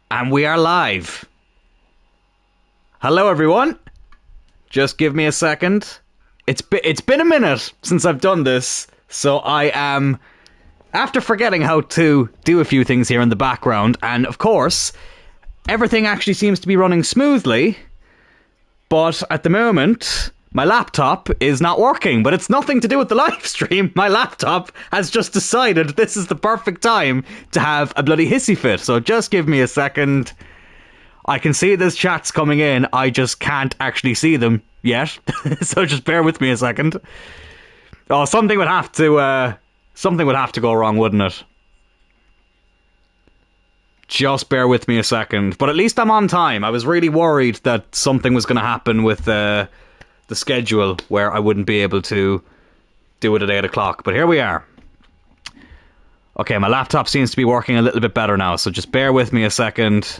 And we are live. Hello, everyone. Just give me a second. It's been a minute since I've done this, so I am, after forgetting how to do a few things here in the background, and of course, everything actually seems to be running smoothly, but at the moment, my laptop is not working, but it's nothing to do with the live stream. My laptop has just decided this is the perfect time to have a bloody hissy fit, so just give me a second. I can see there's chats coming in, I just can't actually see them yet, so just bear with me a second. Oh, something would have to go wrong, wouldn't it? Just bear with me a second, but at least I'm on time. I was really worried that something was going to happen with the schedule where I wouldn't be able to do it at 8 o'clock, but here we are. Okay, my laptop seems to be working a little bit better now, so just bear with me a second.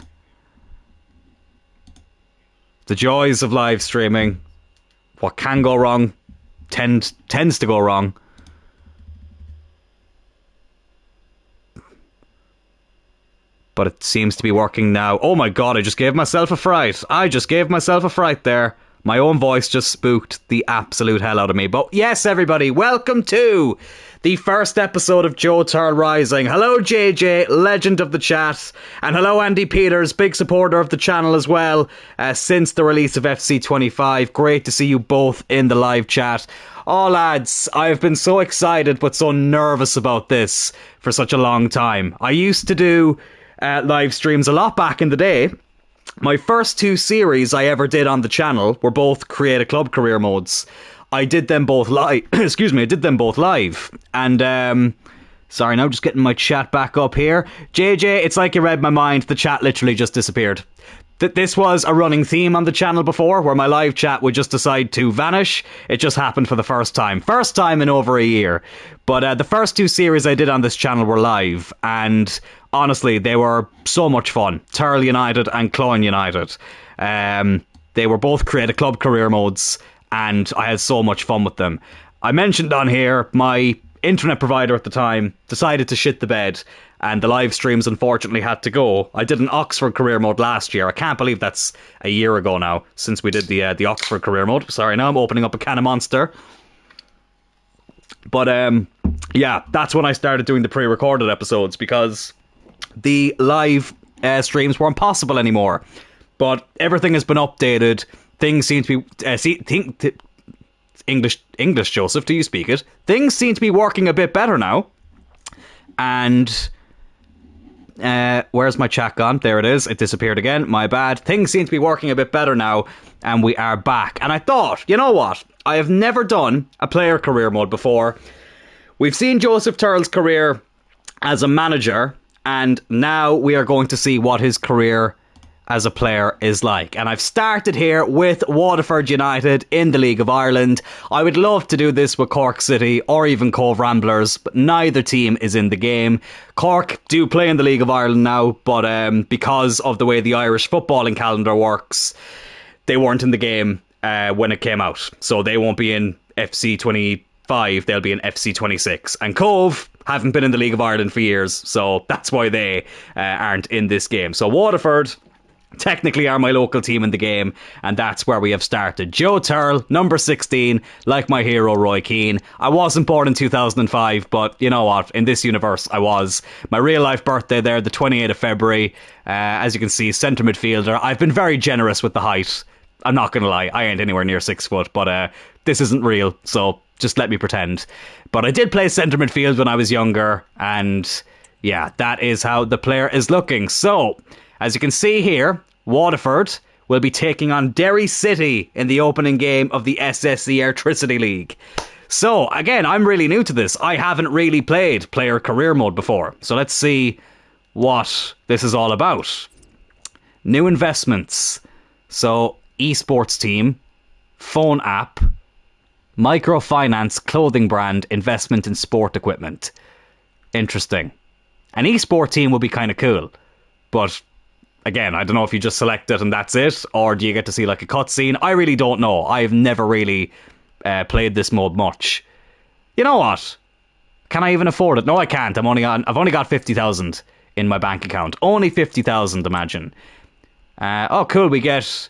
The joys of live streaming. What can go wrong tends to go wrong. But it seems to be working now. Oh my god, I just gave myself a fright. There. My own voice just spooked the absolute hell out of me. But yes, everybody, welcome to the first episode of Joe Tyrrell Rising. Hello, JJ, legend of the chat. And hello, Andy Peters, big supporter of the channel as well, since the release of FC25. Great to see you both in the live chat. Oh, lads, I've been so excited but so nervous about this for such a long time. I used to do live streams a lot back in the day. My first two series I ever did on the channel were both Create a Club career modes. I did them both live. Excuse me, I did them both live. And, sorry, now just getting my chat back up here. JJ, it's like you read my mind. The chat literally just disappeared. This was a running theme on the channel before, where my live chat would just decide to vanish. It just happened for the first time. First time in over a year. But the first two series I did on this channel were live, and honestly, they were so much fun. Tyrrell United and Cloyne United. They were both Create a Club career modes, and I had so much fun with them. I mentioned on here, my internet provider at the time decided to shit the bed, and the live streams unfortunately had to go. I did an Oxford career mode last year. I can't believe that's a year ago now since we did the Oxford career mode. Sorry, now I'm opening up a can of Monster. But yeah, that's when I started doing the pre-recorded episodes, because the live streams weren't possible anymore. But everything has been updated. Things seem to be English, Joseph, do you speak it? Things seem to be working a bit better now. And where's my chat gone? There it is. It disappeared again. My bad. Things seem to be working a bit better now, and we are back. And I thought, you know what? I have never done a player career mode before. We've seen Joseph Tyrrell's career as a manager, and now we are going to see what his career as a player is like. And I've started here with Waterford United in the League of Ireland. I would love to do this with Cork City or even Cove Ramblers, but neither team is in the game. Cork do play in the League of Ireland now, but because of the way the Irish footballing calendar works, they weren't in the game when it came out. So they won't be in FC25, they'll be in FC26. And Cove haven't been in the League of Ireland for years, so that's why they aren't in this game. So Waterford technically are my local team in the game, and that's where we have started. Joe Tyrrell, number 16, like my hero Roy Keane. I wasn't born in 2005, but you know what, in this universe I was. My real life birthday there, the 28th of February, as you can see, centre midfielder. I've been very generous with the height. I'm not going to lie, I ain't anywhere near 6 foot, but this isn't real, so just let me pretend. But I did play centre midfield when I was younger, and yeah, that is how the player is looking. So, as you can see here, Waterford will be taking on Derry City in the opening game of the SSE Airtricity League. So, again, I'm really new to this. I haven't really played player career mode before. So let's see what this is all about. New investments. So, esports team, phone app, microfinance, clothing brand, investment in sport equipment. Interesting. An esport team would be kind of cool, but again, I don't know if you just select it and that's it, or do you get to see like a cutscene? I really don't know. I've never really played this mode much. You know what? Can I even afford it? No, I can't. I've only got 50,000 in my bank account. Only 50,000, imagine. Oh, cool. We get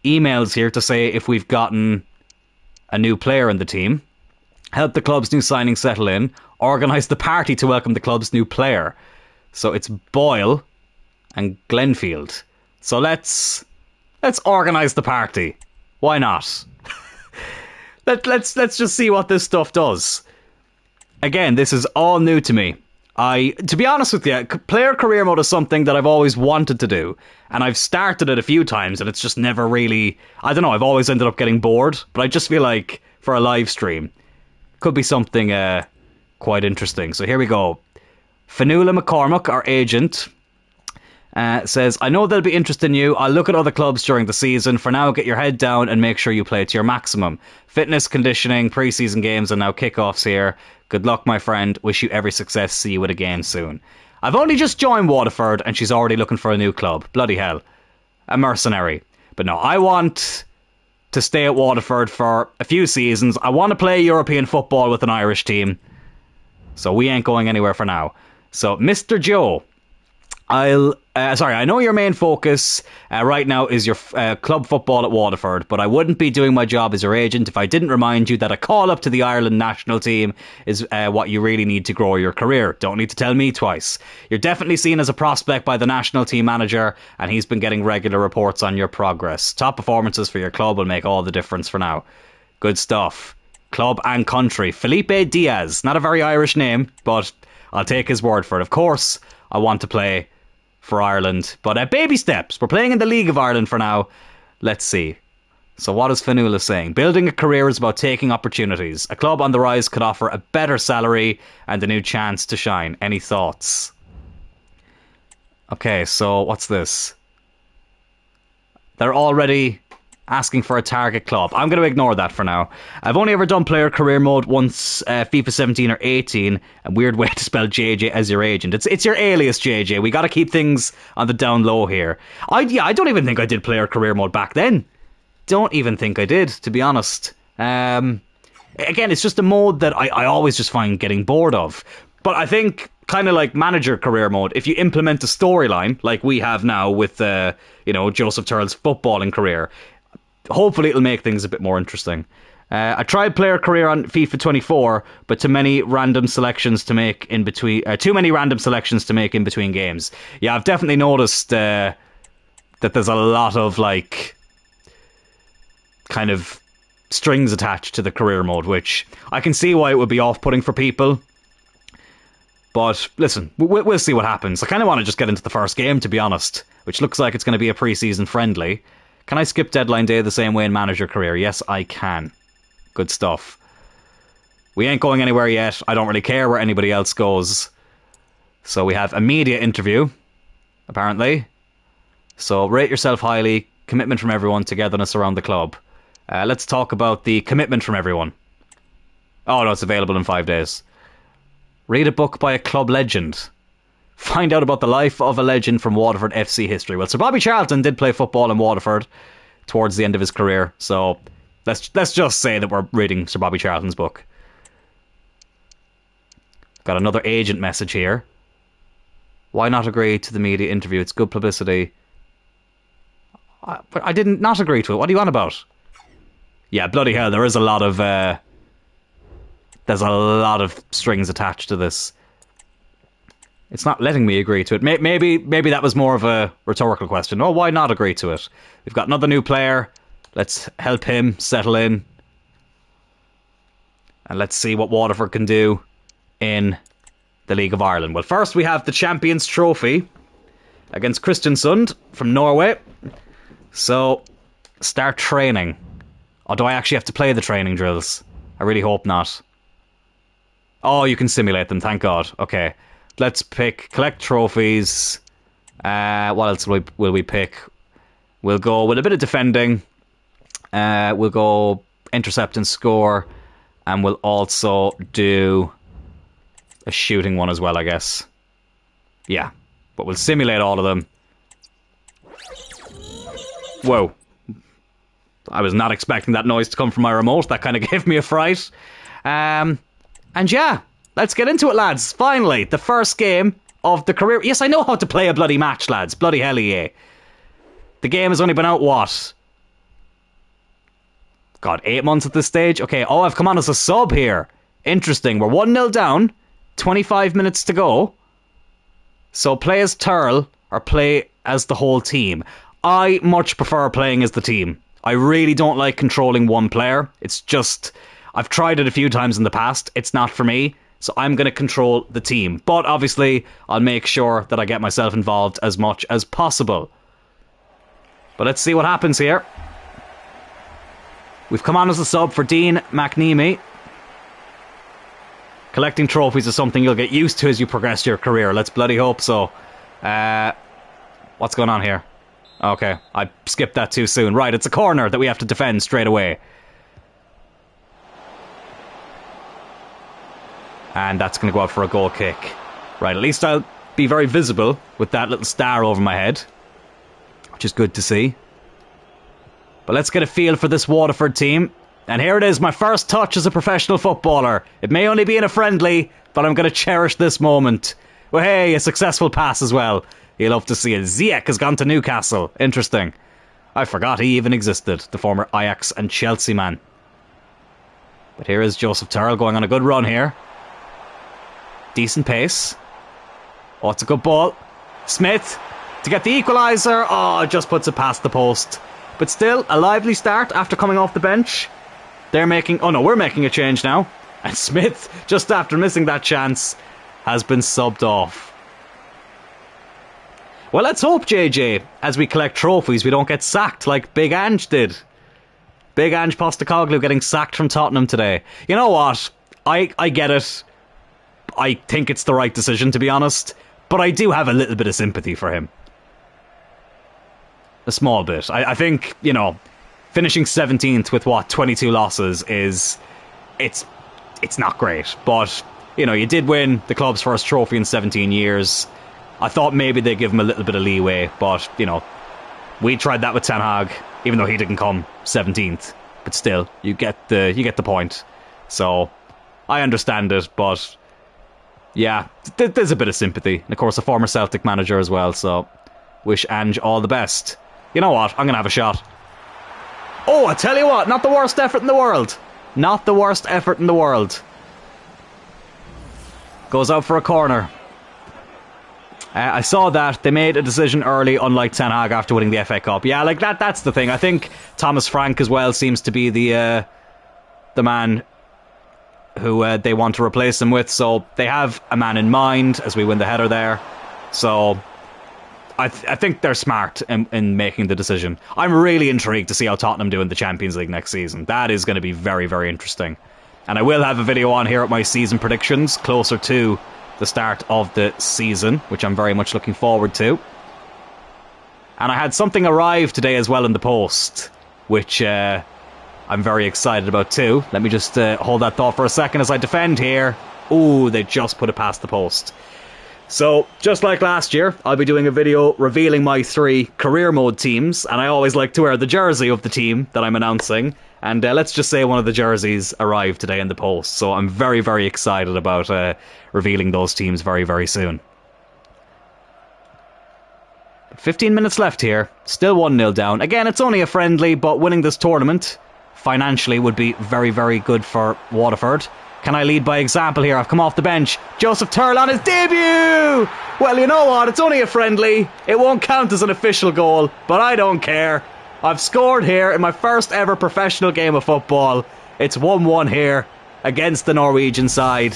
emails here to say if we've gotten a new player in the team. Help the club's new signing settle in. Organise the party to welcome the club's new player. So it's Boyle and Glenfield. So let's organise the party. Why not? Let's just see what this stuff does. Again, this is all new to me. To be honest with you, player career mode is something that I've always wanted to do, and I've started it a few times, and it's just never really, I don't know, I've always ended up getting bored, but I just feel like for a live stream, could be something quite interesting. So here we go. Fanula McCormack, our agent, says, I know they'll be interested in you. I'll look at other clubs during the season. For now, get your head down and make sure you play to your maximum. Fitness, conditioning, pre-season games, and now kickoffs here. Good luck, my friend. Wish you every success. See you at a game soon. I've only just joined Waterford and she's already looking for a new club. Bloody hell. A mercenary. But no, I want to stay at Waterford for a few seasons. I want to play European football with an Irish team. So we ain't going anywhere for now. So, Mr. Joe, I know your main focus right now is your club football at Waterford, but I wouldn't be doing my job as your agent if I didn't remind you that a call up to the Ireland national team is what you really need to grow your career. Don't need to tell me twice. You're definitely seen as a prospect by the national team manager, and he's been getting regular reports on your progress. Top performances for your club will make all the difference for now. Good stuff. Club and country. Felipe Diaz. Not a very Irish name, but I'll take his word for it. Of course, I want to play for Ireland, but baby steps. We're playing in the League of Ireland for now. Let's see. So what is Fanula saying? Building a career is about taking opportunities. A club on the rise could offer a better salary and a new chance to shine. Any thoughts? Okay, so what's this? They're already asking for a target club. I'm going to ignore that for now. I've only ever done player career mode once, FIFA 17 or 18. A weird way to spell JJ as your agent. It's your alias, JJ. We got to keep things on the down low here. I don't even think I did player career mode back then. Don't even think I did, to be honest. Again, it's just a mode that I always just find getting bored of. But I think, kind of like manager career mode, if you implement a storyline, like we have now with, Joseph Tyrrell's footballing career, hopefully it'll make things a bit more interesting. I tried player career on FIFA 24, but too many random selections to make in between games. Yeah, I've definitely noticed that there's a lot of kind of strings attached to the career mode, which I can see why it would be off-putting for people. But listen, we'll see what happens. I kind of want to just get into the first game, to be honest, which looks like it's going to be a pre-season friendly. Can I skip deadline day the same way in manager career? Yes, I can. Good stuff. We ain't going anywhere yet. I don't really care where anybody else goes. So we have a media interview, apparently. So rate yourself highly. Commitment from everyone. Togetherness around the club. Let's talk about the commitment from everyone. Oh no, it's available in 5 days. Read a book by a club legend. Find out about the life of a legend from Waterford FC history. Well, Sir Bobby Charlton did play football in Waterford towards the end of his career, so let's just say that we're reading Sir Bobby Charlton's book. Got another agent message here. Why not agree to the media interview? It's good publicity. But I didn't not agree to it. What are you on about? Yeah, bloody hell, there is a lot of there's a lot of strings attached to this. It's not letting me agree to it. Maybe that was more of a rhetorical question. Oh, why not agree to it? We've got another new player. Let's help him settle in. And let's see what Waterford can do in the League of Ireland. Well, first we have the Champions Trophy against Kristiansund from Norway. So, start training. Or do I actually have to play the training drills? I really hope not. Oh, you can simulate them, thank God. Okay. Let's pick collect trophies. What else will we pick? We'll go with a bit of defending. We'll go intercept and score. And we'll also do a shooting one as well, I guess. Yeah. But we'll simulate all of them. Whoa. I was not expecting that noise to come from my remote. That kind of gave me a fright. And yeah. Let's get into it, lads. Finally, the first game of the career. Yes, I know how to play a bloody match, lads. Bloody hell, yeah. The game has only been out, what? God, 8 months at this stage? Okay, oh, I've come on as a sub here. Interesting. We're 1-0 down. 25 minutes to go. So play as Tyrrell or play as the whole team. I much prefer playing as the team. I really don't like controlling one player. It's just, I've tried it a few times in the past. It's not for me. So I'm going to control the team. But obviously, I'll make sure that I get myself involved as much as possible. But let's see what happens here. We've come on as a sub for Dean McNeamy. Collecting trophies is something you'll get used to as you progress your career. Let's bloody hope so. What's going on here? Okay, I skipped that too soon. Right, it's a corner that we have to defend straight away. And that's going to go out for a goal kick. Right, at least I'll be very visible with that little star over my head, which is good to see. But let's get a feel for this Waterford team. And here it is, my first touch as a professional footballer. It may only be in a friendly, but I'm going to cherish this moment. Well, hey, a successful pass as well. You'll love to see it. Ziyech has gone to Newcastle. Interesting. I forgot he even existed, the former Ajax and Chelsea man. But here is Joseph Tyrrell going on a good run here. Decent pace. Oh, it's a good ball. Smith to get the equaliser. Oh, just puts it past the post. But still, a lively start after coming off the bench. They're making... Oh no, we're making a change now. And Smith, just after missing that chance, has been subbed off. Well, let's hope, JJ, as we collect trophies, we don't get sacked like Big Ange did. Big Ange Postecoglou getting sacked from Tottenham today. You know what? I get it. I think it's the right decision, to be honest. But I do have a little bit of sympathy for him. A small bit. I think, you know, finishing 17th with, 22 losses is... It's not great. But, you know, you did win the club's first trophy in 17 years. I thought maybe they'd give him a little bit of leeway. But, you know, we tried that with Ten Hag, even though he didn't come 17th. But still, you get the point. So, I understand it, but... Yeah, there's a bit of sympathy. And of course, a former Celtic manager as well, so wish Ange all the best. You know what? I'm going to have a shot. Oh, I tell you what, not the worst effort in the world. Not the worst effort in the world. Goes out for a corner. I saw that. They made a decision early, unlike Ten Hag after winning the FA Cup. Yeah, like that's the thing. I think Thomas Frank as well seems to be the man who they want to replace him with. So they have a man in mind as we win the header there. So I think they're smart in making the decision. I'm really intrigued to see how Tottenham do in the Champions League next season. That is going to be very, very interesting. And I will have a video on here at my season predictions closer to the start of the season, which I'm very much looking forward to. And I had something arrive today as well in the post, which I'm very excited about too. Let me just hold that thought for a second as I defend here. Ooh, they just put it past the post. So, just like last year, I'll be doing a video revealing my 3 career mode teams, and I always like to wear the jersey of the team that I'm announcing. And let's just say one of the jerseys arrived today in the post, so I'm very, very excited about revealing those teams very, very soon. 15 minutes left here, still 1-0 down. Again, it's only a friendly, but winning this tournament financially would be very, very good for Waterford. Can I lead by example here? I've come off the bench. Joseph Tyrrell on his debut! Well, you know what? It's only a friendly. It won't count as an official goal, but I don't care. I've scored here in my first ever professional game of football. It's 1-1 here against the Norwegian side.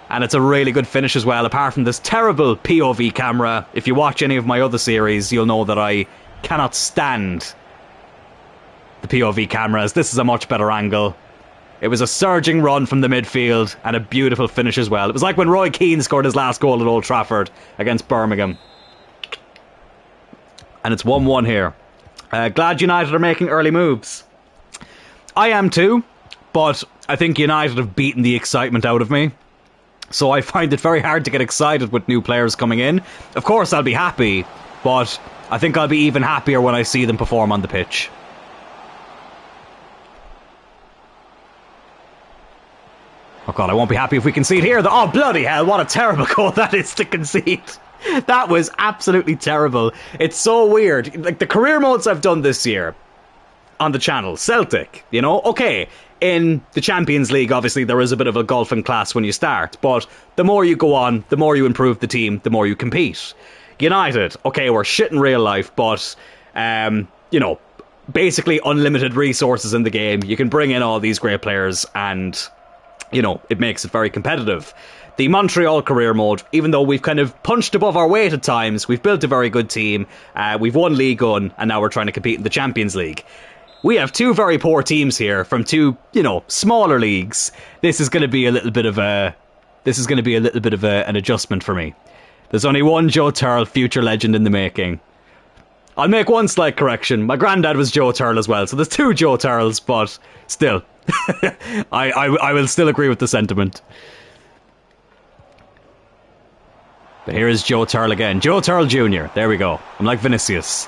And it's a really good finish as well, apart from this terrible POV camera. If you watch any of my other series, you'll know that I cannot stand the POV cameras. This is a much better angle. It was a surging run from the midfield and a beautiful finish as well. It was like when Roy Keane scored his last goal at Old Trafford against Birmingham. And it's 1-1 here. Glad United are making early moves. I am too, but I think United have beaten the excitement out of me. So I find it very hard to get excited with new players coming in. Of course I'll be happy, but I think I'll be even happier when I see them perform on the pitch. Oh God, I won't be happy if we concede here. Oh, bloody hell, what a terrible goal that is to concede. That was absolutely terrible. It's so weird. Like, the career modes I've done this year on the channel, Celtic, you know, okay, in the Champions League, obviously, there is a bit of a gulf in class when you start, but the more you go on, the more you improve the team, the more you compete. United, okay, we're shit in real life, but, you know, basically unlimited resources in the game. You can bring in all these great players and, you know, it makes it very competitive. The Montreal career mode, even though we've kind of punched above our weight at times, we've built a very good team, we've won League One, and now we're trying to compete in the Champions League. We have two very poor teams here from two, you know, smaller leagues. This is going to be a little bit of an adjustment for me. There's only one Joe Tyrrell, future legend in the making. I'll make one slight correction. My granddad was Joe Tyrrell as well, so there's two Joe Tyrrells, but still, I will still agree with the sentiment. But here is Joe Tyrrell again. Joe Tyrrell Jr. There we go. I'm like Vinicius.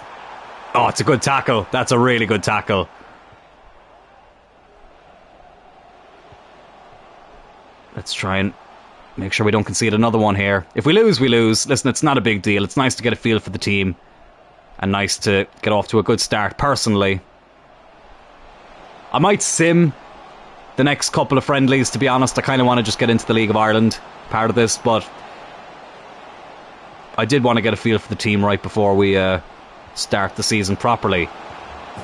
Oh, it's a good tackle. That's a really good tackle. Let's try and make sure we don't concede another one here. If we lose, we lose. Listen, it's not a big deal. It's nice to get a feel for the team. And nice to get off to a good start, personally. I might sim the next couple of friendlies, to be honest. I kind of want to just get into the League of Ireland part of this, but I did want to get a feel for the team right before we start the season properly.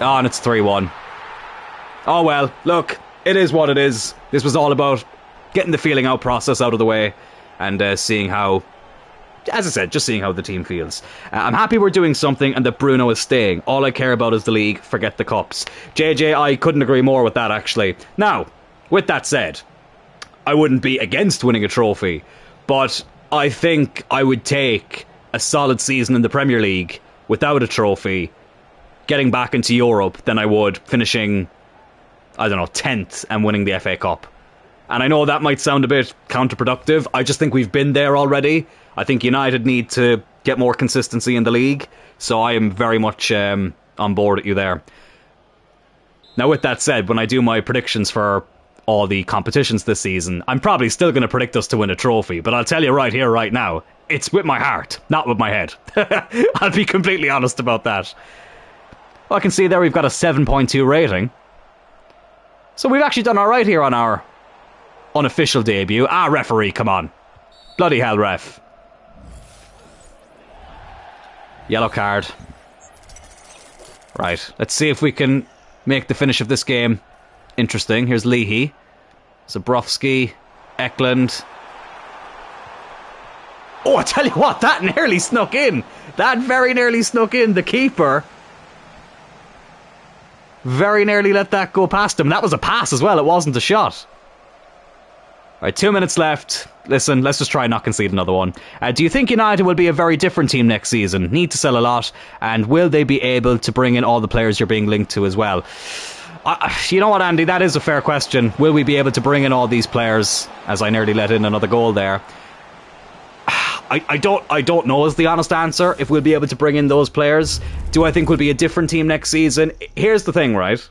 Oh, and it's 3-1. Oh well, look, it is what it is. This was all about getting the feeling out process out of the way and seeing how, as I said, just seeing how the team feels. I'm happy we're doing something and that Bruno is staying. All I care about is the league, forget the cups. JJ, I couldn't agree more with that, actually. Now, with that said, I wouldn't be against winning a trophy, but I think I would take a solid season in the Premier League without a trophy, getting back into Europe, than I would finishing, I don't know, 10th and winning the FA Cup. And I know that might sound a bit counterproductive. I just think we've been there already. I think United need to get more consistency in the league. So I am very much on board with you there. Now, with that said, when I do my predictions for all the competitions this season, I'm probably still going to predict us to win a trophy. But I'll tell you right here, right now, it's with my heart, not with my head. I'll be completely honest about that. Well, I can see there we've got a 7.2 rating. So we've actually done alright here on our unofficial debut. Ah, referee, come on. Bloody hell, ref. Yellow card. Right, let's see if we can make the finish of this game interesting. Here's Leahy, Zabrowski, Eklund. Oh, I tell you what, that nearly snuck in. That very nearly snuck in. The keeper very nearly let that go past him. That was a pass as well, it wasn't a shot. Alright, 2 minutes left. Listen, let's just try and not concede another one. Do you think United will be a very different team next season? Need to sell a lot, and will they be able to bring in all the players you're being linked to as well? You know what, Andy, that is a fair question. Will we be able to bring in all these players? As I nearly let in another goal there. I don't know is the honest answer, if we'll be able to bring in those players. Do I think we'll be a different team next season? Here's the thing, right?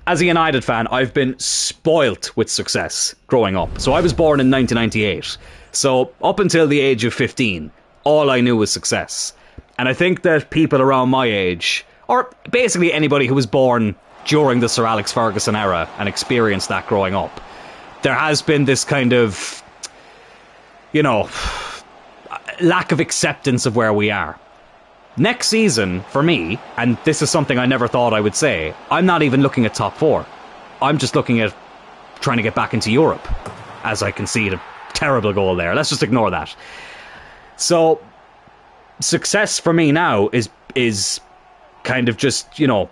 As a United fan, I've been spoilt with success growing up. So I was born in 1998. So up until the age of 15, all I knew was success. And I think that people around my age, or basically anybody who was born during the Sir Alex Ferguson era and experienced that growing up, there has been this kind of, you know, lack of acceptance of where we are. Next season, for me, and this is something I never thought I would say, I'm not even looking at top four. I'm just looking at trying to get back into Europe, as I concede a terrible goal there. Let's just ignore that. So, success for me now is kind of just, you know,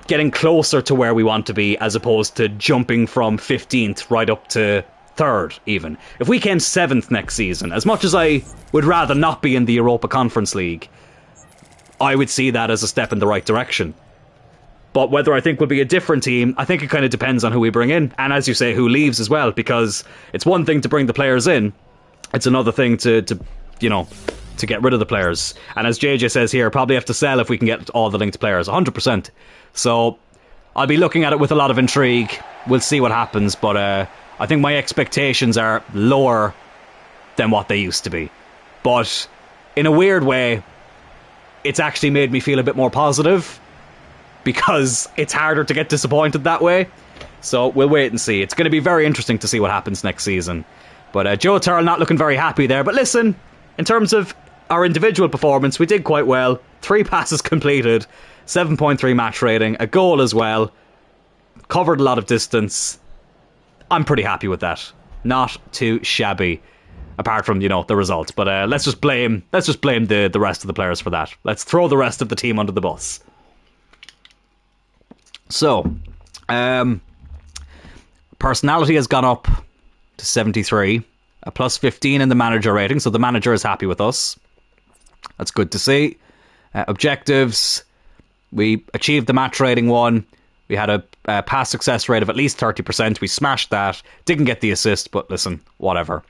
getting closer to where we want to be, as opposed to jumping from 15th right up to 3rd even. If we came 7th next season, as much as I would rather not be in the Europa Conference League, I would see that as a step in the right direction. But whether I think we'll be a different team, I think it kind of depends on who we bring in. And as you say, who leaves as well, because it's one thing to bring the players in, it's another thing to you know, to get rid of the players. And as JJ says here, probably have to sell if we can get all the linked players, 100%. So I'll be looking at it with a lot of intrigue. We'll see what happens, but I think my expectations are lower than what they used to be. But in a weird way, it's actually made me feel a bit more positive, because it's harder to get disappointed that way. So we'll wait and see. It's going to be very interesting to see what happens next season. But Joe Tyrrell not looking very happy there. But listen, in terms of our individual performance, we did quite well. 3 passes completed, 7.3 match rating, a goal as well, covered a lot of distance. I'm pretty happy with that. Not too shabby, apart from, you know, the results. But let's just blame the rest of the players for that. Let's throw the rest of the team under the bus. So, personality has gone up to 73, a plus 15 in the manager rating, so the manager is happy with us. That's good to see. Objectives, we achieved the match rating one. We had a pass success rate of at least 30%. We smashed that. Didn't get the assist, but listen, whatever.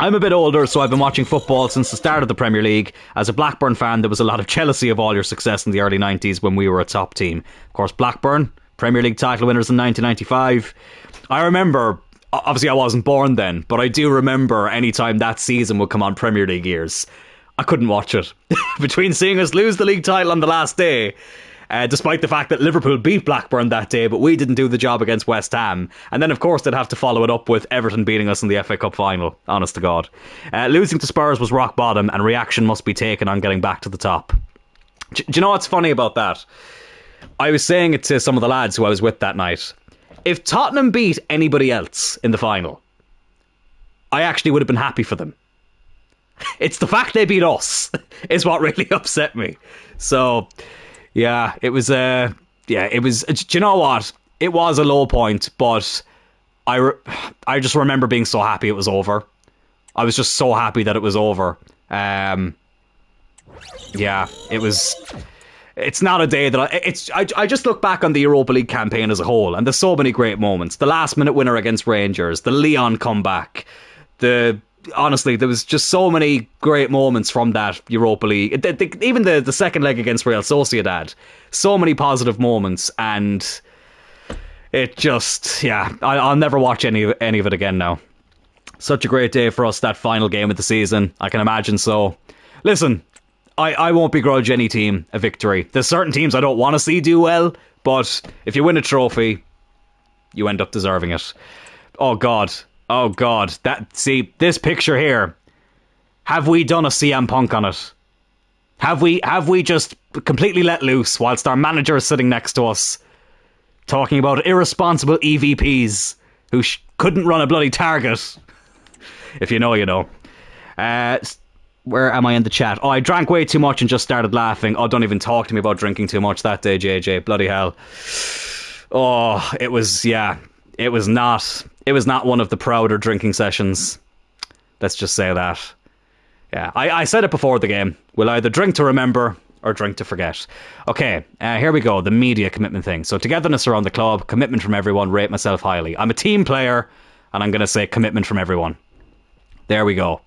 I'm a bit older, so I've been watching football since the start of the Premier League. As a Blackburn fan, there was a lot of jealousy of all your success in the early 90s when we were a top team. Of course, Blackburn, Premier League title winners in 1995. I remember, obviously I wasn't born then, but I do remember any time that season would come on Premier League years, I couldn't watch it. Between seeing us lose the league title on the last day, despite the fact that Liverpool beat Blackburn that day, but we didn't do the job against West Ham. And then, of course, they'd have to follow it up with Everton beating us in the FA Cup final, honest to God. Losing to Spurs was rock bottom, and reaction must be taken on getting back to the top. Do you know what's funny about that? I was saying it to some of the lads who I was with that night. If Tottenham beat anybody else in the final, I actually would have been happy for them. It's the fact they beat us is what really upset me. So, yeah, it was, do you know what? It was a low point, but I just remember being so happy it was over. I was just so happy that it was over. Yeah, it was... It's not a day that I just look back on the Europa League campaign as a whole, and there's so many great moments. The last minute winner against Rangers, the Leon comeback, honestly, there was just so many great moments from that Europa League. Even the second leg against Real Sociedad, so many positive moments, and it just, yeah, I'll never watch any of it again now. Such a great day for us, that final game of the season. I can imagine so. Listen, I won't begrudge any team a victory. There's certain teams I don't want to see do well, but if you win a trophy, you end up deserving it. Oh God, see, this picture here, have we done a CM Punk on it? Have we just completely let loose whilst our manager is sitting next to us, talking about irresponsible EVPs who couldn't run a bloody target? If you know, you know. Where am I in the chat? Oh, I drank way too much and just started laughing. Oh, don't even talk to me about drinking too much that day, JJ. Bloody hell. Oh, it was not one of the prouder drinking sessions. Let's just say that. Yeah, I said it before the game. We'll either drink to remember or drink to forget. Okay, here we go. The media commitment thing. So togetherness around the club, commitment from everyone, rate myself highly. I'm a team player, and I'm going to say commitment from everyone. There we go.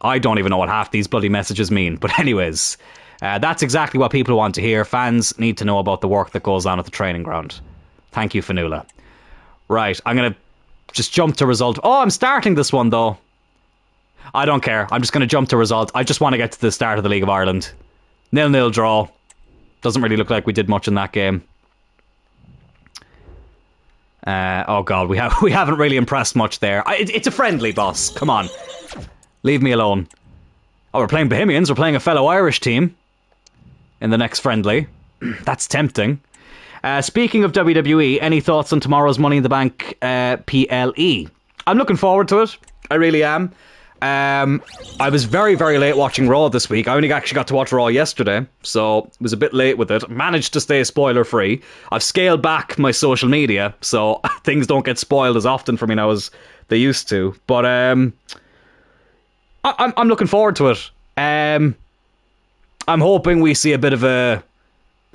I don't even know what half these bloody messages mean. But anyways, that's exactly what people want to hear. Fans need to know about the work that goes on at the training ground. Thank you, Fanula. Right, I'm going to just jump to result. Oh, I'm starting this one, though. I don't care. I'm just going to jump to result. I just want to get to the start of the League of Ireland. 0-0 draw. Doesn't really look like we did much in that game. Oh, God, we haven't really impressed much there. It's a friendly, boss. Come on. Leave me alone. Oh, we're playing Bohemians. We're playing a fellow Irish team in the next friendly. That's tempting. Speaking of WWE, any thoughts on tomorrow's Money in the Bank PLE? I'm looking forward to it. I really am. I was very, very late watching Raw this week. I only actually got to watch Raw yesterday, so it was a bit late with it. Managed to stay spoiler free. I've scaled back my social media, so things don't get spoiled as often for me now as they used to. But I'm looking forward to it. I'm hoping we see a bit of a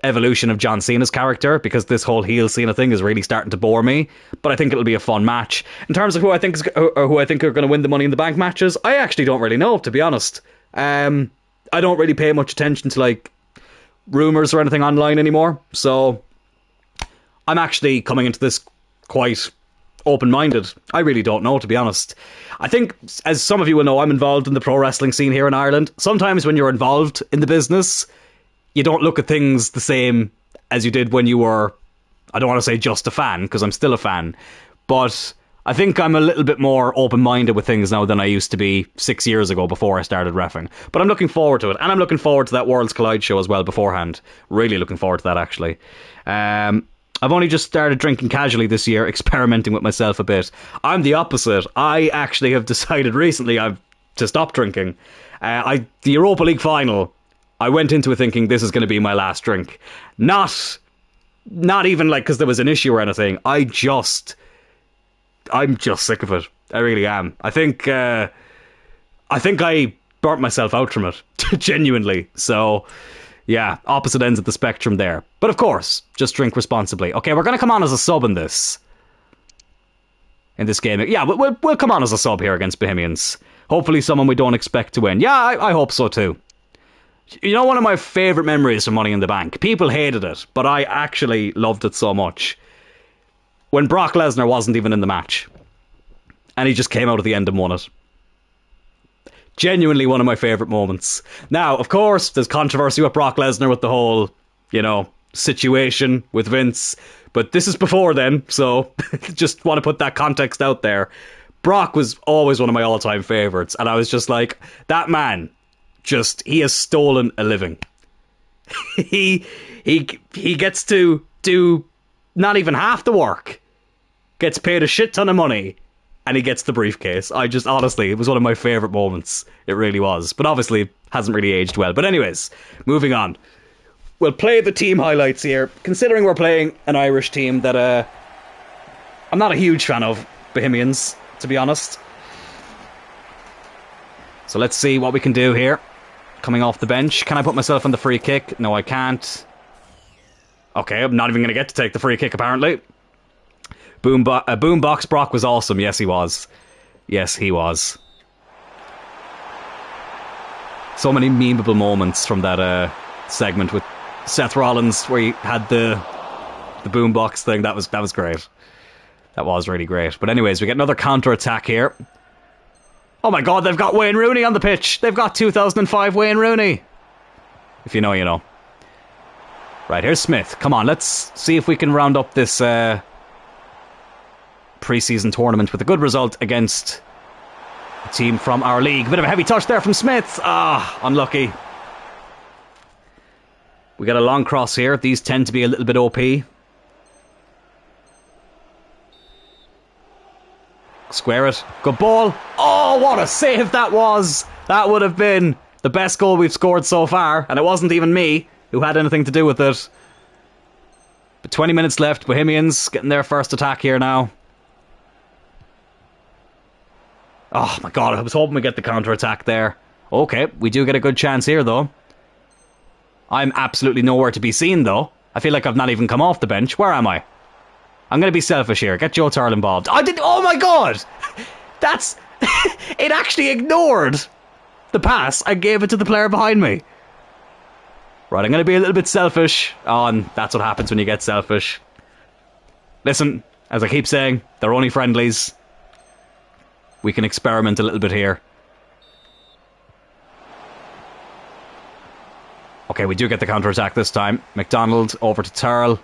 evolution of John Cena's character, because this whole heel Cena thing is really starting to bore me. But I think it'll be a fun match. In terms of who I think are going to win the Money in the Bank matches, I actually don't really know, to be honest. I don't really pay much attention to like rumors or anything online anymore. So I'm actually coming into this quite open-minded. I really don't know, to be honest. I think, as some of you will know, I'm involved in the pro wrestling scene here in Ireland. Sometimes when you're involved in the business, you don't look at things the same as you did when you were, I don't want to say just a fan, because I'm still a fan, but I think I'm a little bit more open-minded with things now than I used to be 6 years ago before I started reffing. But I'm looking forward to it, and I'm looking forward to that Worlds Collide show as well beforehand. Really looking forward to that, actually. I've only just started drinking casually this year, experimenting with myself a bit. I'm the opposite. I actually have decided recently to stop drinking. The Europa League final, I went into it thinking this is going to be my last drink. Not even like because there was an issue or anything. I'm just sick of it. I really am. I think I burnt myself out from it, genuinely. So, yeah, opposite ends of the spectrum there. But of course, just drink responsibly. Okay, we're going to come on as a sub in this game. Yeah, we'll come on as a sub here against Bohemians. Hopefully someone we don't expect to win. Yeah, I hope so too. You know, one of my favourite memories from Money in the Bank. People hated it, but I actually loved it so much. When Brock Lesnar wasn't even in the match. And he just came out at the end and won it. Genuinely one of my favourite moments. Now, of course, there's controversy with Brock Lesnar with the whole, situation with Vince. But this is before then, so just want to put that context out there. Brock was always one of my all-time favourites. And I was just like, that man, he has stolen a living. He gets to do not even half the work. Gets paid a shit ton of money. And he gets the briefcase. Honestly, it was one of my favourite moments. It really was. But obviously, hasn't really aged well. But anyways, moving on. We'll play the team highlights here. Considering we're playing an Irish team that I'm not a huge fan of, Bohemians, to be honest. So let's see what we can do here. Coming off the bench. Can I put myself on the free kick? No, I can't. Okay, I'm not even going to get to take the free kick, apparently. Boombox Brock was awesome. Yes, he was. Yes, he was. So many memeable moments from that segment with Seth Rollins where he had the boombox thing. That was great. That was really great. But anyways, we get another counter-attack here. Oh my god, they've got Wayne Rooney on the pitch. They've got 2005 Wayne Rooney. If you know, you know. Right, here's Smith. Come on, let's see if we can round up this pre-season tournament with a good result against a team from our league. Bit of a heavy touch there from Smith. Unlucky. We got a long cross here. These tend to be a little bit OP. Square it. Good ball. Oh, what a save that was. That would have been the best goal we've scored so far. And it wasn't even me who had anything to do with it. But 20 minutes left. Bohemians getting their first attack here now. Oh my god, I was hoping we get the counter-attack there. Okay, we do get a good chance here though. I'm absolutely nowhere to be seen though. I feel like I've not even come off the bench. Where am I? I'm going to be selfish here. Get Joe Tyrrell involved. Oh my god! That's... it actually ignored the pass. I gave it to the player behind me. Right, I'm going to be a little bit selfish. Oh, and that's what happens when you get selfish. Listen, as I keep saying, they're only friendlies. We can experiment a little bit here. Okay, we do get the counter-attack this time. McDonald over to Tyrrell.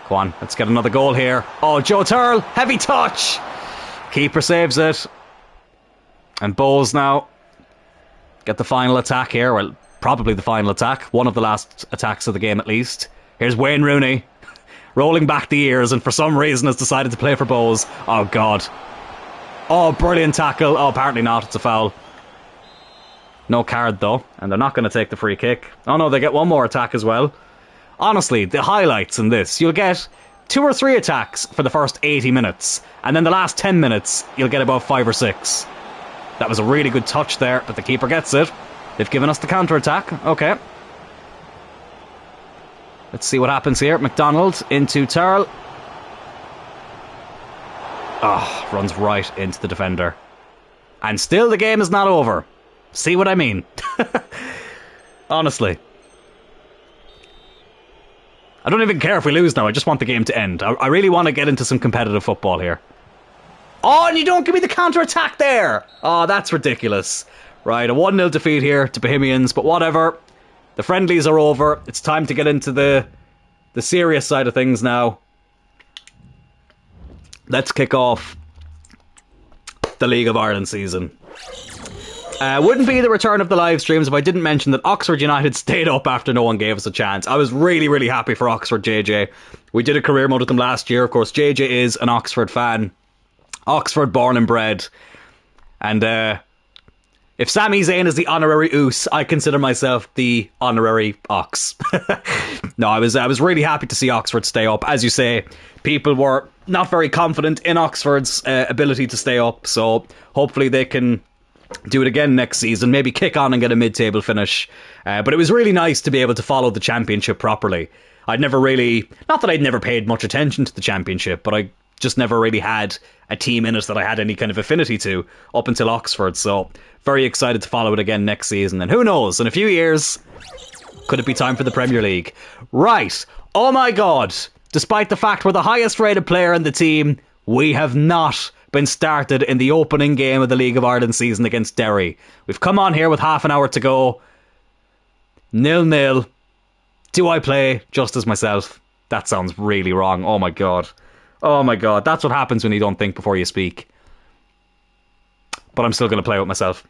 Go on, let's get another goal here. Oh, Joe Tyrrell, heavy touch. Keeper saves it. And Bowes now get the final attack here. Well, probably the final attack. One of the last attacks of the game at least. Here's Wayne Rooney. Rolling back the years and for some reason has decided to play for Bowes. Oh, God. Oh, brilliant tackle. Oh, apparently not. It's a foul. No card, though. And they're not going to take the free kick. Oh, no, they get one more attack as well. Honestly, the highlights in this, you'll get 2 or 3 attacks for the first 80 minutes. And then the last 10 minutes, you'll get about 5 or 6. That was a really good touch there, but the keeper gets it. They've given us the counter-attack. Okay. Let's see what happens here. McDonald into Tyrrell. Oh, runs right into the defender. And still the game is not over. See what I mean? Honestly. I don't even care if we lose now. I just want the game to end. I really want to get into some competitive football here. Oh, and you don't give me the counter-attack there. Oh, that's ridiculous. Right, a 1-0 defeat here to Bohemians, but whatever. The friendlies are over. It's time to get into the serious side of things now. Let's kick off the League of Ireland season. Wouldn't be the return of the live streams if I didn't mention that Oxford United stayed up after no one gave us a chance. I was really, really happy for Oxford JJ. We did a career mode with them last year. Of course, JJ is an Oxford fan. Oxford born and bred. And if Sami Zayn is the honorary Oos, I consider myself the honorary Ox. No, I was really happy to see Oxford stay up. As you say, people were not very confident in Oxford's ability to stay up. So hopefully they can do it again next season, maybe kick on and get a mid-table finish. But it was really nice to be able to follow the championship properly. I'd never really, not that I'd never paid much attention to the championship, but I just never really had a team in it that I had any kind of affinity to up until Oxford. So very excited to follow it again next season. And who knows, in a few years, could it be time for the Premier League? Right. Oh my God. Despite the fact we're the highest rated player in the team, we have not been started in the opening game of the League of Ireland season against Derry. We've come on here with half an hour to go. 0-0. Do I play just as myself? That sounds really wrong. Oh my God. Oh my God. That's what happens when you don't think before you speak. But I'm still going to play with myself.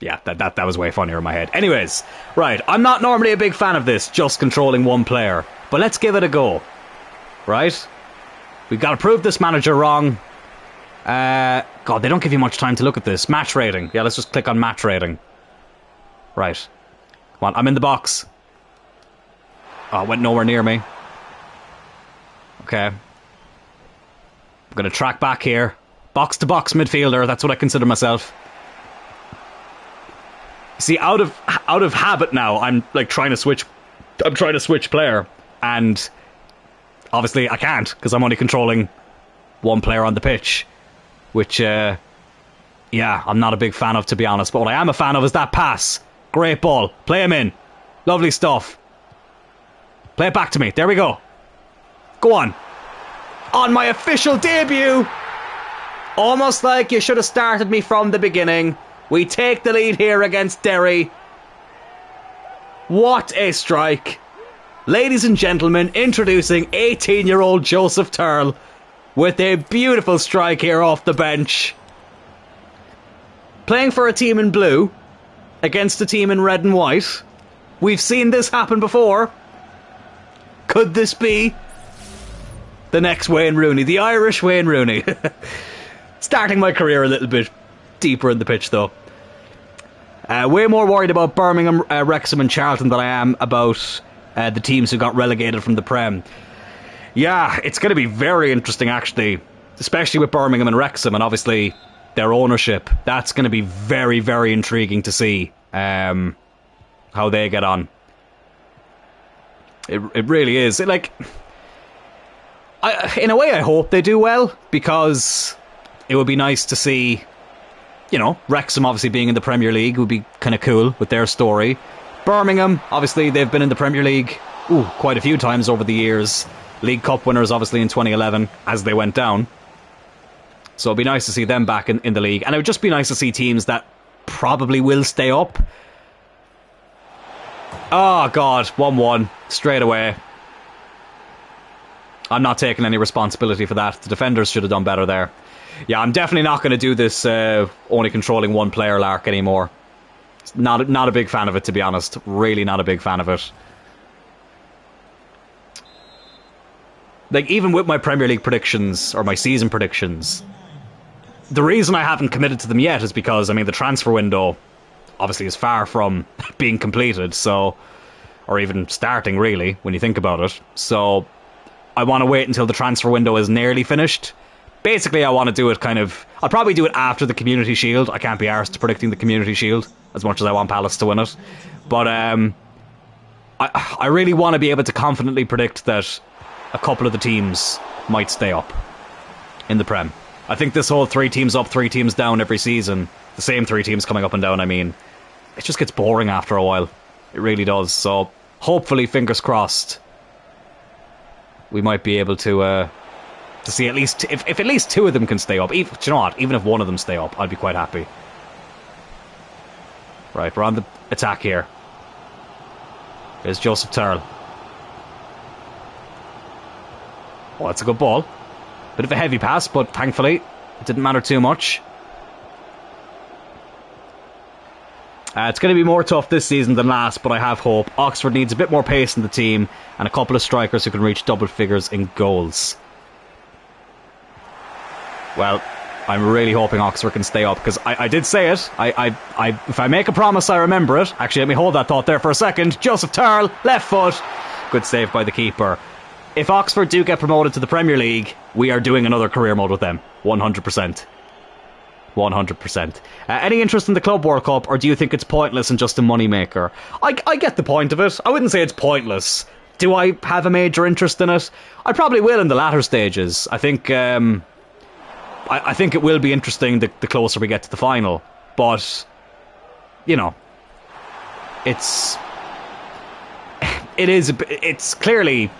Yeah, that was way funnier in my head. Anyways, right. I'm not normally a big fan of this, just controlling one player. But let's give it a go. Right? We've got to prove this manager wrong. God, they don't give you much time to look at this. Match rating. Yeah, let's just click on match rating. Right. Come on, I'm in the box. Oh, it went nowhere near me. Okay. I'm going to track back here. Box-to-box midfielder, that's what I consider myself. See, out of habit now, I'm like trying to switch player. And obviously I can't, because I'm only controlling one player on the pitch. Which, yeah, I'm not a big fan of, to be honest. But what I am a fan of is that pass. Great ball. Play him in. Lovely stuff. Play it back to me. There we go. Go on. On my official debut. Almost like you should have started me from the beginning. We take the lead here against Derry. What a strike. Ladies and gentlemen, introducing 18-year-old Joseph Tyrrell with a beautiful strike here off the bench. Playing for a team in blue against a team in red and white. We've seen this happen before. Could this be the next Wayne Rooney? The Irish Wayne Rooney. Starting my career a little bit deeper in the pitch, though. Way more worried about Birmingham, Wrexham and Charlton than I am about the teams who got relegated from the Prem. Yeah, it's going to be very interesting, actually, especially with Birmingham and Wrexham, and obviously their ownership. That's going to be very, very intriguing to see how they get on. It really is. In a way, I hope they do well, because it would be nice to see, Wrexham obviously being in the Premier League would be kind of cool with their story. Birmingham, obviously, they've been in the Premier League quite a few times over the years. League Cup winners, obviously, in 2011, as they went down. So it'd be nice to see them back in the league. And it would just be nice to see teams that probably will stay up. Oh, God, 1-1, straight away. I'm not taking any responsibility for that. The defenders should have done better there. Yeah, I'm definitely not going to do this only controlling one player lark anymore. Not a big fan of it, to be honest. Really not a big fan of it. Even with my Premier League predictions, or my season predictions, the reason I haven't committed to them yet is because, the transfer window obviously is far from being completed, so, or even starting, really, when you think about it. So I want to wait until the transfer window is nearly finished. Basically, I want to do it I'll probably do it after the Community Shield. I can't be arsed predicting the Community Shield, as much as I want Palace to win it. But I really want to be able to confidently predict that a couple of the teams might stay up in the Prem. I think this whole 3 teams up, 3 teams down every season, the same 3 teams coming up and down, it just gets boring after a while. It really does. So hopefully, fingers crossed, we might be able to see at least, if at least 2 of them can stay up. Even, do you know what? Even if 1 of them stay up, I'd be quite happy. Right, we're on the attack here. There's Joseph Tyrrell. Oh, that's a good ball. Bit of a heavy pass, but thankfully it didn't matter too much. It's going to be more tough this season than last, but I have hope. Oxford needs a bit more pace in the team and a couple of strikers who can reach double figures in goals. Well, I'm really hoping Oxford can stay up, because I did say it. If I make a promise, I remember it. Actually, let me hold that thought there for a second. Joseph Tyrrell, left foot. Good save by the keeper. If Oxford do get promoted to the Premier League, we are doing another career mode with them. 100%. 100%. Any interest in the Club World Cup, or do you think it's pointless and just a moneymaker? I get the point of it. I wouldn't say it's pointless. Do I have a major interest in it? I probably will in the latter stages. I think I think it will be interesting the closer we get to the final. But, you know, it's clearly,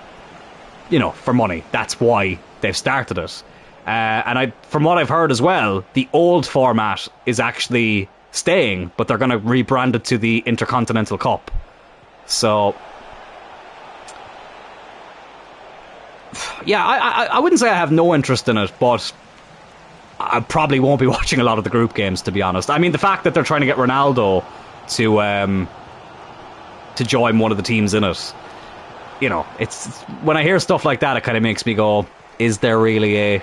you know, for money. That's why they've started it. And from what I've heard as well, the old format is actually staying, but they're going to rebrand it to the Intercontinental Cup. So, yeah, I wouldn't say I have no interest in it, but I probably won't be watching a lot of the group games, to be honest. I mean, the fact that they're trying to get Ronaldo to join one of the teams in it, you know, it's when I hear stuff like that, it kind of makes me go, is there really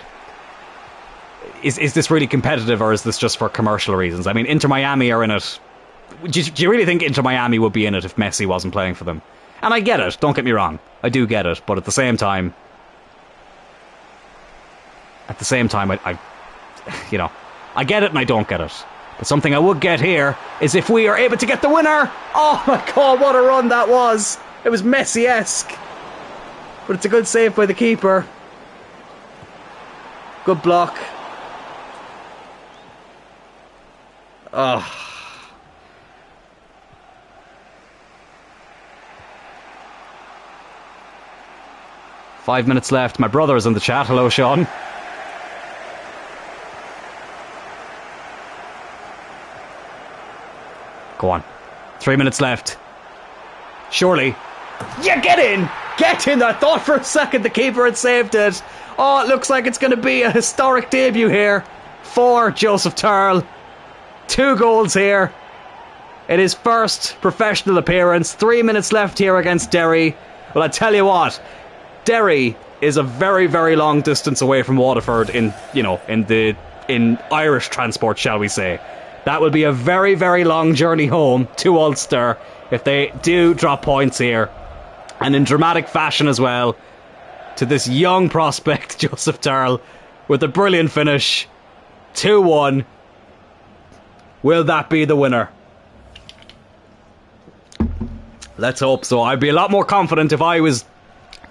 is this really competitive, or is this just for commercial reasons? I mean, Inter Miami are in it. Do you really think Inter Miami would be in it if Messi wasn't playing for them? And I get it, don't get me wrong. I do get it, but at the same time, I you know, I get it and I don't get it. But something I would get here is if we are able to get the winner. Oh my god, what a run that was. It was Messi-esque. But it's a good save by the keeper. Good block. Oh. Five minutes left. My brother is in the chat. Hello, Sean. Go on. 3 minutes left. Surely. Yeah, get in! Get in! I thought for a second the keeper had saved it. Oh, it looks like it's going to be a historic debut here for Joseph Tyrrell. 2 goals here. It is first professional appearance. 3 minutes left here against Derry. Well, I tell you what, Derry is a very, very long distance away from Waterford in Irish transport, shall we say. That will be a very, very long journey home to Ulster if they do drop points here. And in dramatic fashion as well, to this young prospect, Joseph Tyrrell, with a brilliant finish. 2-1. Will that be the winner? Let's hope so. I'd be a lot more confident if I was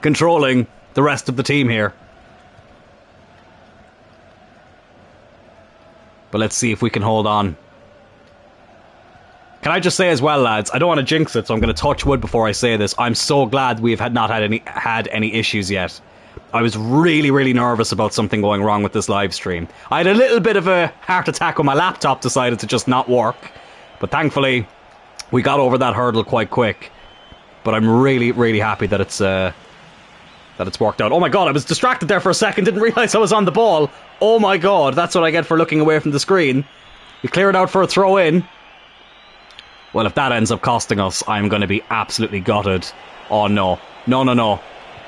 controlling the rest of the team here. But let's see if we can hold on. Can I just say as well, lads, I don't want to jinx it, so I'm going to touch wood before I say this. I'm so glad we've not had any issues yet. I was really, really nervous about something going wrong with this live stream. I had a little bit of a heart attack when my laptop decided to just not work. But thankfully, we got over that hurdle quite quick. But I'm really, really happy that it's worked out. Oh my god, I was distracted there for a second, didn't realise I was on the ball. Oh my god, that's what I get for looking away from the screen. You clear it out for a throw in. Well, if that ends up costing us, I'm going to be absolutely gutted. Oh no. No, no, no.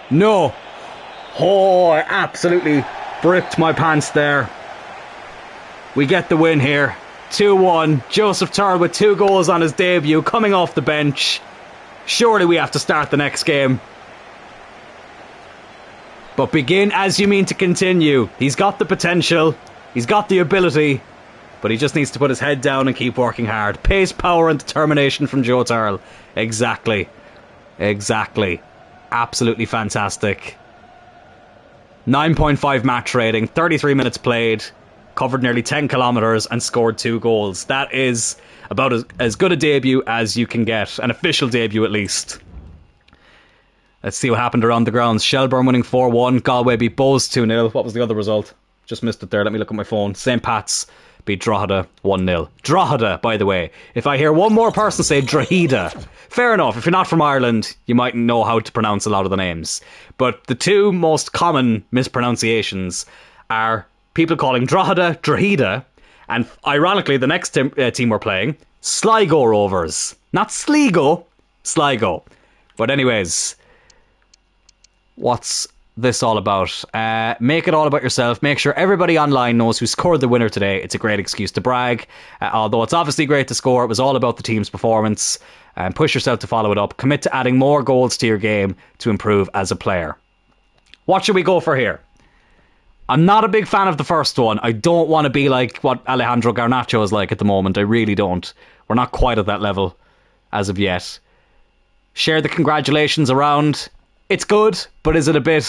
No! Oh, I absolutely bricked my pants there. We get the win here. 2-1. Joseph Tyrrell with 2 goals on his debut, coming off the bench. Surely we have to start the next game. But begin as you mean to continue. He's got the potential. He's got the ability. But he just needs to put his head down and keep working hard. Pace, power and determination from Joe Tyrrell. Exactly. Exactly. Absolutely fantastic. 9.5 match rating. 33 minutes played. Covered nearly 10 kilometres and scored 2 goals. That is about as good a debut as you can get. An official debut at least. Let's see what happened around the grounds. Shelburne winning 4-1. Galway beat Bows 2-0. What was the other result? Just missed it there. Let me look at my phone. St. Pat's beat Drogheda 1-0. Drogheda, by the way. If I hear one more person say Drogheda, fair enough. If you're not from Ireland, you might know how to pronounce a lot of the names. But the two most common mispronunciations are people calling Drogheda Drogheda, and ironically, the next team we're playing, Sligo Rovers. Not Sligo, Sligo. But anyways, what's this all about? Make it all about yourself. Make sure everybody online knows who scored the winner today. It's a great excuse to brag. Although it's obviously great to score, it was all about the team's performance. Push yourself to follow it up. Commit to adding more goals to your game to improve as a player. What should we go for here? I'm not a big fan of the first one. I don't want to be like what Alejandro Garnacho is like at the moment. I really don't. We're not quite at that level as of yet. Share the congratulations around. It's good, but is it a bit,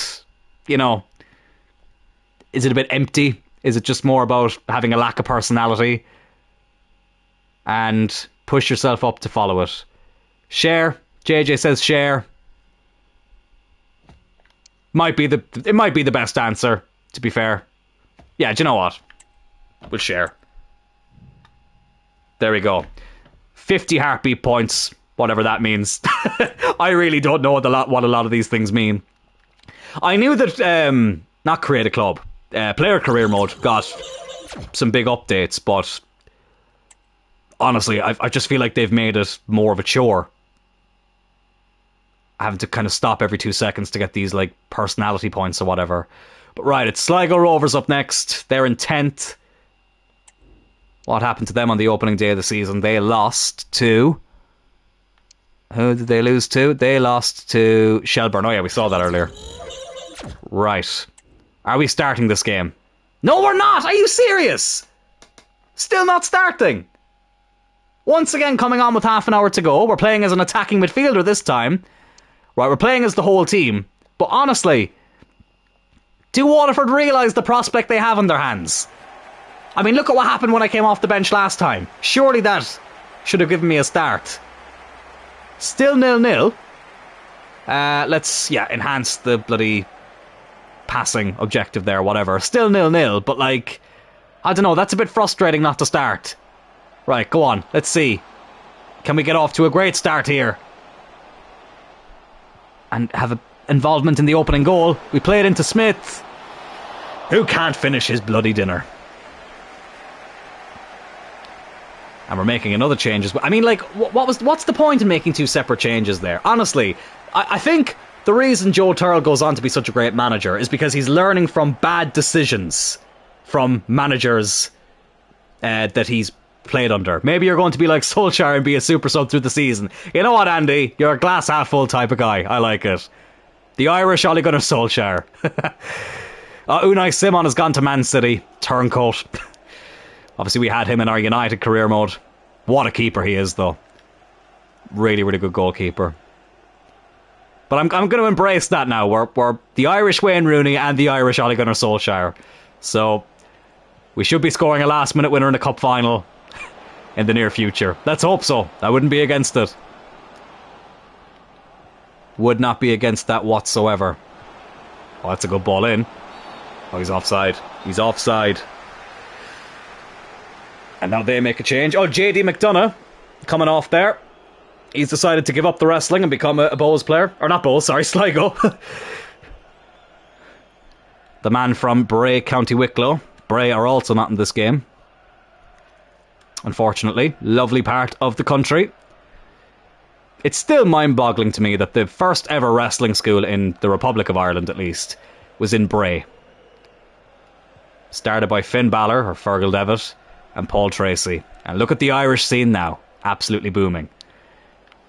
is it a bit empty? Is it just more about having a lack of personality? And push yourself up to follow it. Share. JJ says share. It might be the best answer, to be fair. Yeah, do you know what? We'll share. There we go. 50 heartbeat points, whatever that means. I really don't know what a lot of these things mean. I knew that, not Create a Club, Player Career Mode got some big updates, but honestly, I just feel like they've made it more of a chore. Having to kind of stop every 2 seconds to get these like personality points or whatever. But right, it's Sligo Rovers up next. They're in 10th. What happened to them on the opening day of the season? They lost to... Who did they lose to? They lost to Shelburne. Oh yeah, we saw that earlier. Right. Are we starting this game? No, we're not! Are you serious? Still not starting. Once again, coming on with half an hour to go. We're playing as an attacking midfielder this time. Right, we're playing as the whole team. But honestly, do Waterford realise the prospect they have on their hands? I mean, look at what happened when I came off the bench last time. Surely that should have given me a start. Still 0-0. Let's, enhance the bloody passing objective there, whatever. Still 0-0, but like, I don't know, that's a bit frustrating not to start. Right, go on, let's see. Can we get off to a great start here? And have an involvement in the opening goal. We play it into Smith, who can't finish his bloody dinner. And we're making another change as well. I mean, like, what's the point in making two separate changes there? Honestly, I think the reason Joe Tyrrell goes on to be such a great manager is because he's learning from bad decisions from managers that he's played under. Maybe you're going to be like Solskjaer and be a super sub through the season. You know what, Andy? You're a glass half full type of guy. I like it. The Irish Ole Gunnar Solskjaer. Unai Simon has gone to Man City. Turncoat. Obviously, we had him in our United career mode. What a keeper he is, though. Really, really good goalkeeper. But I'm going to embrace that now. We're the Irish Wayne Rooney and the Irish Ole Gunnar Solskjaer. So we should be scoring a last-minute winner in the cup final in the near future. Let's hope so. I wouldn't be against it. Would not be against that whatsoever. Oh, that's a good ball in. Oh, he's offside. He's offside. And now they make a change. Oh, JD McDonough coming off there. He's decided to give up the wrestling and become a Bows player. Or not Bows, sorry, Sligo. The man from Bray, County Wicklow. Bray are also not in this game, unfortunately. Lovely part of the country. It's still mind-boggling to me that the first ever wrestling school in the Republic of Ireland, at least, was in Bray. Started by Finn Balor, or Fergal Devitt, and Paul Tracy. And look at the Irish scene now. Absolutely booming.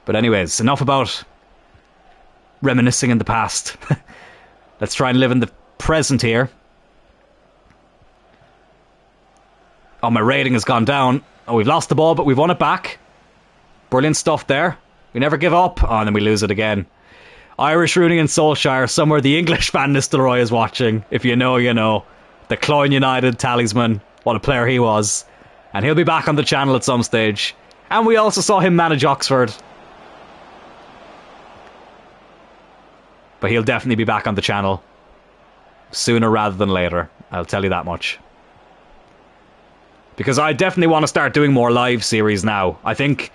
But anyways, enough about reminiscing in the past. Let's try and live in the present here. Oh, my rating has gone down. Oh, we've lost the ball, but we've won it back. Brilliant stuff there. We never give up. Oh, and then we lose it again. Irish Rooney and Solskjaer, somewhere the English fan Nistelrooy is watching. If you know, you know. The Cloyne United talisman. What a player he was. And he'll be back on the channel at some stage. And we also saw him manage Oxford. But he'll definitely be back on the channel sooner rather than later. I'll tell you that much. Because I definitely want to start doing more live series now. I think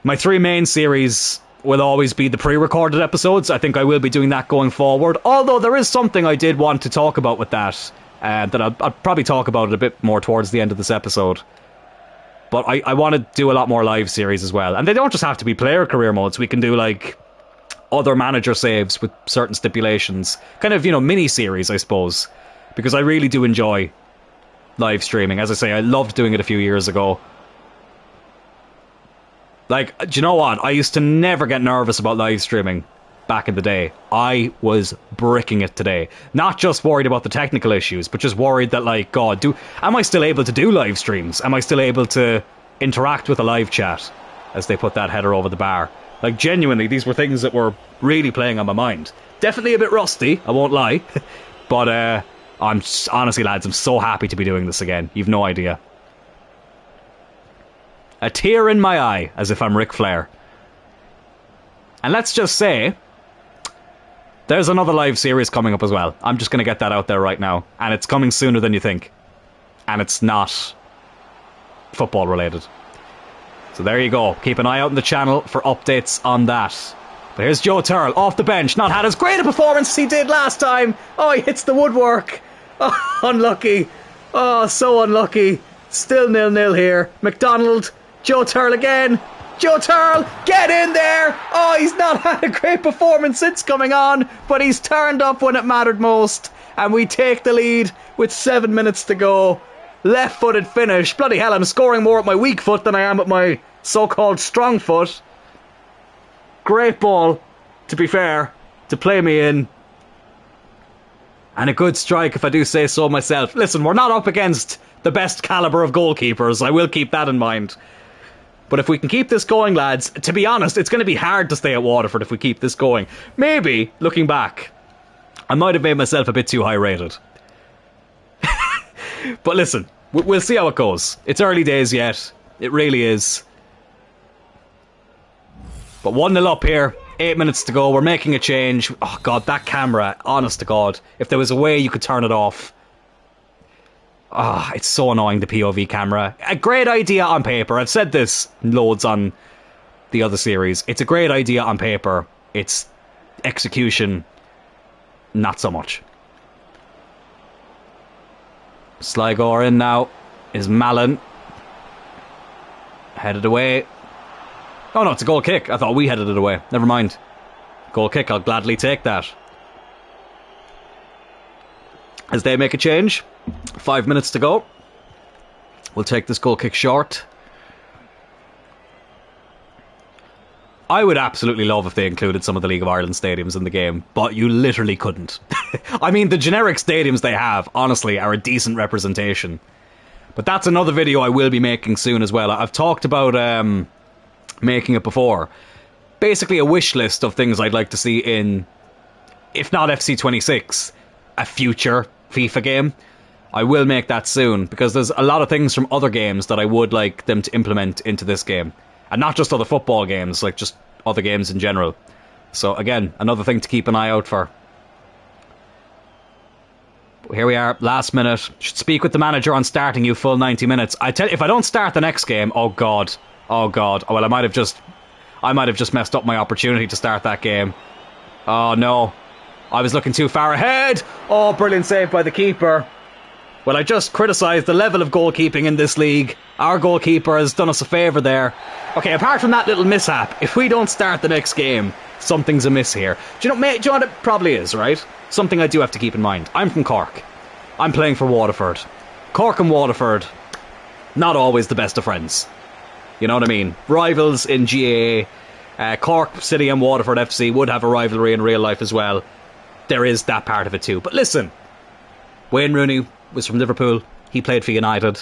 my 3 main series will always be the pre-recorded episodes. I think I will be doing that going forward. Although there is something I did want to talk about with that. That I'll probably talk about it a bit more towards the end of this episode. But I want to do a lot more live series as well. And they don't just have to be player career modes. We can do like other manager saves with certain stipulations. Kind of, mini-series, I suppose. Because I really do enjoy live streaming. As I say, I loved doing it a few years ago. Like, do you know what? I used to never get nervous about live streaming back in the day. I was bricking it today. Not just worried about the technical issues, but just worried that, like, God, am I still able to do live streams? Am I still able to interact with a live chat? As they put that header over the bar. Like, genuinely, these were things that were really playing on my mind. Definitely a bit rusty, I won't lie. But, honestly, lads, I'm so happy to be doing this again. You've no idea. A tear in my eye, as if I'm Ric Flair. And let's just say, there's another live series coming up as well. I'm just going to get that out there right now. And it's coming sooner than you think. And it's not football related. So there you go. Keep an eye out on the channel for updates on that. But here's Joe Tyrrell off the bench. Not had as great a performance as he did last time. Oh, he hits the woodwork. Oh, unlucky. Oh, so unlucky. Still 0-0 here. McDonald. Joe Tyrrell again. Joe Tyrrell, get in there. Oh, he's not had a great performance since coming on, but he's turned up when it mattered most. And we take the lead with 7 minutes to go. Left-footed finish. Bloody hell, I'm scoring more with my weak foot than I am with my so-called strong foot. Great ball, to be fair, to play me in. And a good strike, if I do say so myself. Listen, we're not up against the best calibre of goalkeepers. I will keep that in mind. But if we can keep this going, lads, to be honest, it's going to be hard to stay at Waterford if we keep this going. Maybe, looking back, I might have made myself a bit too high rated. But listen, we'll see how it goes. It's early days yet. It really is. But 1-0 up here. 8 minutes to go. We're making a change. Oh, God, that camera. Honest to God. If there was a way you could turn it off. Ah, oh, it's so annoying, the POV camera. A great idea on paper. I've said this loads on the other series. It's a great idea on paper. It's execution, not so much. Sligo in now. Is Malin. Headed away. Oh no, it's a goal kick. I thought we headed it away. Never mind. Goal kick, I'll gladly take that. As they make a change. 5 minutes to go. We'll take this goal kick short. I would absolutely love if they included some of the League of Ireland stadiums in the game, but you literally couldn't. I mean, the generic stadiums they have, honestly, are a decent representation. But that's another video I will be making soon as well. I've talked about making it before. Basically a wish list of things I'd like to see in, if not FC26, a future FIFA game. I will make that soon, because there's a lot of things from other games that I would like them to implement into this game. And not just other football games, like just other games in general. So again, another thing to keep an eye out for. Here we are, last minute. Should speak with the manager on starting you full 90 minutes. I tell you, if I don't start the next game, oh god. Oh god. Well, I might have just messed up my opportunity to start that game. Oh no. I was looking too far ahead. Oh, brilliant save by the keeper. Well, I just criticised the level of goalkeeping in this league. Our goalkeeper has done us a favour there. Okay, apart from that little mishap, if we don't start the next game, something's amiss here. Do you know what it probably is, right? Something I do have to keep in mind. I'm from Cork. I'm playing for Waterford. Cork and Waterford, not always the best of friends. You know what I mean? Rivals in GAA. Cork City and Waterford FC would have a rivalry in real life as well. There is that part of it too. But listen, Wayne Rooney was from Liverpool. He played for United.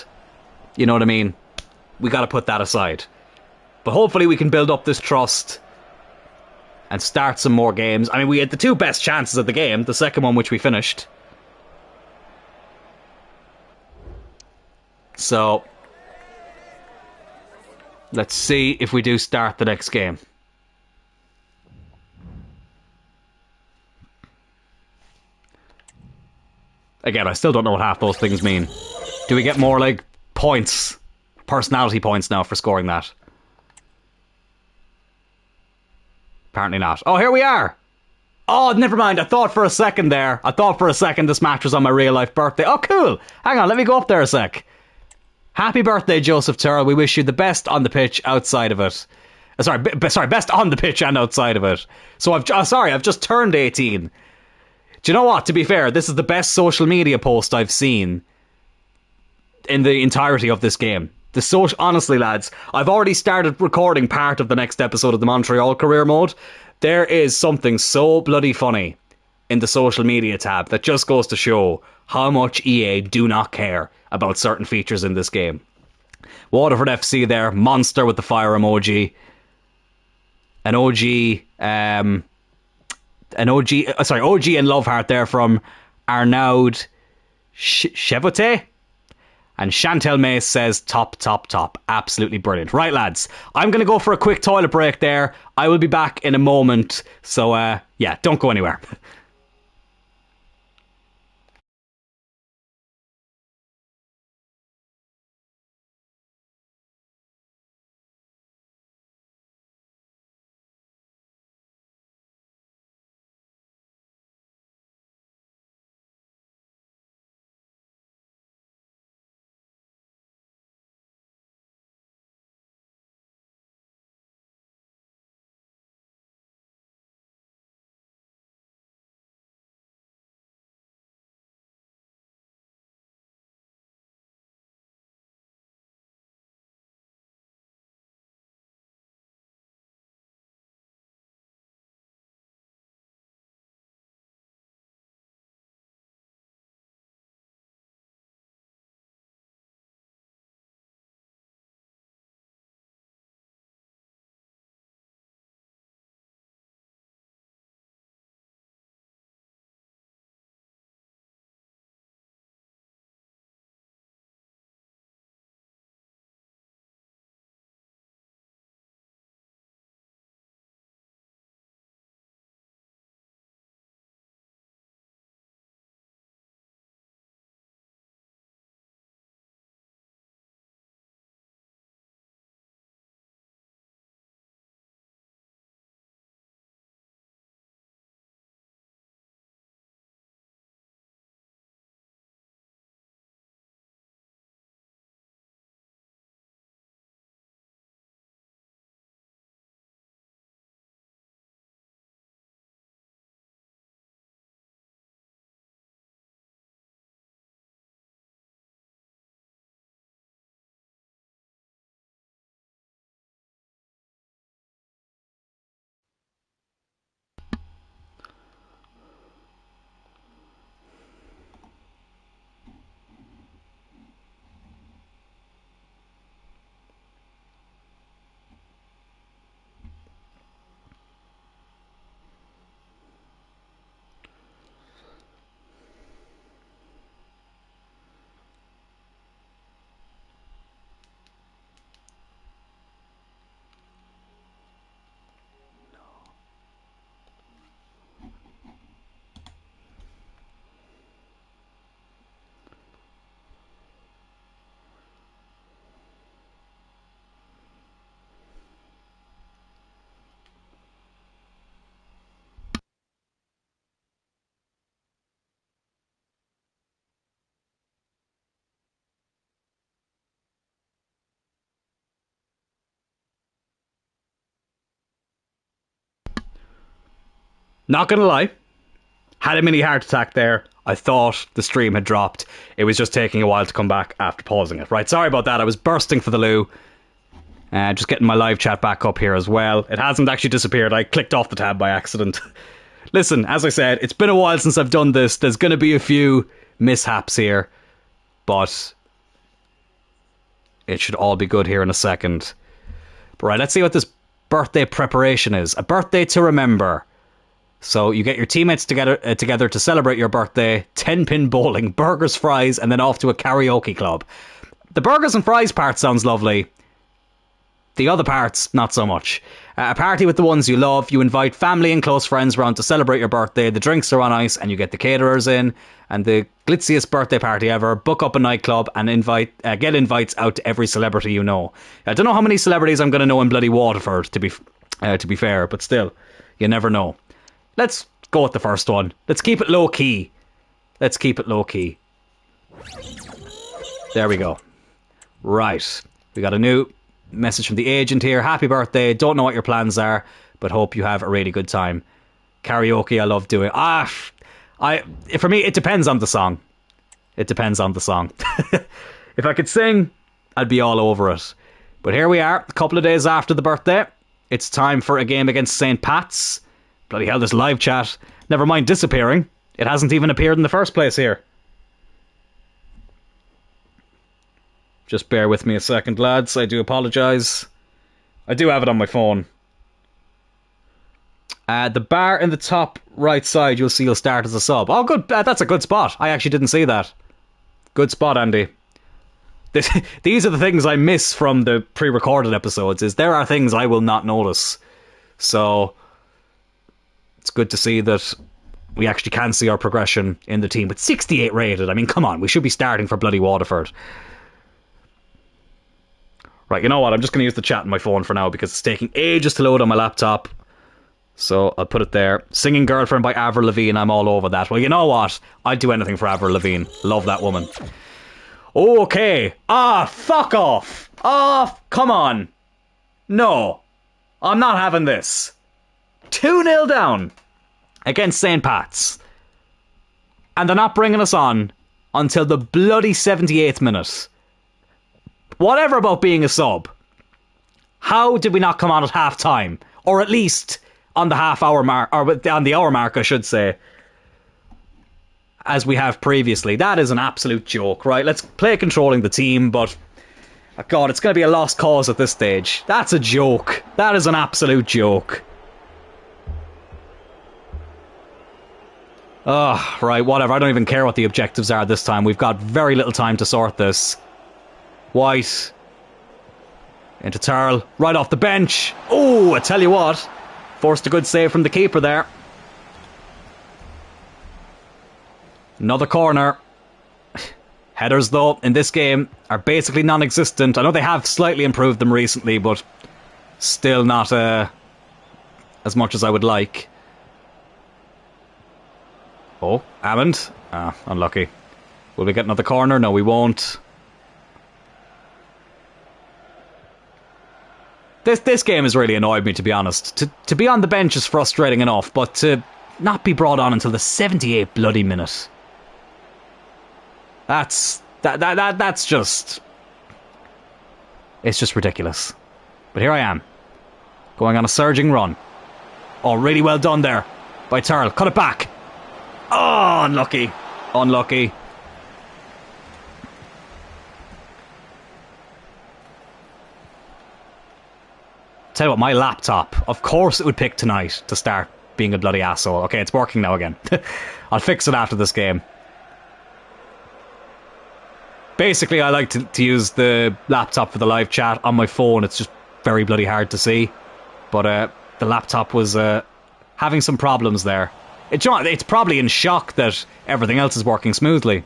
You know what I mean? We got to put that aside. But hopefully we can build up this trust and start some more games. I mean, we had the two best chances of the game. The second one, which we finished. So let's see if we do start the next game. Again, I still don't know what half those things mean. Do we get more, like, points? Personality points now for scoring that? Apparently not. Oh, here we are! Oh, never mind. I thought for a second this match was on my real life birthday. Oh, cool. Hang on, let me go up there a sec. Happy birthday, Joseph Tyrrell. We wish you the best on the pitch, outside of it. Sorry, best on the pitch and outside of it. So I've just turned 18. Do you know what? To be fair, this is the best social media post I've seen in the entirety of this game. Honestly, lads, I've already started recording part of the next episode of the Montreal Career Mode. There is something so bloody funny in the social media tab that just goes to show how much EA do not care about certain features in this game. Waterford FC there, monster with the fire emoji. OG and Loveheart there from Arnaud Chevote. And Chantel Mace says, top. Absolutely brilliant. Right, lads, I'm going to go for a quick toilet break there. I will be back in a moment. So, yeah, don't go anywhere. Not gonna lie, had a mini heart attack there. I thought the stream had dropped. It was just taking a while to come back after pausing it. Right, sorry about that. I was bursting for the loo. Just getting my live chat back up here as well. It hasn't actually disappeared. I clicked off the tab by accident. Listen, as I said, it's been a while since I've done this. There's going to be a few mishaps here, but it should all be good here in a second. But right, let's see what this birthday preparation is. A birthday to remember. So you get your teammates together to celebrate your birthday, 10-pin bowling, burgers, fries, and then off to a karaoke club. The burgers and fries part sounds lovely. The other parts, not so much. A party with the ones you love. You invite family and close friends round to celebrate your birthday. The drinks are on ice and you get the caterers in. And the glitziest birthday party ever. Book up a nightclub and get invites out to every celebrity you know. I don't know how many celebrities I'm going to know in bloody Waterford, to be fair, but still, you never know. Let's go with the first one. Let's keep it low key. There we go. Right. We got a new message from the agent here. Happy birthday. Don't know what your plans are, but hope you have a really good time. Karaoke, I love doing. For me, it depends on the song. If I could sing, I'd be all over it. But here we are, a couple of days after the birthday. It's time for a game against St. Pat's. Bloody hell, this live chat. Never mind disappearing. It hasn't even appeared in the first place here. Just bear with me a second, lads. I do apologise. I do have it on my phone. The bar in the top right side, you'll see you'll start as a sub. Oh, good. That's a good spot. I actually didn't see that. Good spot, Andy. These are the things I miss from the pre-recorded episodes, is there are things I will not notice. So, it's good to see that we actually can see our progression in the team. With 68 rated, I mean, come on. We should be starting for bloody Waterford. Right, you know what? I'm just going to use the chat on my phone for now because it's taking ages to load on my laptop. So I'll put it there. Singing Girlfriend by Avril Lavigne, I'm all over that. Well, you know what? I'd do anything for Avril Lavigne. Love that woman. Okay. Fuck off. Come on. No. I'm not having this. 2-0 down against St. Pat's. And they're not bringing us on until the bloody 78th minute. Whatever about being a sub. How did we not come on at half time? Or at least on the half hour mark, or on the hour mark, I should say, as we have previously. That is an absolute joke, right? Let's play controlling the team, but God, it's going to be a lost cause at this stage. That's a joke. That is an absolute joke. Right, whatever. I don't even care what the objectives are this time. We've got very little time to sort this. White into Tyrrell, right off the bench. Oh, I tell you what, forced a good save from the keeper there. Another corner. Headers, though, in this game are basically non-existent. I know they have slightly improved them recently, but still not as much as I would like. Oh, Hammond. Unlucky. Will we get another corner? No, we won't. This game has really annoyed me, to be honest. To be on the bench is frustrating enough, but to not be brought on until the 78th bloody minute. That's just... It's just ridiculous. But here I am, going on a surging run. Oh, really well done there by Tyrrell. Cut it back. Oh, unlucky. Unlucky. Tell you what, my laptop, of course it would pick tonight to start being a bloody asshole. Okay, it's working now again. I'll fix it after this game. Basically, I like to use the laptop for the live chat. On my phone, it's just very bloody hard to see. But the laptop was having some problems there. It's probably in shock that everything else is working smoothly.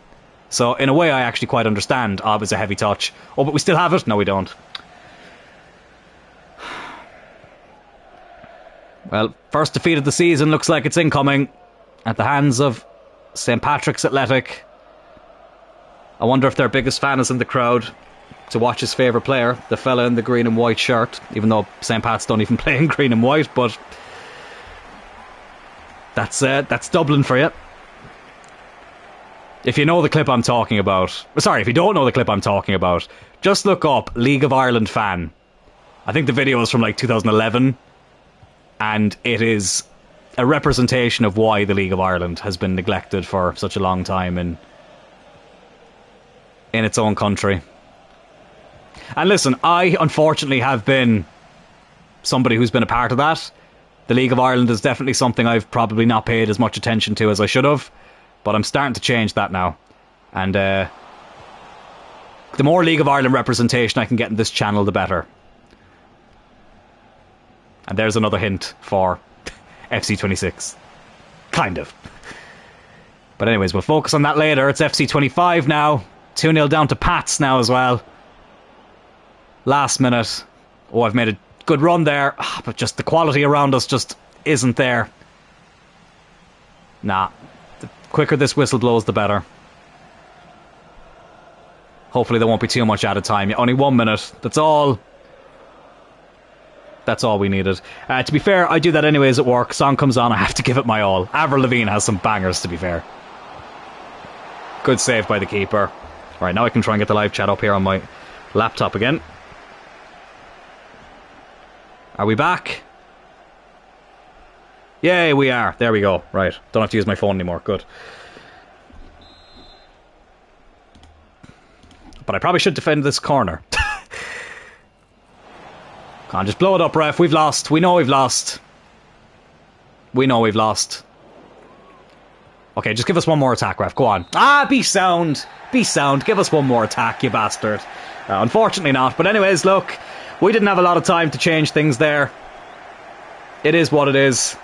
So, in a way, I actually quite understand. It was a heavy touch. Oh, but we still have it? No, we don't. Well, first defeat of the season looks like it's incoming at the hands of St. Patrick's Athletic. I wonder if their biggest fan is in the crowd to watch his favourite player, the fella in the green and white shirt, even though St. Pat's don't even play in green and white, but that's Dublin for you. If you know the clip I'm talking about, sorry, if you don't know the clip I'm talking about, just look up League of Ireland fan. I think the video is from like 2011. And it is a representation of why the League of Ireland has been neglected for such a long time in its own country. And listen, I unfortunately have been somebody who's been a part of that. The League of Ireland is definitely something I've probably not paid as much attention to as I should have. But I'm starting to change that now. And the more League of Ireland representation I can get in this channel, the better. And there's another hint for FC26. Kind of. But anyways, we'll focus on that later. It's FC25 now. 2-0 down to Pats now as well. Last minute. Oh, I've made a good run there. But just the quality around us just isn't there. Nah. The quicker this whistle blows, the better. Hopefully there won't be too much added time. Only 1 minute. That's all we needed. To be fair, I do that anyways at work. Song comes on, I have to give it my all. Avril Lavigne has some bangers, to be fair. Good save by the keeper. Alright, now I can try and get the live chat up here on my laptop again. Are we back? Yay, we are. There we go. Right. Don't have to use my phone anymore. Good. But I probably should defend this corner. Come on, just blow it up, ref. We've lost. We know we've lost. We know we've lost. Okay, just give us one more attack, ref. Go on. Be sound. Be sound. Give us one more attack, you bastard. Unfortunately not. But anyways, look. We didn't have a lot of time to change things there. It is what it is.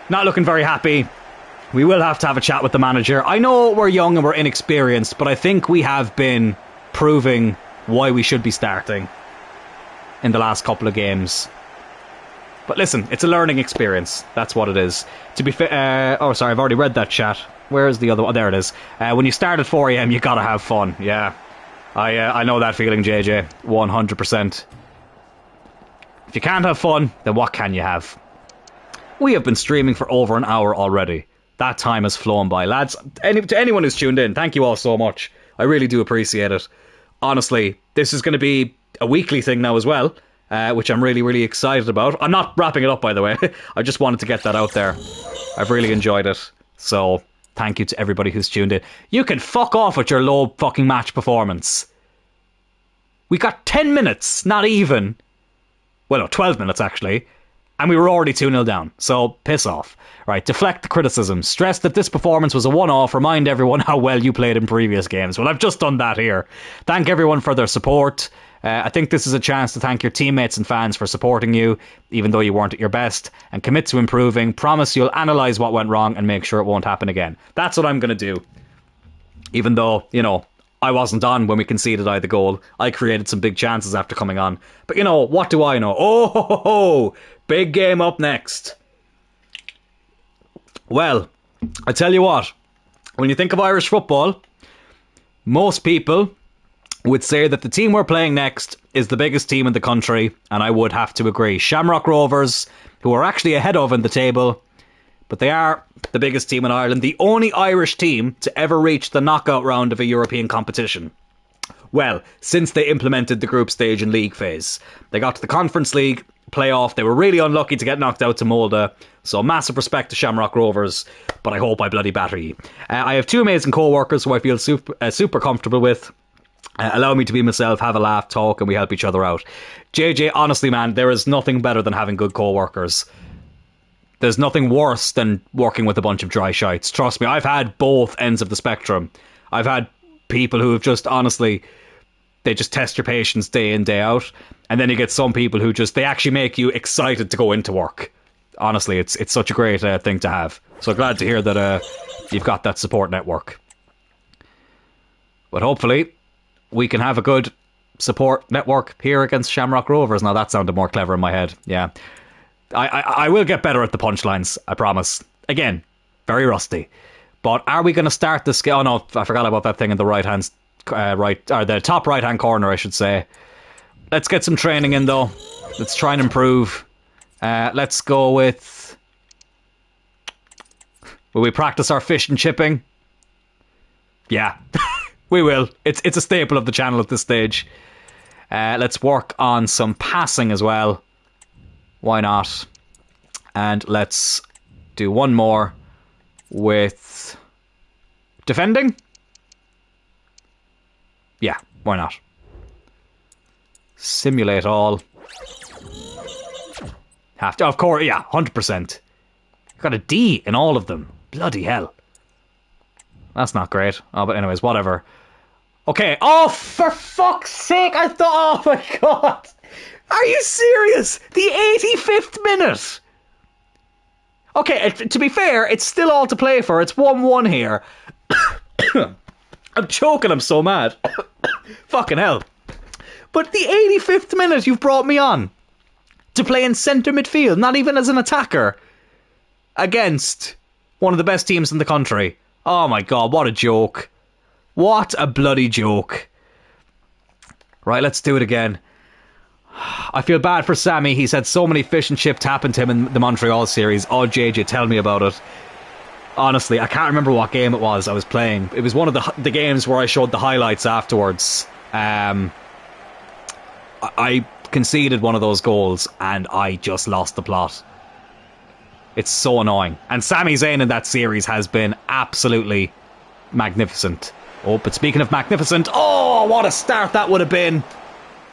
Not looking very happy. We will have to have a chat with the manager. I know we're young and we're inexperienced, but I think we have been proving why we should be starting in the last couple of games. But listen, it's a learning experience. That's what it is. To be fair, oh sorry, I've already read that chat. Where's the other one? Oh, there it is. When you start at 4 AM, you gotta have fun. Yeah, I know that feeling, JJ. 100%. If you can't have fun, then what can you have? We have been streaming for over an hour already. That time has flown by, lads. To anyone who's tuned in, thank you all so much. I really do appreciate it. Honestly, this is going to be a weekly thing now as well, which I'm really, really excited about. I'm not wrapping it up, by the way. I just wanted to get that out there. I've really enjoyed it. So, thank you to everybody who's tuned in. You can fuck off with your low fucking match performance. We got 10 minutes, not even. Well, no, 12 minutes actually. And we were already 2-0 down. So, piss off. Right, deflect the criticism. Stress that this performance was a one-off. Remind everyone how well you played in previous games. Well, I've just done that here. Thank everyone for their support. I think this is a chance to thank your teammates and fans for supporting you, even though you weren't at your best, and commit to improving. Promise you'll analyse what went wrong and make sure it won't happen again. That's what I'm going to do. Even though, you know, I wasn't on when we conceded the goal. I created some big chances after coming on. But, you know, what do I know? Oh, ho, ho, ho. Big game up next. Well, I tell you what. When you think of Irish football, most people would say that the team we're playing next is the biggest team in the country, and I would have to agree. Shamrock Rovers, who are actually ahead of in the table, but they are the biggest team in Ireland, the only Irish team to ever reach the knockout round of a European competition. Well, since they implemented the group stage and league phase. They got to the Conference League playoff. They were really unlucky to get knocked out to Molde, so massive respect to Shamrock Rovers, but I hope I bloody batter you. I have two amazing co-workers who I feel super comfortable with. Allow me to be myself, have a laugh, talk, and we help each other out. JJ, honestly man, there is nothing better than having good co-workers. There's nothing worse than working with a bunch of dry shites. Trust me, I've had both ends of the spectrum. I've had people who have just, honestly, they just test your patience day in, day out. And then you get some people who just, they actually make you excited to go into work. Honestly, it's such a great thing to have. So glad to hear that you've got that support network. But hopefully we can have a good support network here against Shamrock Rovers. Now that sounded more clever in my head. Yeah. I will get better at the punchlines, I promise. Again, very rusty. But are we going to start this game? Oh no, I forgot about that thing in the the top right hand corner, I should say. Let's get some training in though. Let's try and improve. Let's go with... Will we practice our fish and chipping? Yeah, we will. It's a staple of the channel at this stage. Let's work on some passing as well. Why not? And let's do one more with defending. Yeah, why not? Simulate all. Have to, of course, yeah, 100%. Got a D in all of them. Bloody hell. That's not great. Oh, but anyways, whatever. Okay. Oh, for fuck's sake! I thought. Oh my god. Are you serious? The 85th minute. Okay, to be fair, it's still all to play for. It's 1-1 here. I'm choking, I'm so mad. Fucking hell. But the 85th minute you've brought me on to play in centre midfield, not even as an attacker, against one of the best teams in the country. Oh my god, what a joke. What a bloody joke. Right, let's do it again. I feel bad for Sammy. He's had so many fish and chips happen to him in the Montreal series. Oh, JJ, tell me about it. Honestly, I can't remember what game it was I was playing. It was one of the games where I showed the highlights afterwards. I conceded one of those goals and I just lost the plot. It's so annoying. And Sami Zayn in that series has been absolutely magnificent. Oh, but speaking of magnificent, oh, what a start that would have been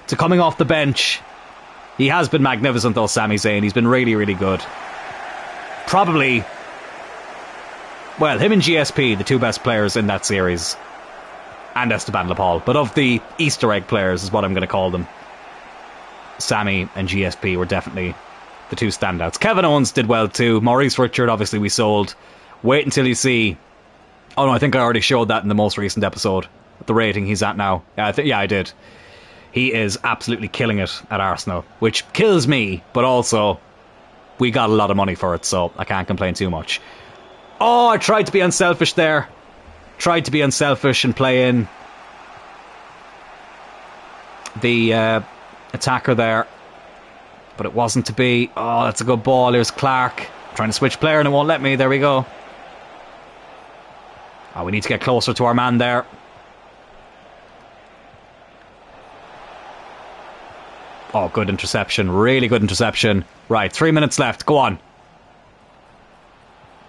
to coming off the bench. He has been magnificent though, Sami Zayn. He's been really, really good. Probably, well, him and GSP, the two best players in that series. And Esteban Lepal. But of the Easter egg players is what I'm going to call them. Sammy and GSP were definitely the two standouts. Kevin Owens did well too. Maurice Richard, obviously, we sold. Wait until you see... Oh no, I think I already showed that in the most recent episode. The rating he's at now. Yeah, I did. He is absolutely killing it at Arsenal. Which kills me, but also we got a lot of money for it, so I can't complain too much. Oh, I tried to be unselfish there. Tried to be unselfish and play in the attacker there. But it wasn't to be. Oh, that's a good ball. Here's Clark. Trying to switch player and it won't let me. There we go. Oh, we need to get closer to our man there. Oh, good interception. Really good interception. Right, 3 minutes left. Go on.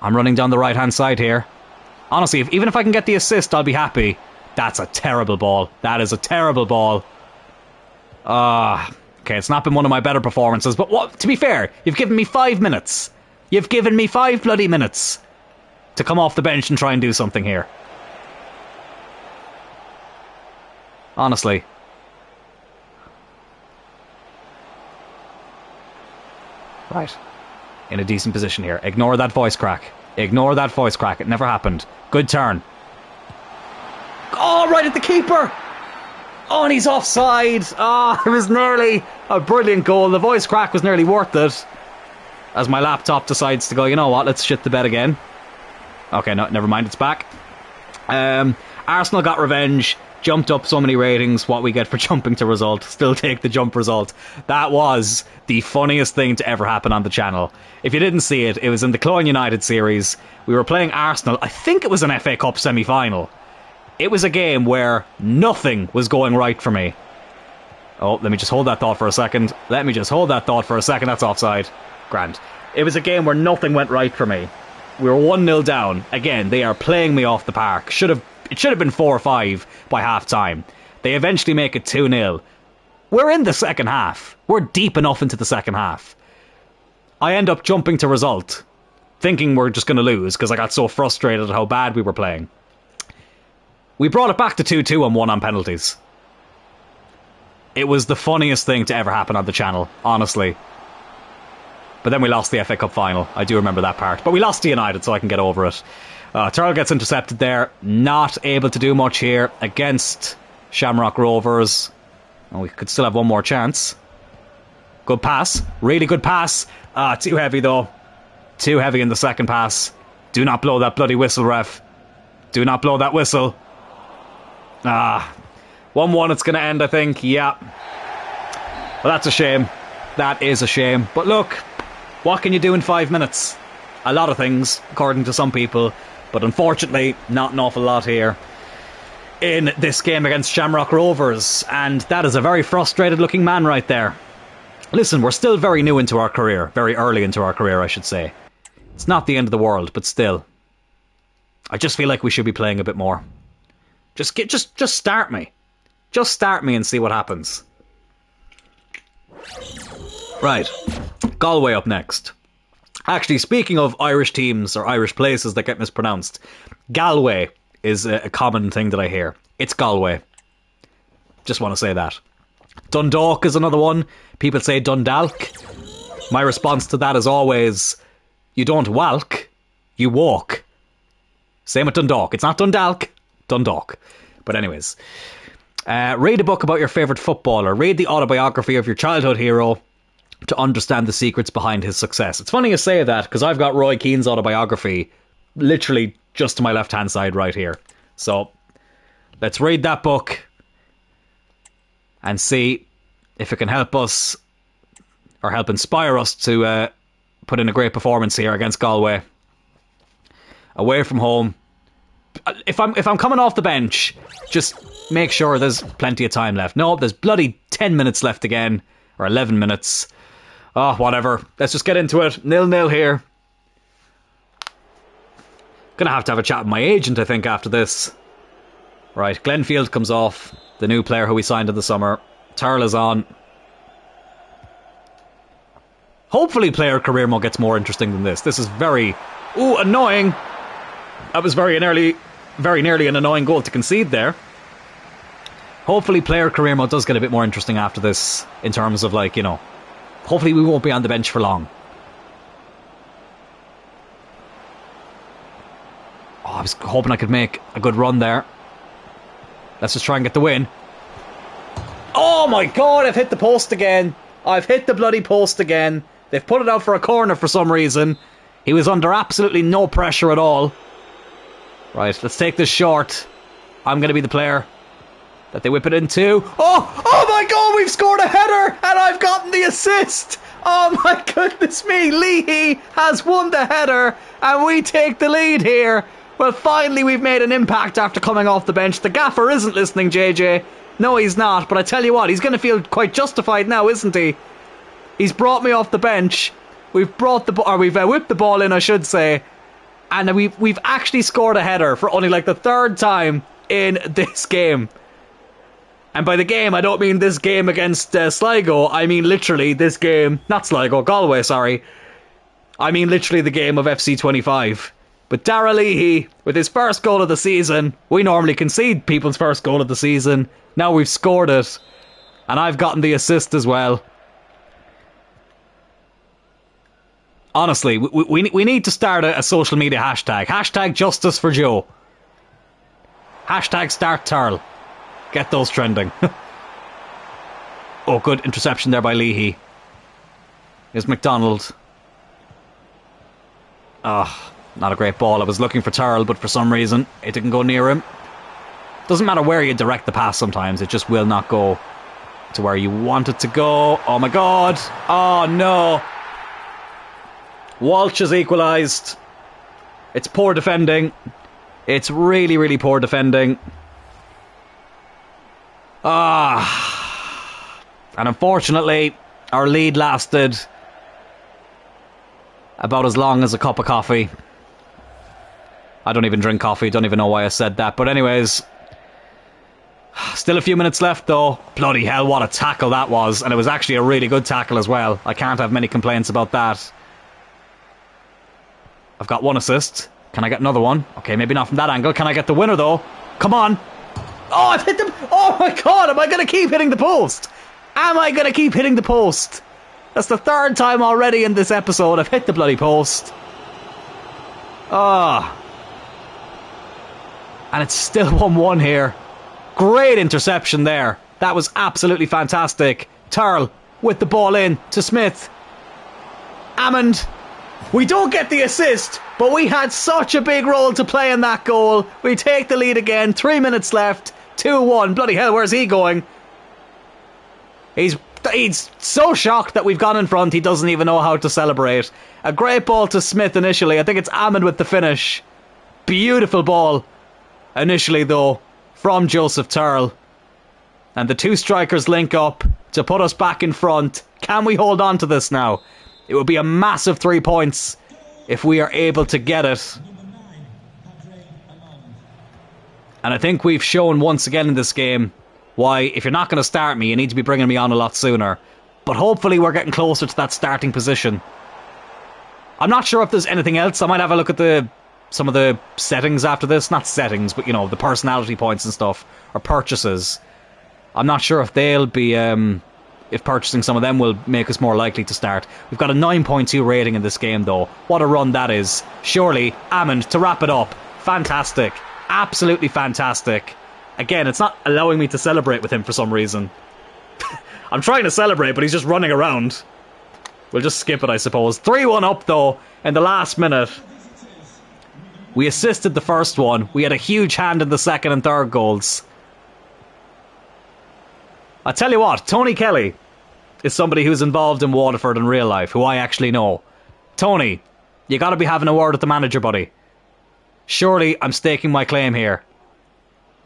I'm running down the right-hand side here. Honestly, even if I can get the assist, I'll be happy. That's a terrible ball. That is a terrible ball. Okay, it's not been one of my better performances, but what? To be fair, you've given me 5 minutes. You've given me 5 bloody minutes to come off the bench and try and do something here. Honestly. Right. In a decent position here. Ignore that voice crack. Ignore that voice crack. It never happened. Good turn. Oh, right at the keeper. Oh, and he's offside. Oh, it was nearly a brilliant goal. The voice crack was nearly worth it. As my laptop decides to go, you know what, let's shit the bed again. Okay, no, never mind, it's back. Arsenal got revenge. Jumped up so many ratings. What we get for jumping to result. Still take the jump result. That was the funniest thing to ever happen on the channel. If you didn't see it, it was in the Cloyne United series. We were playing Arsenal. I think it was an FA Cup semi-final. It was a game where nothing was going right for me. Oh, let me just hold that thought for a second. That's offside. Grand. It was a game where nothing went right for me. We were 1-0 down. Again, they are playing me off the park. It should have been 4-5 by half time. They eventually make it 2-0. We're in the second half. We're deep enough into the second half. I end up jumping to result, thinking we're just going to lose because I got so frustrated at how bad we were playing. We brought it back to 2-2 and won on penalties. It was the funniest thing to ever happen on the channel, honestly. But then we lost the FA Cup final. I do remember that part. But we lost to United, so I can get over it. Tyrrell gets intercepted there. Not able to do much here against Shamrock Rovers. Oh, we could still have one more chance. Good pass. Really good pass. Too heavy, though. Too heavy in the second pass. Do not blow that bloody whistle, ref. Do not blow that whistle. 1-1 it's going to end, I think. Yeah. Well, that's a shame. That is a shame. But look, what can you do in 5 minutes? A lot of things, according to some people. But unfortunately, not an awful lot here in this game against Shamrock Rovers. And that is a very frustrated looking man right there. Listen, we're still very new into our career. Very early into our career, I should say. It's not the end of the world, but still. I just feel like we should be playing a bit more. Just start me. Just start me and see what happens. Right. Galway up next. Actually, speaking of Irish teams or Irish places that get mispronounced, Galway is a common thing that I hear. It's Galway. Just want to say that. Dundalk is another one. People say Dundalk. My response to that is always You don't walk, you walk. Same with Dundalk. It's not Dundalk, Dundalk. But anyways, read a book about your favourite footballer. Read the autobiography of your childhood hero to understand the secrets behind his success. It's funny you say that, because I've got Roy Keane's autobiography literally just to my left-hand side right here. So, let's read that book and see if it can help us, or help inspire us to put in a great performance here against Galway. Away from home. If I'm coming off the bench, just make sure there's plenty of time left. No, there's bloody 10 minutes left again, or 11 minutes. Oh, whatever. Let's just get into it. 0-0 here. Gonna have to have a chat with my agent, I think, after this. Right, Glenfield comes off. The new player who we signed in the summer. Tyrrell is on. Hopefully player career mode gets more interesting than this. This is very... Ooh, annoying. That was very nearly an annoying goal to concede there. Hopefully player career mode does get a bit more interesting after this, in terms of, like, you know, hopefully we won't be on the bench for long. Oh, I was hoping I could make a good run there. Let's just try and get the win. Oh my god, I've hit the post again. I've hit the bloody post again. They've put it out for a corner for some reason. He was under absolutely no pressure at all. Right, let's take this short. I'm going to be the player that they whip it into. Oh my god, we've scored a header and I've gotten the assist. Oh my goodness me, Leahy has won the header and we take the lead here. Well, finally we've made an impact after coming off the bench. The gaffer isn't listening, JJ. No, he's not, but I tell you what, he's going to feel quite justified now, isn't he? He's brought me off the bench. We've whipped the ball in, I should say. And we've actually scored a header for only like the third time in this game. And by the game, I don't mean this game against Sligo. I mean literally this game. Not Sligo, Galway, sorry. I mean literally the game of FC 25. But Tyrrell Leahy, with his first goal of the season. We normally concede people's first goal of the season. Now we've scored it. And I've gotten the assist as well. Honestly, we need to start a social media hashtag. Hashtag justice for Joe. Hashtag start Tyrrell. Get those trending. Oh, good interception there by Leahy. Here's McDonald. Oh, not a great ball. I was looking for Tyrrell, but for some reason it didn't go near him. Doesn't matter where you direct the pass sometimes. It just will not go to where you want it to go. Oh my god. Oh no. Walsh has equalised. It's poor defending. It's really, really poor defending. And unfortunately, our lead lasted about as long as a cup of coffee. I don't even drink coffee. Don't even know why I said that. But anyways, still a few minutes left though. Bloody hell, what a tackle that was. And it was actually a really good tackle as well. I can't have many complaints about that. I've got one assist. Can I get another one? Okay, maybe not from that angle. Can I get the winner though? Come on. Oh, I've hit them. Oh my god, am I going to keep hitting the post? Am I going to keep hitting the post? That's the third time already in this episode I've hit the bloody post. Ah. And it's still 1-1 here. Great interception there. That was absolutely fantastic. Tyrrell with the ball in to Smith. Hammond. We don't get the assist, but we had such a big role to play in that goal. We take the lead again. 3 minutes left. 2-1. Bloody hell, where's he going? He's so shocked that we've gone in front, he doesn't even know how to celebrate. A great ball to Smith initially. I think it's Ahmed with the finish. Beautiful ball initially, though, from Joseph Tyrrell. And the two strikers link up to put us back in front. Can we hold on to this now? It would be a massive 3 points if we are able to get it. And I think we've shown once again in this game why, if you're not going to start me, you need to be bringing me on a lot sooner. But hopefully we're getting closer to that starting position. I'm not sure if there's anything else. I might have a look at some of the settings after this. Not settings, but, you know, the personality points and stuff. Or purchases. I'm not sure if they'll be if purchasing some of them will make us more likely to start. We've got a 9.2 rating in this game, though. What a run that is. Surely, Amond, to wrap it up. Fantastic. Absolutely fantastic. Again, it's not allowing me to celebrate with him for some reason. I'm trying to celebrate, but he's just running around. We'll just skip it, I suppose. 3-1 up, though, in the last minute. We assisted the first one. We had a huge hand in the second and third goals. I tell you what, Tony Kelly is somebody who's involved in Waterford in real life, who I actually know. Tony, you gotta be having a word with the manager, buddy. Surely I'm staking my claim here.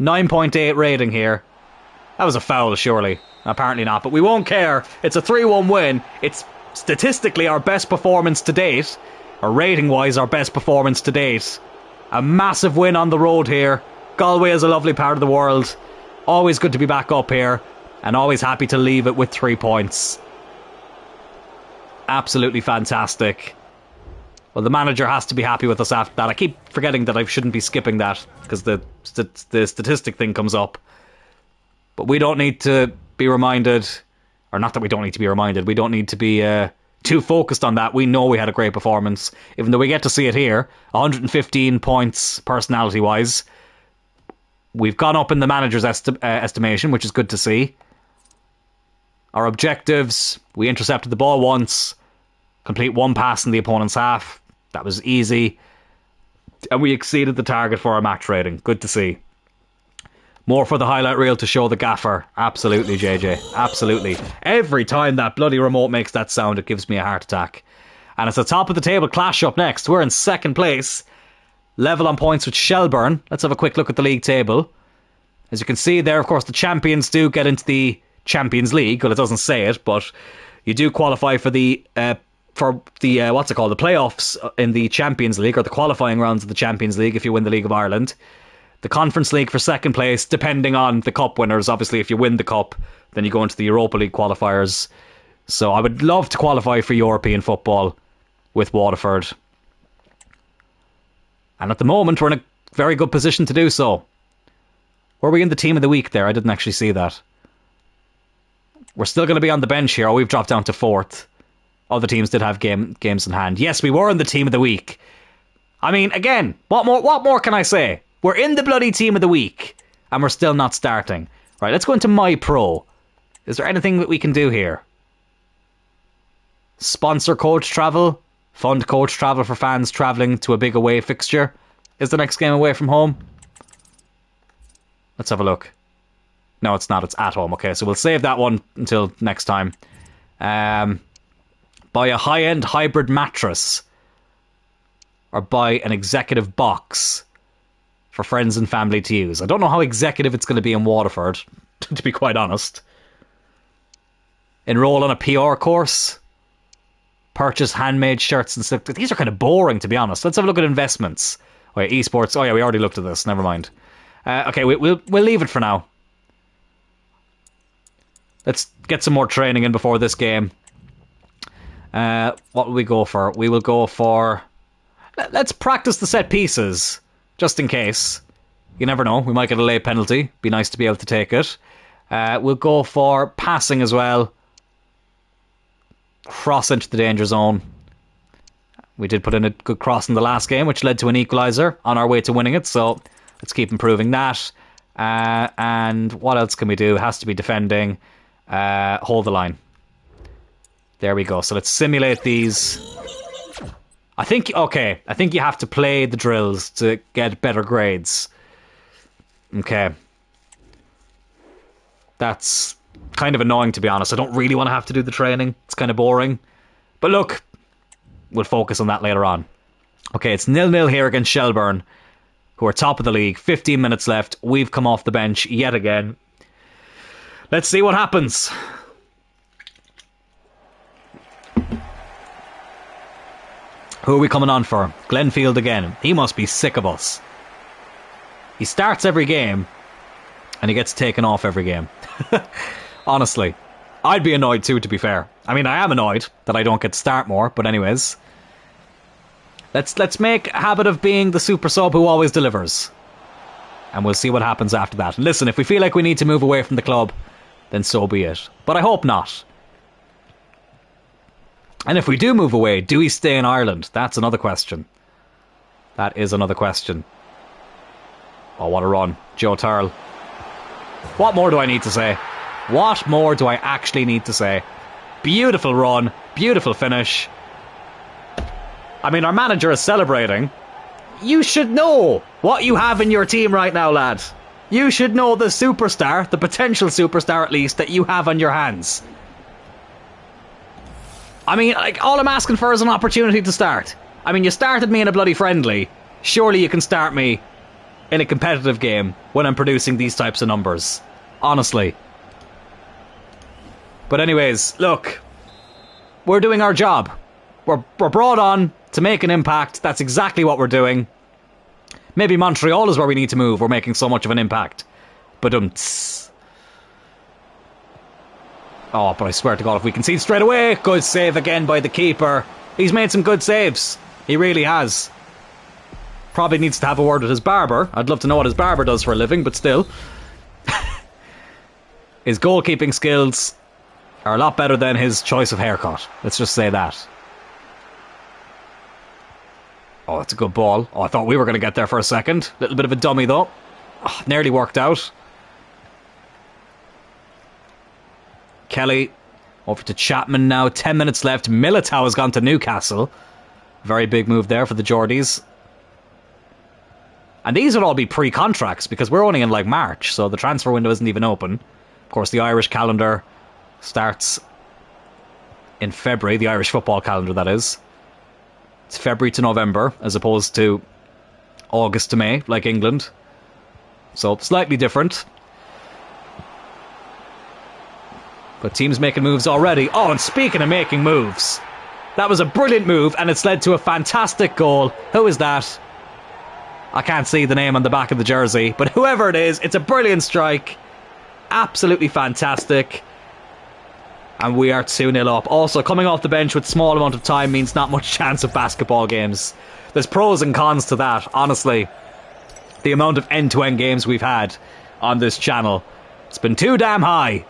9.8 rating here. That was a foul, surely. Apparently not, but we won't care. It's a 3-1 win. It's statistically our best performance to date. Or rating-wise, our best performance to date. A massive win on the road here. Galway is a lovely part of the world. Always good to be back up here. And always happy to leave it with 3 points. Absolutely fantastic. Well, the manager has to be happy with us after that. I keep forgetting that I shouldn't be skipping that because the statistic thing comes up. But we don't need to be reminded, or not that we don't need to be reminded, we don't need to be too focused on that. We know we had a great performance. Even though we get to see it here, 115 points personality-wise. We've gone up in the manager's estimation, which is good to see. Our objectives, we intercepted the ball once, complete one pass in the opponent's half. That was easy. And we exceeded the target for our match rating. Good to see. More for the highlight reel to show the gaffer. Absolutely, JJ. Absolutely. Every time that bloody remote makes that sound, it gives me a heart attack. And it's the top of the table clash up next. We're in second place. Level on points with Shelburne. Let's have a quick look at the league table. As you can see there, of course, the champions do get into the Champions League. Well, it doesn't say it, but you do qualify for the what's it called, the playoffs in the Champions League, or the qualifying rounds of the Champions League if you win the League of Ireland. The Conference League for second place, depending on the cup winners. Obviously, if you win the cup, then you go into the Europa League qualifiers. So I would love to qualify for European football with Waterford. And at the moment, we're in a very good position to do so. Were we in the team of the week there? I didn't actually see that. We're still going to be on the bench here. Oh, we've dropped down to fourth. Other teams did have games in hand. Yes, we were in the team of the week. I mean, again, what more can I say? We're in the bloody team of the week, and we're still not starting. Right, let's go into My Pro. Is there anything that we can do here? Sponsor coach travel? Fund coach travel for fans travelling to a big away fixture? Is the next game away from home? Let's have a look. No, it's not. It's at home. Okay, so we'll save that one until next time. Buy a high-end hybrid mattress. Or buy an executive box for friends and family to use. I don't know how executive it's going to be in Waterford, to be quite honest. Enroll on a PR course. Purchase handmade shirts and stuff. These are kind of boring, to be honest. Let's have a look at investments. Oh yeah, esports. Oh yeah, we already looked at this. Never mind. Okay, we'll leave it for now. Let's get some more training in before this game. What will we go for? We will go for... Let's practice the set pieces, just in case. You never know, we might get a late penalty. Be nice to be able to take it. We'll go for passing as well. Cross into the danger zone. We did put in a good cross in the last game, which led to an equaliser on our way to winning it, so let's keep improving that. And what else can we do? Has to be defending. Hold the line. There we go. So let's simulate these. I think you have to play the drills to get better grades. Okay. That's kind of annoying, to be honest. I don't really want to have to do the training. It's kind of boring. But look, we'll focus on that later on. Okay, it's 0-0 here against Shelburne, who are top of the league. 15 minutes left. We've come off the bench yet again. Let's see what happens. Who are we coming on for? Glenfield again. He must be sick of us. He starts every game and he gets taken off every game. Honestly. I'd be annoyed too, to be fair. I mean, I am annoyed that I don't get to start more, but anyways. Let's make a habit of being the super sub who always delivers. And we'll see what happens after that. Listen, if we feel like we need to move away from the club, then so be it. But I hope not. And if we do move away, do we stay in Ireland? That's another question. That is another question. Oh, what a run. Joe Tyrrell. What more do I need to say? What more do I actually need to say? Beautiful run. Beautiful finish. I mean, our manager is celebrating. You should know what you have in your team right now, lad. You should know the superstar, the potential superstar at least, that you have on your hands. I mean, like, all I'm asking for is an opportunity to start. I mean, you started me in a bloody friendly. Surely you can start me in a competitive game when I'm producing these types of numbers. Honestly. But anyways, look. We're doing our job. We're brought on to make an impact. That's exactly what we're doing. Maybe Montreal is where we need to move. We're making so much of an impact. But oh, but I swear to God, if we concede straight away. Good save again by the keeper. He's made some good saves. He really has. Probably needs to have a word with his barber. I'd love to know what his barber does for a living, but still. His goalkeeping skills are a lot better than his choice of haircut. Let's just say that. Oh, that's a good ball. Oh, I thought we were going to get there for a second. Little bit of a dummy, though. Oh, nearly worked out. Kelly over to Chapman now. 10 minutes left. Militao has gone to Newcastle. Very big move there for the Geordies. And these would all be pre-contracts because we're only in like March, so the transfer window isn't even open. Of course, the Irish calendar starts in February. The Irish football calendar, that is. It's February to November as opposed to August to May, like England. So, slightly different. But teams making moves already. Oh, and speaking of making moves, that was a brilliant move and it's led to a fantastic goal. Who is that? I can't see the name on the back of the jersey, but whoever it is, it's a brilliant strike. Absolutely fantastic. And we are 2-0 up. Also, coming off the bench with small amount of time means not much chance of basketball games. There's pros and cons to that, honestly. The amount of end-to-end games we've had on this channel. It's been too damn high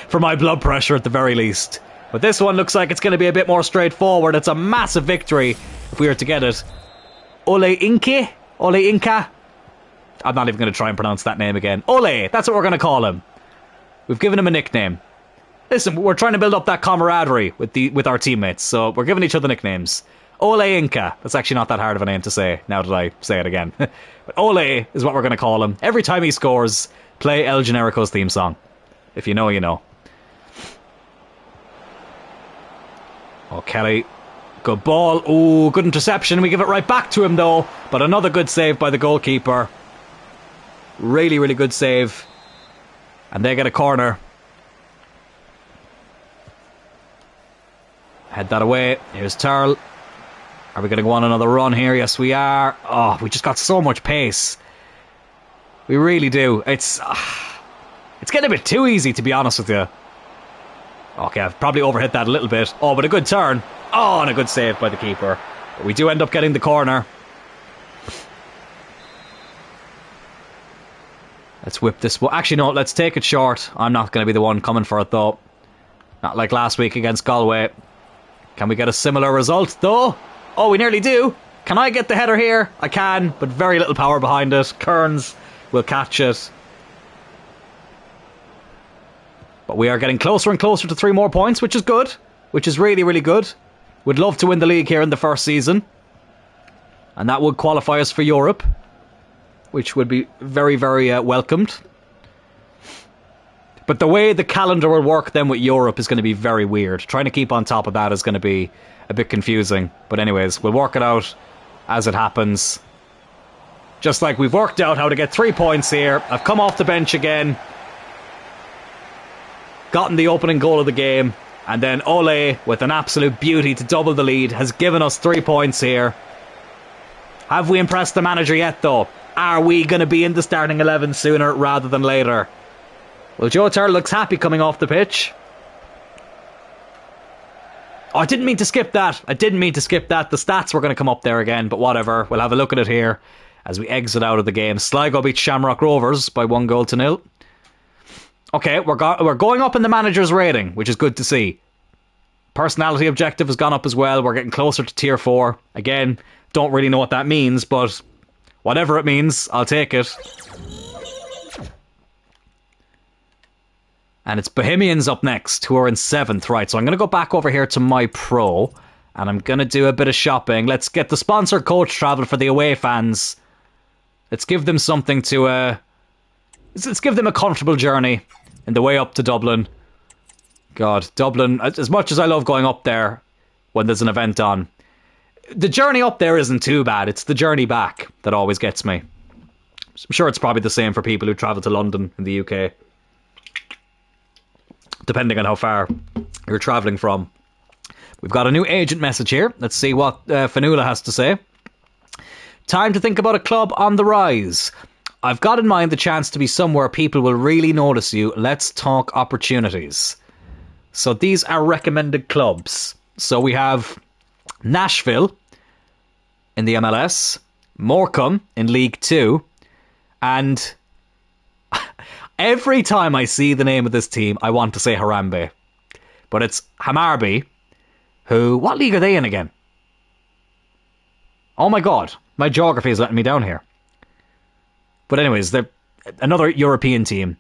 for my blood pressure at the very least. But this one looks like it's going to be a bit more straightforward. It's a massive victory if we were to get it. Ole Inke? Ole Inca? I'm not even going to try and pronounce that name again. Ole, that's what we're going to call him. We've given him a nickname. Listen, we're trying to build up that camaraderie with our teammates, so we're giving each other nicknames. Ole Inca. That's actually not that hard of a name to say, now that I say it again. But Ole is what we're going to call him. Every time he scores, play El Generico's theme song. If you know, you know. Oh, Kelly. Good ball. Ooh, good interception. We give it right back to him, though. But another good save by the goalkeeper. Really, really good save. And they get a corner. Head that away. Here's Tyrrell. Are we going to go on another run here? Yes, we are. Oh, we just got so much pace. We really do. It's getting a bit too easy, to be honest with you. Okay, I've probably overhit that a little bit. Oh, but a good turn. Oh, and a good save by the keeper. But we do end up getting the corner. Let's whip this. Well, actually, no, let's take it short. I'm not going to be the one coming for it, though. Not like last week against Galway. Can we get a similar result, though? Oh, we nearly do. Can I get the header here? I can, but very little power behind it. Kearns will catch it. But we are getting closer and closer to 3 more points, which is good. Which is really, really good. Would love to win the league here in the first season. And that would qualify us for Europe. Which would be very, very welcomed. But the way the calendar will work then with Europe is going to be very weird. Trying to keep on top of that is going to be a bit confusing. But anyways, we'll work it out as it happens. Just like we've worked out how to get 3 points here. I've come off the bench again. Gotten the opening goal of the game. And then Ole, with an absolute beauty to double the lead, has given us 3 points here. Have we impressed the manager yet, though? Are we going to be in the starting 11 sooner rather than later? Well, Joe Tyrrell looks happy coming off the pitch. Oh, I didn't mean to skip that. The stats were going to come up there again, but whatever. We'll have a look at it here as we exit out of the game. Sligo beat Shamrock Rovers by 1-0. Okay, we're going up in the manager's rating, which is good to see. Personality objective has gone up as well. We're getting closer to tier 4. Again, don't really know what that means, but whatever it means, I'll take it. And it's Bohemians up next, who are in 7th. Right, so I'm going to go back over here to my pro, and I'm going to do a bit of shopping. Let's get the sponsored coach travel for the away fans. Let's give them something to... let's give them a comfortable journey in the way up to Dublin. God, Dublin, as much as I love going up there when there's an event on, the journey up there isn't too bad. It's the journey back that always gets me. I'm sure it's probably the same for people who travel to London in the UK, depending on how far you're travelling from. We've got a new agent message here. Let's see what Fanula has to say. Time to think about a club on the rise. I've got in mind the chance to be somewhere people will really notice you. Let's talk opportunities. So these are recommended clubs. So we have Nashville in the MLS, Morecambe in League 2, and every time I see the name of this team, I want to say Harambe. But it's Hamarby, who... What league are they in again? Oh my god, my geography is letting me down here. But anyways, they're another European team.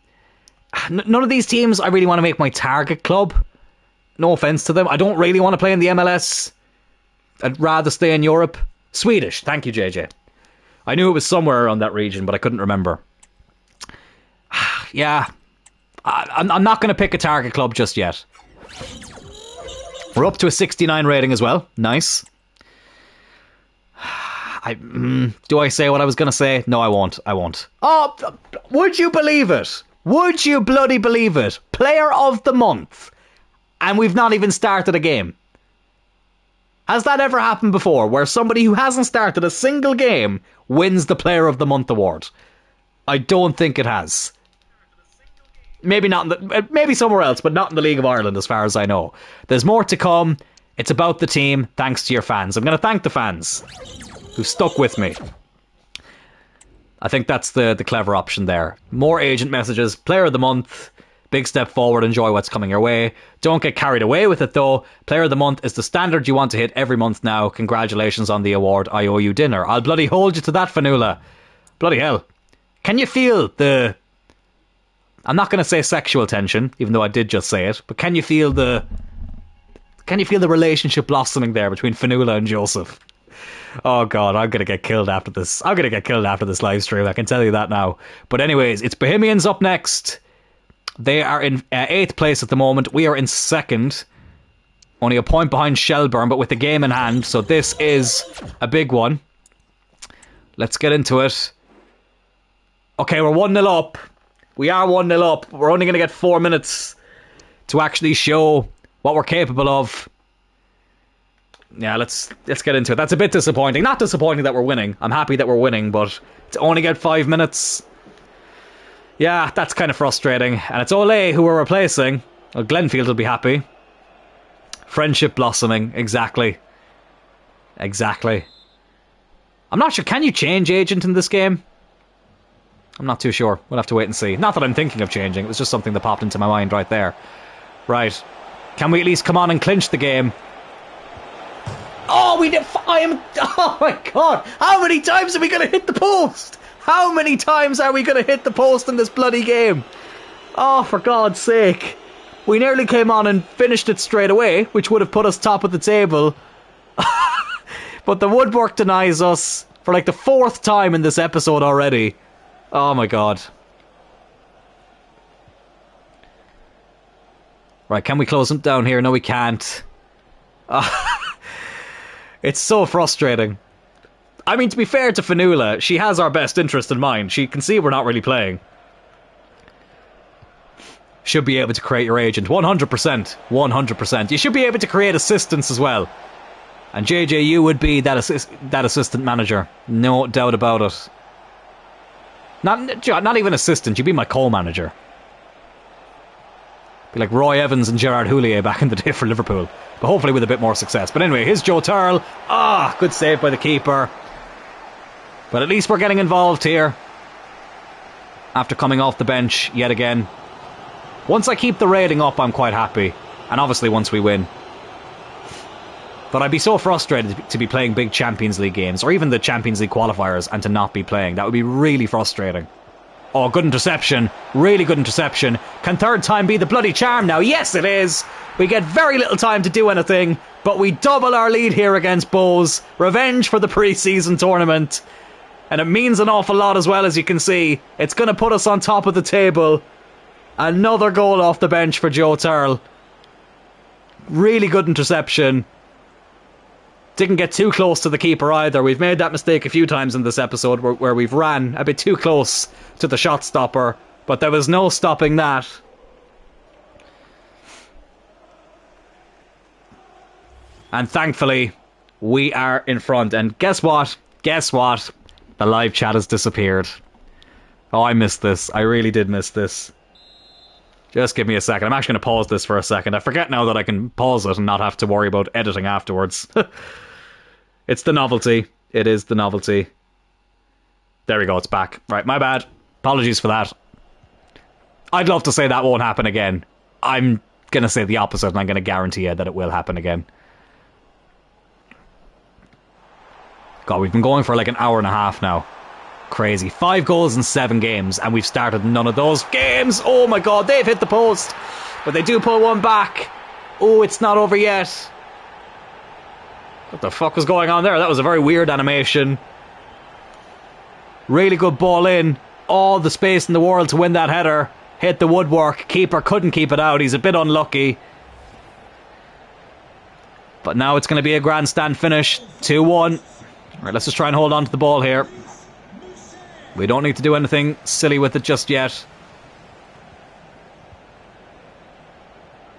None of these teams I really want to make my target club. No offence to them. I don't really want to play in the MLS. I'd rather stay in Europe. Swedish. Thank you, JJ. I knew it was somewhere around that region, but I couldn't remember. Yeah. I'm not going to pick a target club just yet. We're up to a 69 rating as well. Nice. Do I say what I was going to say? No, I won't. I won't. Oh, would you believe it? Would you bloody believe it? Player of the month. And we've not even started a game. Has that ever happened before, where somebody who hasn't started a single game wins the Player of the Month award? I don't think it has. Maybe not in maybe somewhere else, but not in the League of Ireland as far as I know. There's more to come. It's about the team, thanks to your fans. I'm going to thank the fans who stuck with me. I think that's the clever option there. More agent messages, Player of the Month, big step forward, enjoy what's coming your way. Don't get carried away with it though. Player of the Month is the standard you want to hit every month now. Congratulations on the award. I owe you dinner. I'll bloody hold you to that, Fanula. Bloody hell. Can you feel the... I'm not going to say sexual tension, even though I did just say it, but can you feel the relationship blossoming there between Fanula and Joseph? Oh god, I'm going to get killed after this. I'm going to get killed after this live stream, I can tell you that now. But anyways, it's Bohemians up next. They are in 8th place at the moment. We are in 2nd. Only a point behind Shelburne, but with the game in hand. So this is a big one. Let's get into it. Okay, we're 1-0 up. We are 1-0 up. We're only going to get 4 minutes to actually show what we're capable of. Yeah, let's get into it. That's a bit disappointing. Not disappointing that we're winning. I'm happy that we're winning, but to only get 5 minutes... Yeah, that's kind of frustrating. And it's Ole who we're replacing. Well, Glenfield will be happy. Friendship blossoming. Exactly. Exactly. I'm not sure. Can you change agent in this game? I'm not too sure. We'll have to wait and see. Not that I'm thinking of changing. It was just something that popped into my mind right there. Right. Can we at least come on and clinch the game? Oh, we did... Oh my god. How many times are we going to hit the post? How many times are we going to hit the post in this bloody game? Oh, for God's sake. We nearly came on and finished it straight away, which would have put us top of the table. But the woodwork denies us for like the 4th time in this episode already. Oh my God. Right, can we close them down here? No, we can't. It's so frustrating. I mean, to be fair to Fanula, she has our best interest in mind. She can see we're not really playing. Should be able to create your agent. 100%. 100%. You should be able to create assistants as well. And JJ, you would be that assistant manager. No doubt about it. Not even assistant, you'd be my co-manager. Be like Roy Evans and Gerard Houllier back in the day for Liverpool. But hopefully with a bit more success. But anyway, here's Joe Tyrrell. Good save by the keeper. But at least we're getting involved here. After coming off the bench yet again. Once I keep the rating up, I'm quite happy. And obviously once we win. But I'd be so frustrated to be playing big Champions League games, or even the Champions League qualifiers, and to not be playing. That would be really frustrating. Oh, good interception. Really good interception. Can third time be the bloody charm now? Yes, it is. We get very little time to do anything, but we double our lead here against Bows. Revenge for the pre-season tournament. And it means an awful lot as well, as you can see. It's going to put us on top of the table. Another goal off the bench for Joe Tyrrell. Really good interception. Didn't get too close to the keeper either. We've made that mistake a few times in this episode where we've ran a bit too close to the shot stopper, but there was no stopping that. And thankfully, we are in front. And guess what? Guess what? The live chat has disappeared. Oh, I missed this. I really did miss this. Just give me a second. I'm actually going to pause this for a second. I forget now that I can pause it and not have to worry about editing afterwards. It's the novelty. It is the novelty. There we go, it's back. Right, my bad. Apologies for that. I'd love to say that won't happen again. I'm going to say the opposite, and I'm going to guarantee you that it will happen again. God, we've been going for like an hour and a half now. Crazy. 5 goals in 7 games, and we've started none of those games. Oh my god, they've hit the post. But they do pull one back. Oh, it's not over yet. What the fuck was going on there? That was a very weird animation. Really good ball in. All the space in the world to win that header. Hit the woodwork. Keeper couldn't keep it out. He's a bit unlucky. But now it's going to be a grandstand finish. 2-1. Right, let's just try and hold on to the ball here. We don't need to do anything silly with it just yet.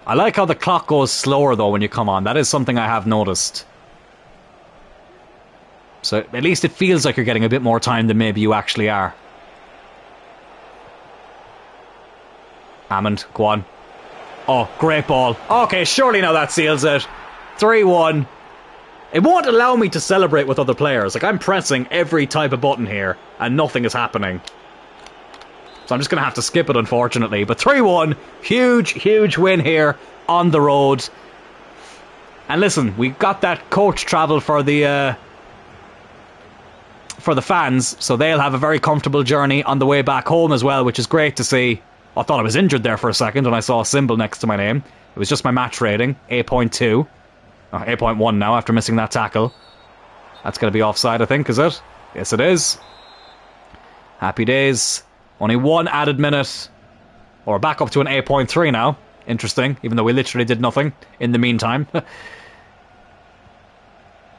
I like how the clock goes slower though when you come on. That is something I have noticed. So at least it feels like you're getting a bit more time than maybe you actually are. Hammond, go on. Oh, great ball. Okay, surely now that seals it. 3-1. It won't allow me to celebrate with other players. Like, I'm pressing every type of button here, and nothing is happening. So I'm just going to have to skip it, unfortunately. But 3-1, huge, huge win here on the road. And listen, we got that coach travel for the fans, so they'll have a very comfortable journey on the way back home as well, which is great to see. I thought I was injured there for a second when I saw a symbol next to my name. It was just my match rating, 8.2. Oh, 8.1 now after missing that tackle. That's going to be offside, I think, is it? Yes, it is. Happy days. Only 1 added minute. Or back up to an 8.3 now. Interesting, even though we literally did nothing in the meantime.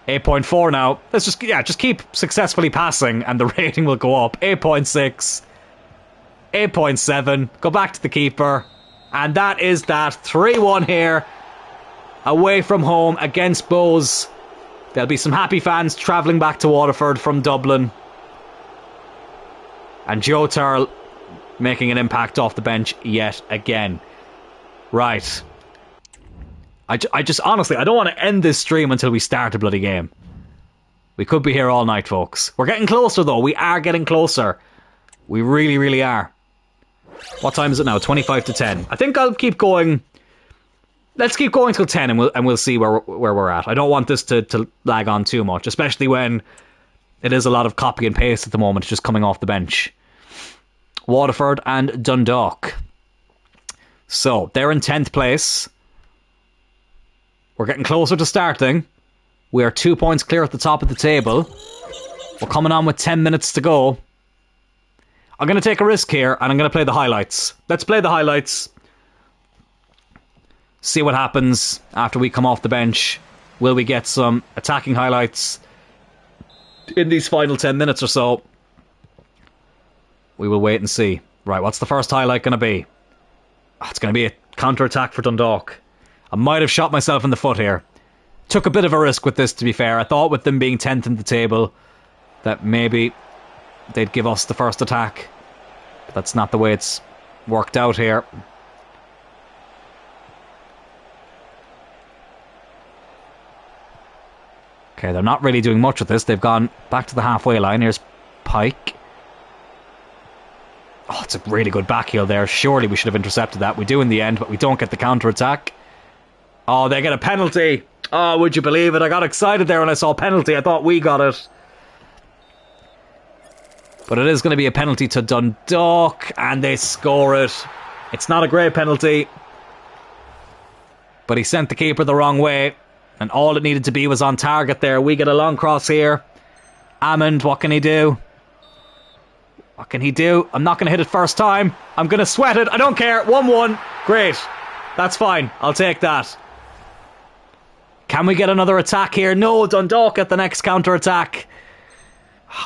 8.4 now. Let's just keep successfully passing and the rating will go up. 8.6. 8.7. Go back to the keeper. And that is that. 3-1 here. Away from home against Bows. There'll be some happy fans travelling back to Waterford from Dublin. And Joe Tyrrell making an impact off the bench yet again. Right. I just honestly, I don't want to end this stream until we start a bloody game. We could be here all night, folks. We're getting closer though. We are getting closer. We really, really are. What time is it now? 25 to 10. I think I'll keep going. Let's keep going till 10 and we'll see where we're at. I don't want this to lag on too much, especially when it is a lot of copy and paste at the moment, just coming off the bench. Waterford and Dundalk. So, they're in 10th place. We're getting closer to starting. We are 2 points clear at the top of the table. We're coming on with 10 minutes to go. I'm going to take a risk here and I'm going to play the highlights. Let's play the highlights. See what happens after we come off the bench. Will we get some attacking highlights in these final 10 minutes or so? We will wait and see. Right, what's the first highlight going to be? Oh, it's going to be a counter-attack for Dundalk. I might have shot myself in the foot here. Took a bit of a risk with this, to be fair. I thought with them being 10th in the table that maybe they'd give us the first attack. But that's not the way it's worked out here. Okay, they're not really doing much with this. They've gone back to the halfway line. Here's Pike. Oh, it's a really good back heel there. Surely we should have intercepted that. We do in the end, but we don't get the counter-attack. Oh, they get a penalty. Oh, would you believe it? I got excited there when I saw penalty. I thought we got it. But it is going to be a penalty to Dundalk, and they score it. It's not a great penalty, but he sent the keeper the wrong way, and all it needed to be was on target there. We get a long cross here. Amond, what can he do? What can he do? I'm not going to hit it first time. I'm going to sweat it. I don't care. 1-1. Great. That's fine. I'll take that. Can we get another attack here? No, Dundalk at the next counter-attack.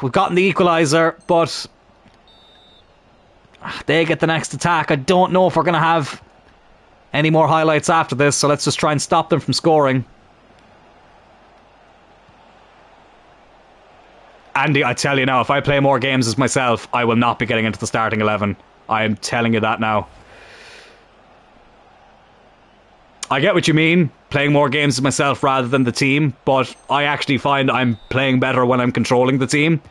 We've gotten the equaliser, but they get the next attack. I don't know if we're going to have any more highlights after this, so let's just try and stop them from scoring. Andy, I tell you now, if I play more games as myself, I will not be getting into the starting 11. I am telling you that now. I get what you mean, playing more games as myself rather than the team, but I actually find I'm playing better when I'm controlling the team.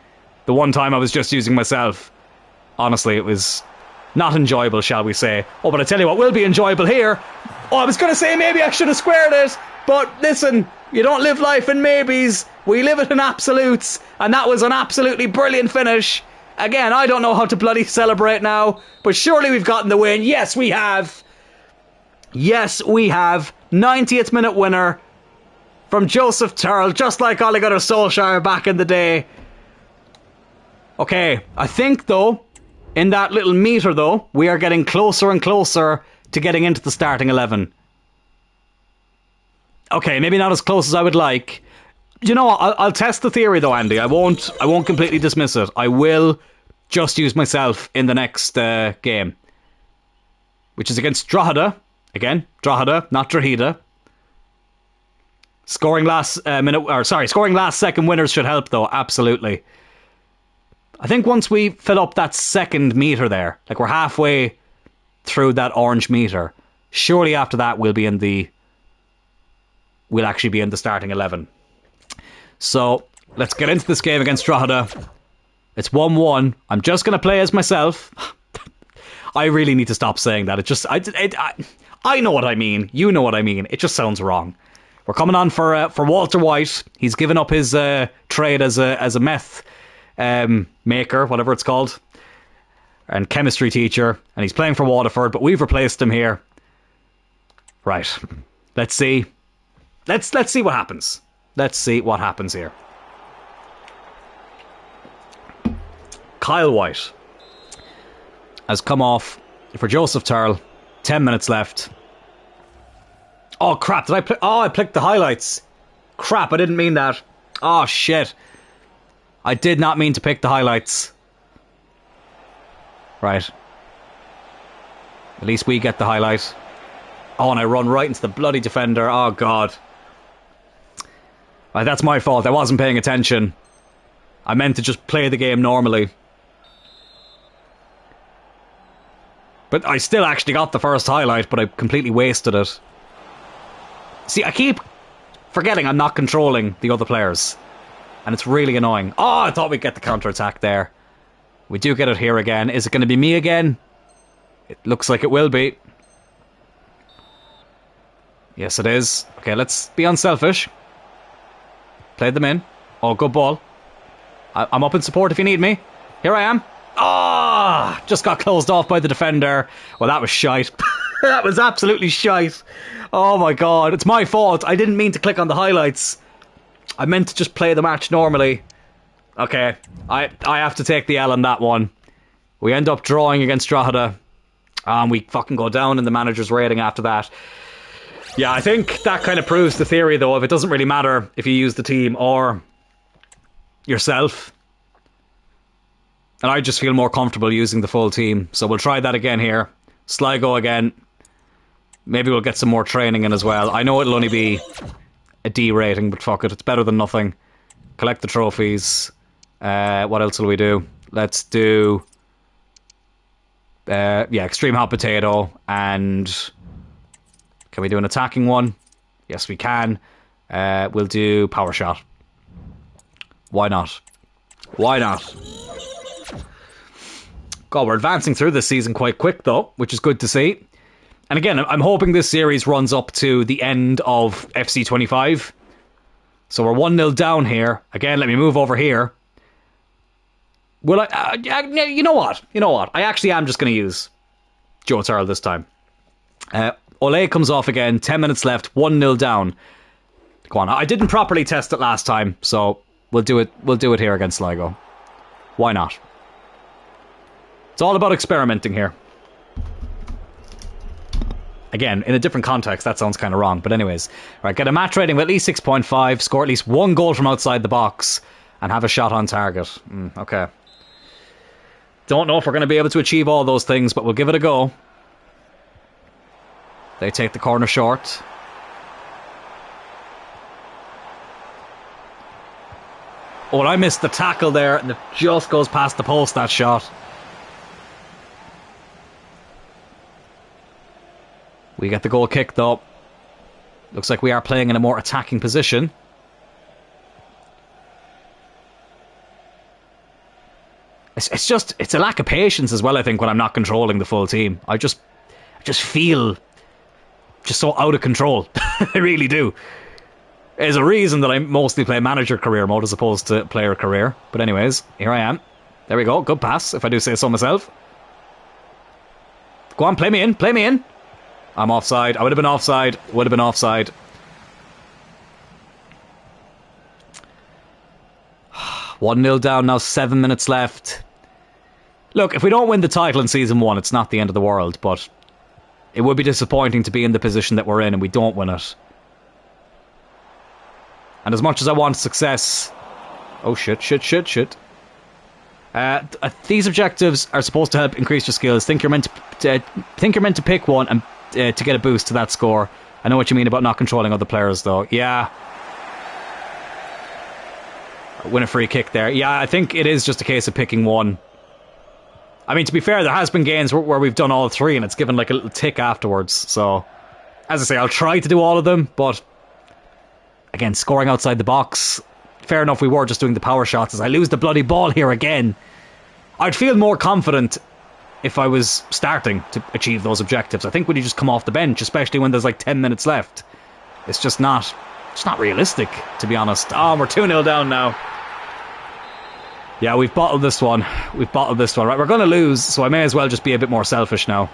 The one time I was just using myself, honestly, it was not enjoyable, shall we say. Oh, but I tell you what will be enjoyable here. Oh, I was going to say maybe I should have squared it, but listen, you don't live life in maybes, we live it in absolutes, and that was an absolutely brilliant finish. Again, I don't know how to bloody celebrate now, but surely we've gotten the win. Yes, we have. Yes, we have. 90th minute winner from Joseph Tyrrell, just like Ole Gunnar Solskjaer back in the day. Okay, I think though, in that little meter though, we are getting closer and closer to getting into the starting 11. Okay, maybe not as close as I would like. You know what, I'll test the theory though, Andy. I won't completely dismiss it. I will just use myself in the next game, which is against Drogheda. Again, Drogheda, not Drogheda. Scoring last second winners should help though, absolutely. I think once we fill up that second meter there, like we're halfway through that orange meter, surely after that we'll actually be in the starting 11. So let's get into this game against Drogheda. It's 1-1. I'm just going to play as myself. I really need to stop saying that. I know what I mean. You know what I mean. It just sounds wrong. We're coming on for Walter White. He's given up his trade as a meth maker, whatever it's called, and chemistry teacher, and he's playing for Waterford, but we've replaced him here. Right. Let's see. Let's see what happens. Let's see what happens here. Kyle White has come off for Joseph Tyrrell. 10 minutes left. Oh crap, I clicked the highlights. Crap, I didn't mean that. Oh shit. I did not mean to pick the highlights. Right. At least we get the highlight. Oh, and I run right into the bloody defender. Oh god. Right, that's my fault. I wasn't paying attention. I meant to just play the game normally. But I still actually got the first highlight, but I completely wasted it. See, I keep forgetting I'm not controlling the other players. And it's really annoying. Oh, I thought we'd get the counter-attack there. We do get it here again. Is it going to be me again? It looks like it will be. Yes, it is. Okay, let's be unselfish. Played them in. Oh, good ball. I'm up in support if you need me. Here I am. Ah, just got closed off by the defender. Well, that was shite. That was absolutely shite. Oh my god, it's my fault. I didn't mean to click on the highlights. I meant to just play the match normally. Okay, I have to take the L on that one. We end up drawing against Drogheda. And we fucking go down in the manager's rating after that. Yeah, I think that kind of proves the theory though, if it doesn't really matter if you use the team or yourself. And I just feel more comfortable using the full team. So we'll try that again here. Sligo again. Maybe we'll get some more training in as well. I know it'll only be a D rating, but fuck it. It's better than nothing. Collect the trophies. What else will we do? Let's do... Extreme Hot Potato. And... can we do an attacking one? Yes, we can. We'll do Power Shot. Why not? Why not? God, we're advancing through this season quite quick though, which is good to see. And again, I'm hoping this series runs up to the end of FC25. So we're 1-0 down here. Again, let me move over here. Well, you know what? I actually am just going to use Joe Tyrrell this time. Ole comes off again. 10 minutes left. 1-0 down. Go on. I didn't properly test it last time, so we'll do it. We'll do it here against Sligo. Why not? It's all about experimenting here. Again, in a different context, that sounds kind of wrong. But anyways, right, get a match rating of at least 6.5, score at least one goal from outside the box, and have a shot on target. Okay. Don't know if we're going to be able to achieve all those things, but we'll give it a go. They take the corner short. Oh, I missed the tackle there, and it just goes past the post, that shot. We get the goal kick, though. Looks like we are playing in a more attacking position. It's a lack of patience as well, I think, when I'm not controlling the full team. I just feel just so out of control. I really do. There's a reason that I mostly play manager career mode as opposed to player career. But anyways, here I am. There we go. Good pass, if I do say so myself. Go on, play me in. Play me in. I'm offside. I would have been offside. Would have been offside. One 0 down now, 7 minutes left. Look, if we don't win the title in Season 1, it's not the end of the world, but it would be disappointing to be in the position that we're in and we don't win it. And as much as I want success... Oh, shit. These objectives are supposed to help increase your skills. Think you're meant to pick one and to get a boost to that score. I know what you mean about not controlling other players, though. Yeah. Win a free kick there. Yeah, I think it is just a case of picking one. I mean, to be fair, there has been games where we've done all three and it's given like a little tick afterwards. So, as I say, I'll try to do all of them, but again, scoring outside the box. Fair enough, we were just doing the power shots. As I lose the bloody ball here again, I'd feel more confident if I was starting to achieve those objectives. I think when you just come off the bench, especially when there's like 10 minutes left, it's just not realistic, to be honest. Oh, we're 2-0 down now. Yeah, we've bottled this one. Right, we're going to lose, so I may as well just be a bit more selfish now.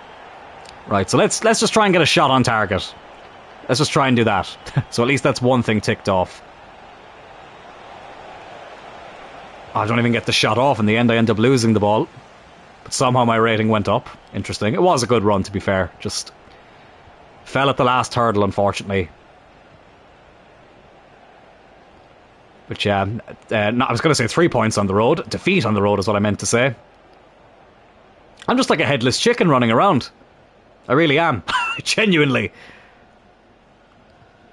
Right, so let's just try and get a shot on target. Let's just try and do that. So at least that's one thing ticked off. Oh, I don't even get the shot off. In the end, I end up losing the ball. But somehow my rating went up. Interesting. It was a good run, to be fair. Just fell at the last hurdle, unfortunately. But yeah, I was going to say 3 points on the road. Defeat on the road is what I meant to say. I'm just like a headless chicken running around. I really am. Genuinely.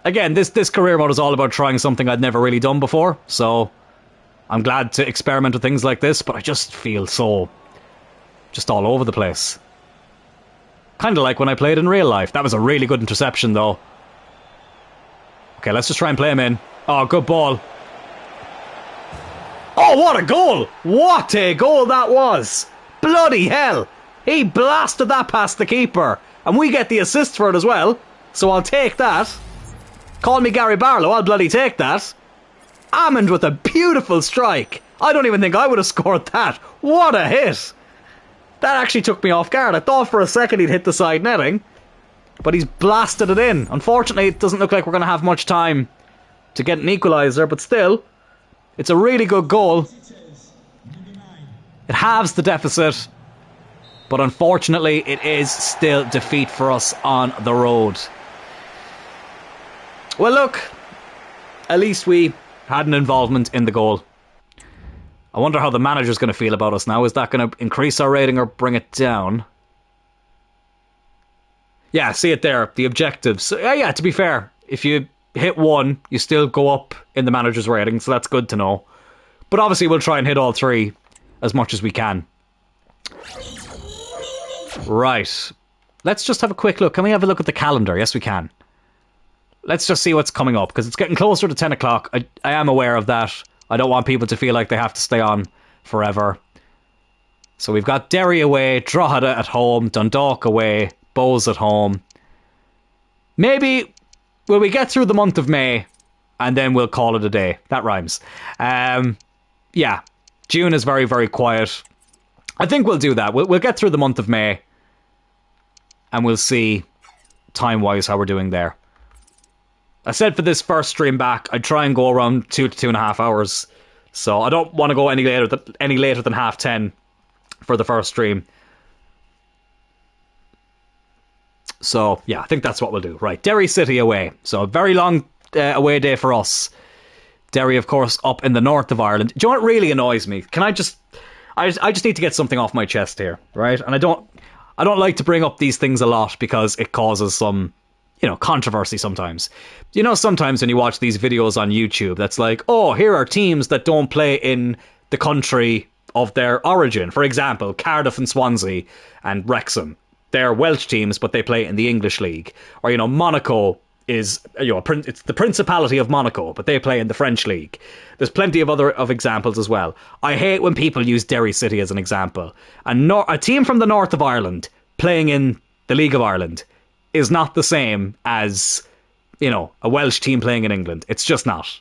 Again, this career mode is all about trying something I'd never really done before. So I'm glad to experiment with things like this, but I just feel so just all over the place. Kind of like when I played in real life. That was a really good interception, though. Okay, let's just try and play him in. Oh, good ball. Oh, what a goal! What a goal that was! Bloody hell! He blasted that past the keeper. And we get the assist for it as well. So I'll take that. Call me Gary Barlow, I'll bloody take that. Amond with a beautiful strike. I don't even think I would have scored that. What a hit! That actually took me off guard. I thought for a second he'd hit the side netting. But he's blasted it in. Unfortunately, it doesn't look like we're going to have much time to get an equaliser, but still, it's a really good goal. It halves the deficit, but unfortunately, it is still defeat for us on the road. Well, look, at least we had an involvement in the goal. I wonder how the manager's going to feel about us now. Is that going to increase our rating or bring it down? Yeah, see it there, the objectives. Yeah, to be fair, if you hit one, you still go up in the manager's rating, so that's good to know. But obviously we'll try and hit all three as much as we can. Right. Let's just have a quick look. Can we have a look at the calendar? Yes, we can. Let's just see what's coming up, because it's getting closer to 10 o'clock. I am aware of that. I don't want people to feel like they have to stay on forever. So we've got Derry away, Drogheda at home, Dundalk away, Bows at home. maybe will we get through the month of May and then we'll call it a day. That rhymes. Yeah, June is very, very quiet. I think we'll do that. We'll get through the month of May and we'll see time-wise how we're doing there. I said for this first stream back, I'd try and go around 2 to 2.5 hours. So I don't want to go any later than 10:30 for the first stream. So, yeah, I think that's what we'll do. Right, Derry City away. So a very long away day for us. Derry, of course, up in the north of Ireland. Do you know what really annoys me? I just need to get something off my chest here, right? And I don't like to bring up these things a lot because it causes some, controversy sometimes. Sometimes when you watch these videos on YouTube, that's like, oh, here are teams that don't play in the country of their origin. For example, Cardiff and Swansea and Wrexham. They're Welsh teams, but they play in the English League. Or, Monaco is, it's the Principality of Monaco, but they play in the French League. There's plenty of other examples as well. I hate when people use Derry City as an example. A team from the north of Ireland playing in the League of Ireland is not the same as, a Welsh team playing in England. It's just not.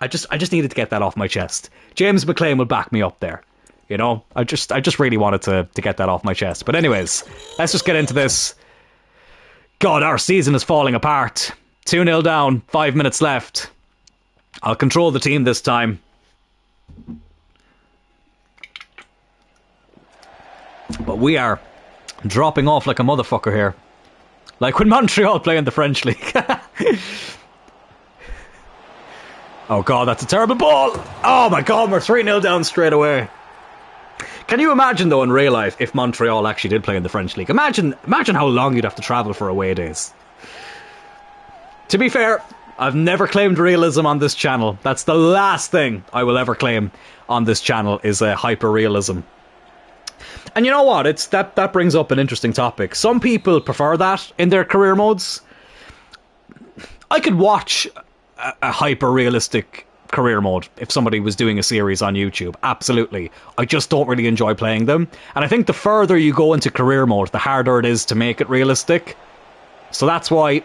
I just needed to get that off my chest. James McLean will back me up there. I just really wanted to get that off my chest. But anyways, let's just get into this. God, our season is falling apart. 2-0 down, 5 minutes left. I'll control the team this time. But we are dropping off like a motherfucker here. Like when Montreal play in the French League. Oh God, that's a terrible ball. Oh my God, we're 3-0 down straight away. Can you imagine, though, in real life, if Montreal actually did play in the French League? Imagine how long you'd have to travel for away days. To be fair, I've never claimed realism on this channel. That's the last thing I will ever claim on this channel is hyper-realism. And you know what? That brings up an interesting topic. Some people prefer that in their career modes. I could watch a hyper-realistic career mode if somebody was doing a series on YouTube. Absolutely. I just don't really enjoy playing them. And I think the further you go into career mode, the harder it is to make it realistic. So that's why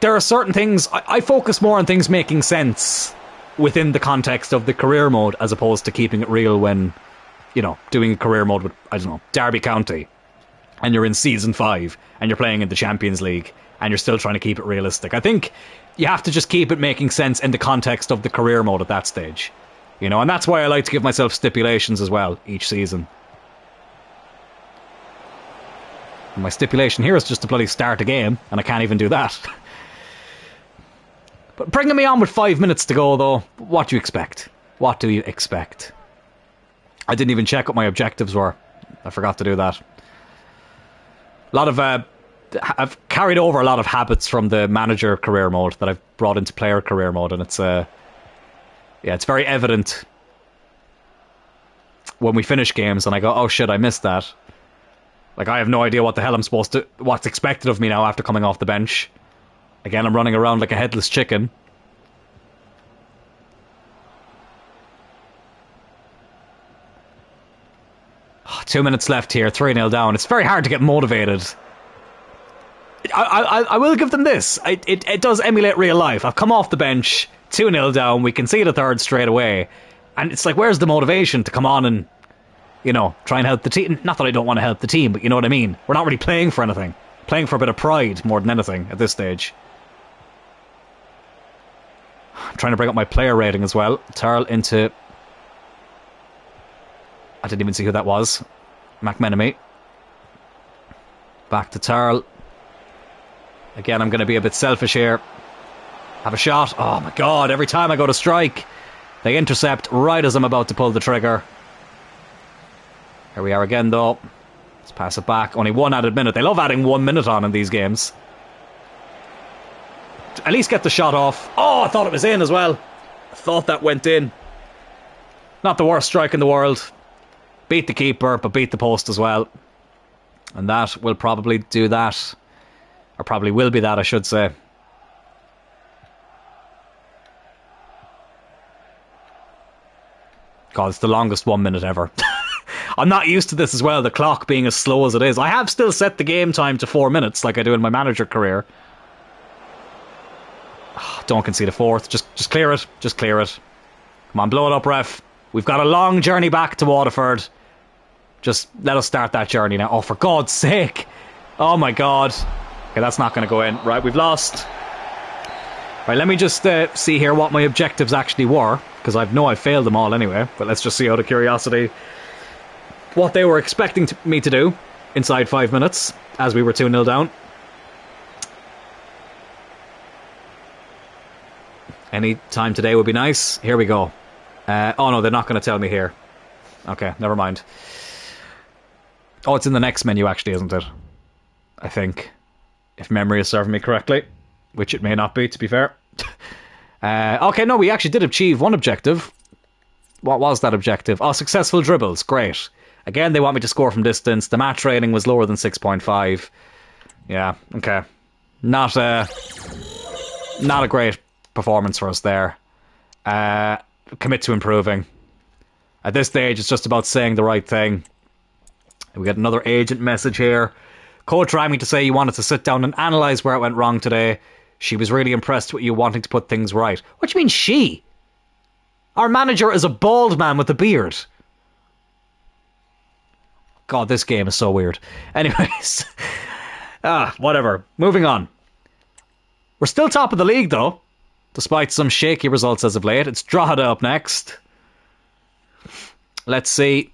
there are certain things... I focus more on things making sense within the context of the career mode as opposed to keeping it real when, doing a career mode with, I don't know, Derby County, and you're in Season 5, and you're playing in the Champions League, and you're still trying to keep it realistic. I think you have to just keep it making sense in the context of the career mode at that stage. And that's why I like to give myself stipulations as well each season. And my stipulation here is just to bloody start a game, and I can't even do that. But bringing me on with 5 minutes to go, though, what do you expect? What do you expect? I didn't even check what my objectives were. I forgot to do that. I've carried over a lot of habits from the manager career mode that I've brought into player career mode, and it's very evident when we finish games and I go, oh shit, I missed that. Like, I have no idea what the hell what's expected of me now after coming off the bench. Again, I'm running around like a headless chicken. Oh, 2 minutes left here, 3-0 down. It's very hard to get motivated. I will give them this. It does emulate real life. I've come off the bench, 2-0 down, we concede a third straight away. And it's like, where's the motivation to come on and, try and help the team? Not that I don't want to help the team, but you know what I mean. We're not really playing for anything. Playing for a bit of pride more than anything at this stage. I'm trying to bring up my player rating as well. Tyrrell into... I didn't even see who that was. McMenemy. Back to Tyrrell. Again, I'm going to be a bit selfish here. Have a shot. Oh my God, every time I go to strike, they intercept right as I'm about to pull the trigger. Here we are again, though. Let's pass it back. Only 1 added minute. They love adding 1 minute on in these games. At least get the shot off. Oh, I thought it was in as well. I thought that went in. Not the worst strike in the world. Beat the keeper, but beat the post as well. And that will probably do that. Or probably will be that, I should say. God, it's the longest 1 minute ever. I'm not used to this as well, the clock being as slow as it is. I have still set the game time to 4 minutes like I do in my manager career. Oh, don't concede a fourth. Just clear it. Just clear it. Come on, blow it up, ref. We've got a long journey back to Waterford. Just let us start that journey now. Oh, for God's sake. Oh, my God. Okay, that's not going to go in. Right, we've lost. Right, let me just see here what my objectives actually were. Because I know I failed them all anyway. But let's just see out of curiosity what they were expecting me to do inside 5 minutes as we were 2-0 down. Any time today would be nice. Here we go. Oh no, they're not going to tell me here. Okay, never mind. Oh, it's in the next menu actually, isn't it? I think. If memory is serving me correctly. Which it may not be, to be fair. Okay, no, we actually did achieve one objective. What was that objective? Oh, successful dribbles. Great. Again, they want me to score from distance. The match rating was lower than 6.5. Yeah, okay. Not a great performance for us there. Commit to improving. At this stage, it's just about saying the right thing. We get another agent message here. Coach rang me to say you wanted to sit down and analyse where it went wrong today. She was really impressed with you wanting to put things right. What do you mean she? Our manager is a bald man with a beard. God, this game is so weird. Anyways. Whatever. Moving on. We're still top of the league though. Despite some shaky results as of late. It's Drogheda up next. Let's see.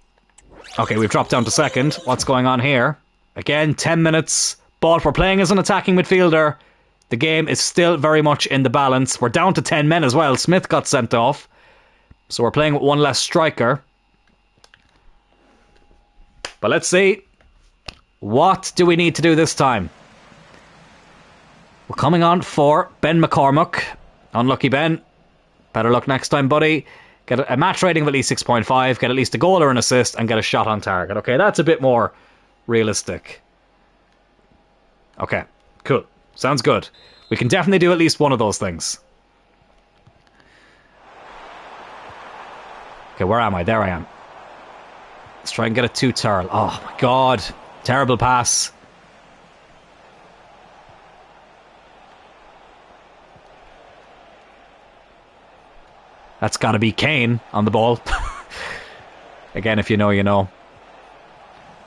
Okay, we've dropped down to second. What's going on here? Again, 10 minutes. But we're playing as an attacking midfielder. The game is still very much in the balance. We're down to 10 men as well. Smith got sent off. So we're playing with one less striker. But let's see. What do we need to do this time? We're coming on for Ben McCormack. Unlucky Ben. Better luck next time, buddy. Get a match rating of at least 6.5. Get at least a goal or an assist. And get a shot on target. Okay, that's a bit more realistic. Okay, cool. Sounds good. We can definitely do at least one of those things. Okay, where am I? There I am. Let's try and get it to Tyrrell. Oh my God. Terrible pass. That's got to be Kane on the ball. Again, if you know, you know.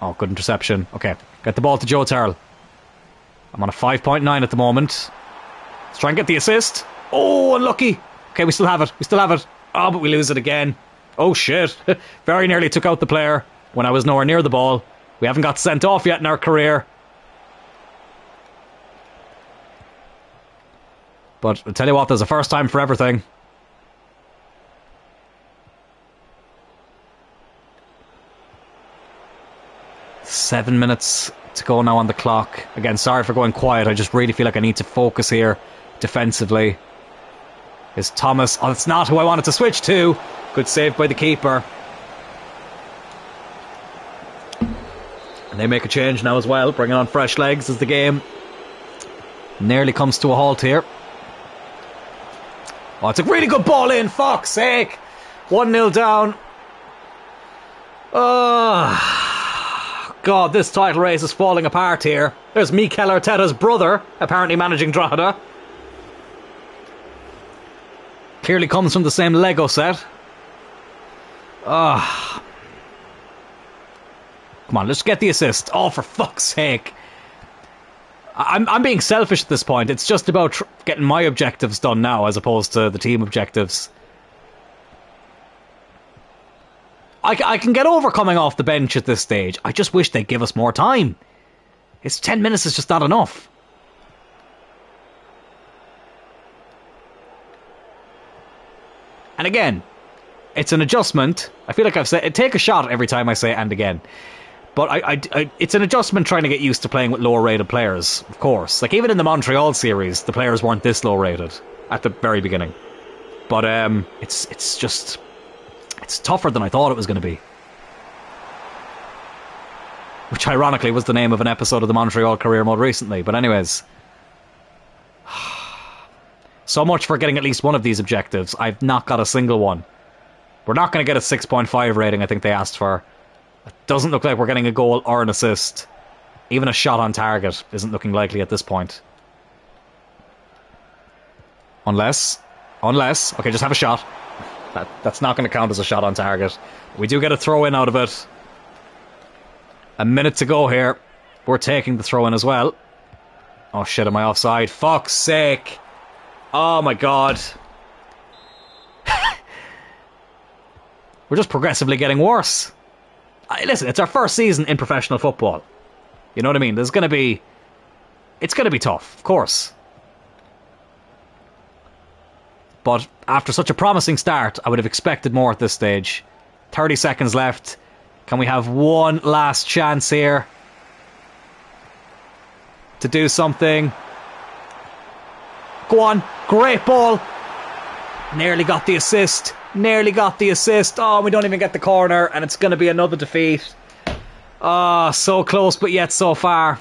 Oh, good interception. Okay, get the ball to Joe Tyrrell. I'm on a 5.9 at the moment. Let's try and get the assist. Oh, unlucky. Okay, we still have it. We still have it. Oh, but we lose it again. Oh, shit. Very nearly took out the player when I was nowhere near the ball. We haven't got sent off yet in our career. But I'll tell you what, there's a first time for everything. Seven minutes to go now on the clock. Again, sorry for going quiet. I just really feel like I need to focus here defensively. Is Thomas... Oh, it's not who I wanted to switch to. Good save by the keeper. And they make a change now as well, bringing on fresh legs as the game nearly comes to a halt here. Oh, it's a really good ball in, fuck's sake. 1-0 down. Oh... God, this title race is falling apart here. There's Mikel Arteta's brother, apparently managing Drogheda. Clearly comes from the same Lego set. Come on, let's get the assist. Oh, for fuck's sake. I'm being selfish at this point. It's just about getting my objectives done now as opposed to the team objectives. I can get over coming off the bench at this stage. I just wish they'd give us more time. It's 10 minutes is just not enough. And again, it's an adjustment. I feel like I've said, take a shot every time I say and again. But it's an adjustment trying to get used to playing with lower rated players, of course. Like even in the Montreal series, the players weren't this low rated at the very beginning. But it's just... It's tougher than I thought it was going to be. Which ironically was the name of an episode of the Montreal Career Mode recently. But anyways. So much for getting at least one of these objectives. I've not got a single one. We're not going to get a 6.5 rating I think they asked for. Doesn't look like we're getting a goal or an assist. Even a shot on target isn't looking likely at this point. Unless... Okay, just have a shot. That's not going to count as a shot on target. We do get a throw-in out of it. A minute to go here. We're taking the throw-in as well. Oh shit, am I offside? Fuck's sake. Oh my god. We're just progressively getting worse. Listen, it's our first season in professional football. You know what I mean? It's going to be tough, of course. But after such a promising start, I would have expected more at this stage. 30 seconds left. Can we have one last chance here to do something? Go on. Great ball. Nearly got the assist. Oh, we don't even get the corner, and it's going to be another defeat. Ah, so close, but yet so far.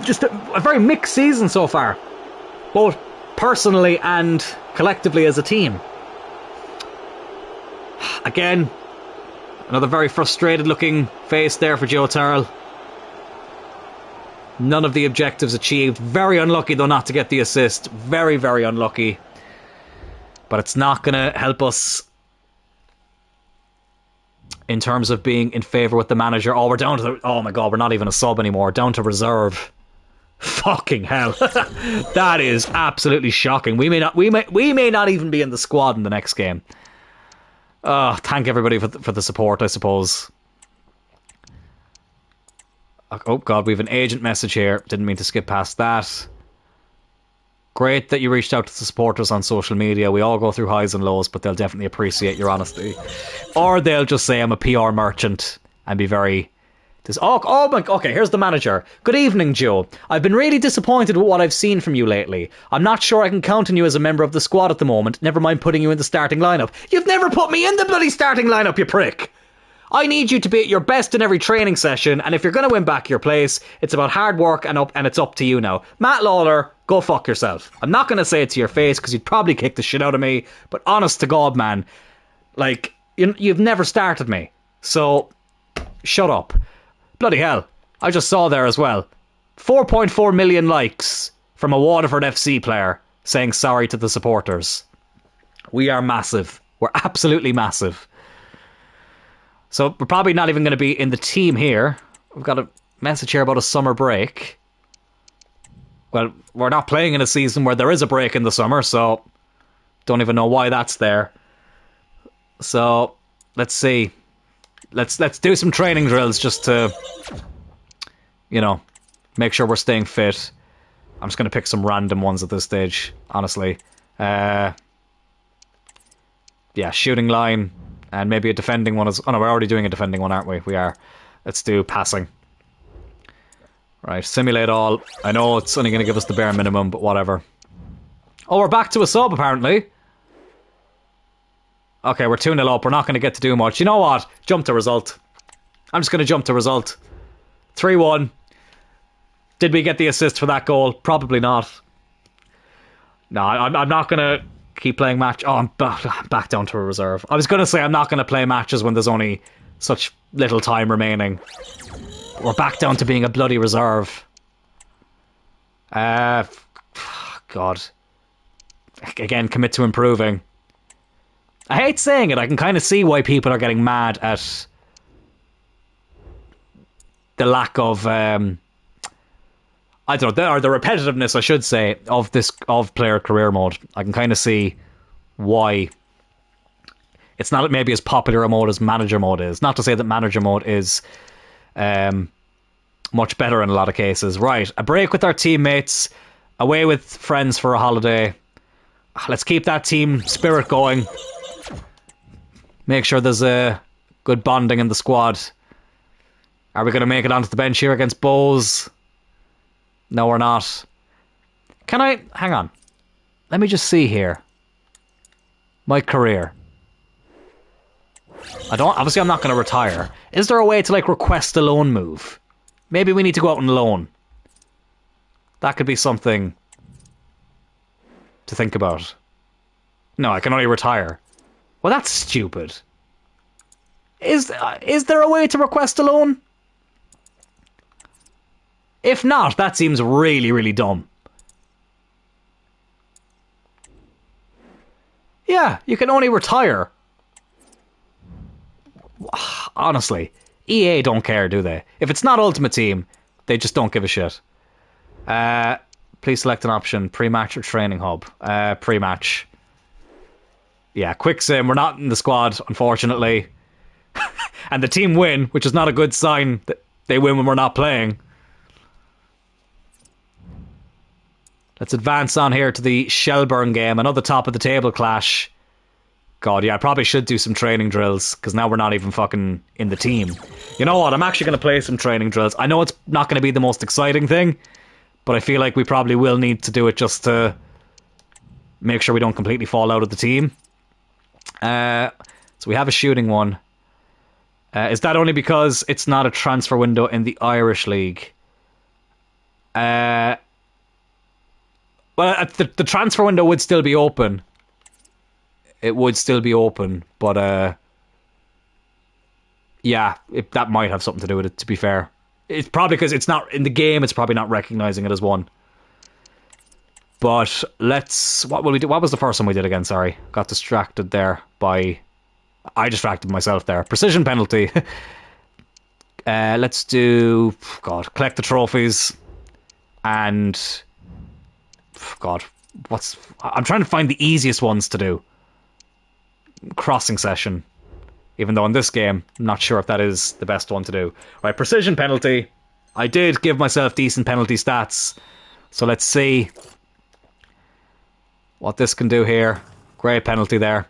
Just a very mixed season so far, both personally and collectively as a team. Again, another very frustrated looking face there for Joe Tyrrell. None of the objectives achieved. Very unlucky though not to get the assist. Very, very unlucky. But it's not going to help us in terms of being in favour with the manager. Oh, we're down to oh my god, we're not even a sub anymore. Down to reserve. Fucking hell. That is absolutely shocking. We may not even be in the squad in the next game. Thank everybody for the support, I suppose. Oh god, we have an agent message here. Didn't mean to skip past that. Great that you reached out to the supporters on social media. We all go through highs and lows, but they'll definitely appreciate your honesty. Or they'll just say I'm a PR merchant and be very... okay, here's the manager. Good evening, Joe. I've been really disappointed with what I've seen from you lately. I'm not sure I can count on you as a member of the squad at the moment, never mind putting you in the starting lineup. You've never put me in the bloody starting lineup, you prick! I need you to be at your best in every training session, and if you're going to win back your place, it's about hard work and it's up to you now. Matt Lawler, go fuck yourself. I'm not going to say it to your face because you'd probably kick the shit out of me, but honest to God, man, like, you've never started me. So, shut up. Bloody hell. I just saw there as well. 4.4 million likes from a Waterford FC player saying sorry to the supporters. We are massive. We're absolutely massive. So we're probably not even going to be in the team here. We've got a message here about a summer break. Well, we're not playing in a season where there is a break in the summer, so don't even know why that's there. So let's see. Let's do some training drills just to, you know, make sure we're staying fit. I'm just going to pick some random ones at this stage, honestly. Yeah, shooting line. And maybe a defending one is... Oh no, we're already doing a defending one, aren't we? We are. Let's do passing. Right, simulate all. I know it's only going to give us the bare minimum, but whatever. Oh, we're back to a sub, apparently. Okay, we're 2-0 up. We're not going to get to do much. You know what? Jump to result. I'm just going to jump to result. 3-1. Did we get the assist for that goal? Probably not. No, I'm not going to... keep playing match. Oh, I'm back down to a reserve. I was going to say I'm not going to play matches when there's only such little time remaining. We're back down to being a bloody reserve. God. Again, commit to improving. I hate saying it. I can kind of see why people are getting mad at the lack of... I don't know, or the repetitiveness, I should say, of player career mode. I can kind of see why it's not maybe as popular a mode as manager mode is. Not to say that manager mode is much better in a lot of cases. Right, a break with our teammates, away with friends for a holiday. Let's keep that team spirit going. Make sure there's a good bonding in the squad. Are we going to make it onto the bench here against Bowes? No, we're not. Can I... Hang on. Let me just see here. My career. Obviously, I'm not going to retire. Is there a way to, like, request a loan move? Maybe we need to go out on loan. That could be something to think about. No, I can only retire. Well, that's stupid. Is there a way to request a loan? If not, that seems really, really dumb. Yeah, you can only retire. Honestly, EA don't care, do they? If it's not Ultimate Team, they just don't give a shit. Please select an option, pre-match or training hub. Pre-match. Yeah, quick sim. We're not in the squad, unfortunately. And the team win, which is not a good sign that they win when we're not playing. Let's advance on here to the Shelburne game. Another top of the table clash. God, yeah, I probably should do some training drills, because now we're not even fucking in the team. You know what? I'm actually going to play some training drills. I know it's not going to be the most exciting thing, but I feel like we probably will need to do it just to make sure we don't completely fall out of the team. So we have a shooting one. Is that only because it's not a transfer window in the Irish League? Well, the transfer window would still be open. It would still be open, but yeah, that might have something to do with it, to be fair. It's probably because it's not in the game, it's probably not recognizing it as one. But let's... What will we do? What was the first one we did again? Sorry. Got distracted there by... I distracted myself there. Precision penalty. Let's do... God, collect the trophies. And... God, what's... I'm trying to find the easiest ones to do. Crossing session. Even though in this game, I'm not sure if that is the best one to do. Right, precision penalty. I did give myself decent penalty stats. So let's see what this can do here. Great penalty there.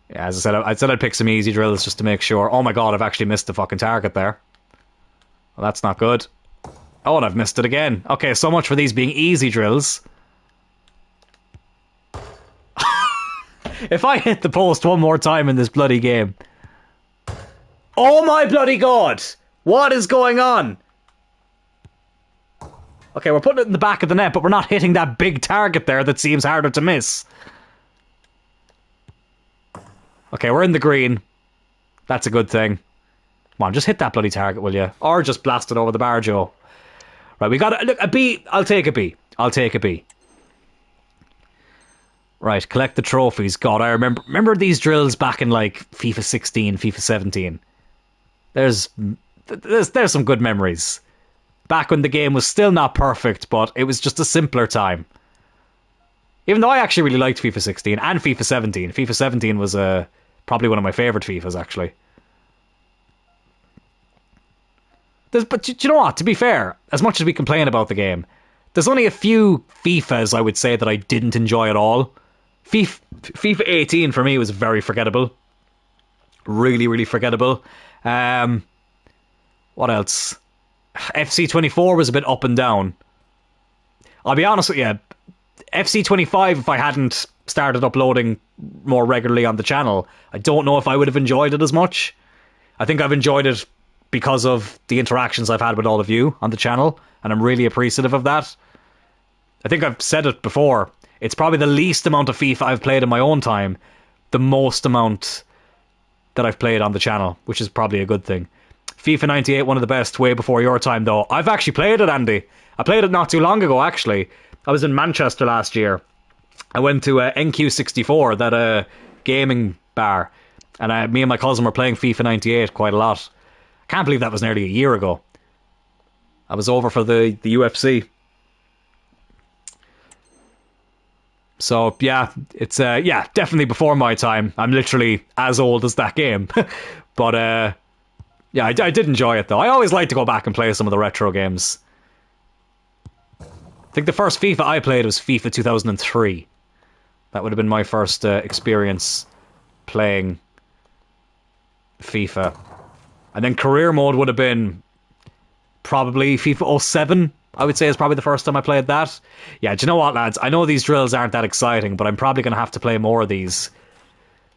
Yeah, as I said I'd pick some easy drills just to make sure. Oh my god, I've actually missed the fucking target there. Well, that's not good. Oh, and I've missed it again. Okay, so much for these being easy drills. If I hit the post one more time in this bloody game. Oh my bloody god! What is going on? Okay, we're putting it in the back of the net, but we're not hitting that big target there that seems harder to miss. Okay, we're in the green. That's a good thing. Come on, just hit that bloody target, will you? Or just blast it over the bar, Joe. Right, we got a B. I'll take a B. I'll take a B. Right, collect the trophies. God, I remember these drills back in like FIFA 16, FIFA 17. There's some good memories. Back when the game was still not perfect, but it was just a simpler time. Even though I actually really liked FIFA 16 and FIFA 17. FIFA 17 was probably one of my favourite FIFAs, actually. But you know what? To be fair, as much as we complain about the game, there's only a few FIFAs I would say that I didn't enjoy at all. FIFA 18 for me was very forgettable. Really, really forgettable. What else? FC 24 was a bit up and down. I'll be honest with you, FC 25, if I hadn't started uploading more regularly on the channel, I don't know if I would have enjoyed it as much. I think I've enjoyed it because of the interactions I've had with all of you on the channel, and I'm really appreciative of that. I think I've said it before. It's probably the least amount of FIFA I've played in my own time, the most amount that I've played on the channel, which is probably a good thing. FIFA 98, one of the best, way before your time though. I've actually played it, Andy. I played it not too long ago, actually. I was in Manchester last year. I went to NQ64, that gaming bar, and me and my cousin were playing FIFA 98 quite a lot. I can't believe that was nearly a year ago. I was over for the UFC. So yeah, it's definitely before my time. I'm literally as old as that game. But yeah, I did enjoy it though. I always like to go back and play some of the retro games. I think the first FIFA I played was FIFA 2003. That would have been my first experience playing FIFA. And then career mode would have been probably FIFA 07. I would say is probably the first time I played that. Yeah, do you know what, lads? I know these drills aren't that exciting, but I'm probably going to have to play more of these.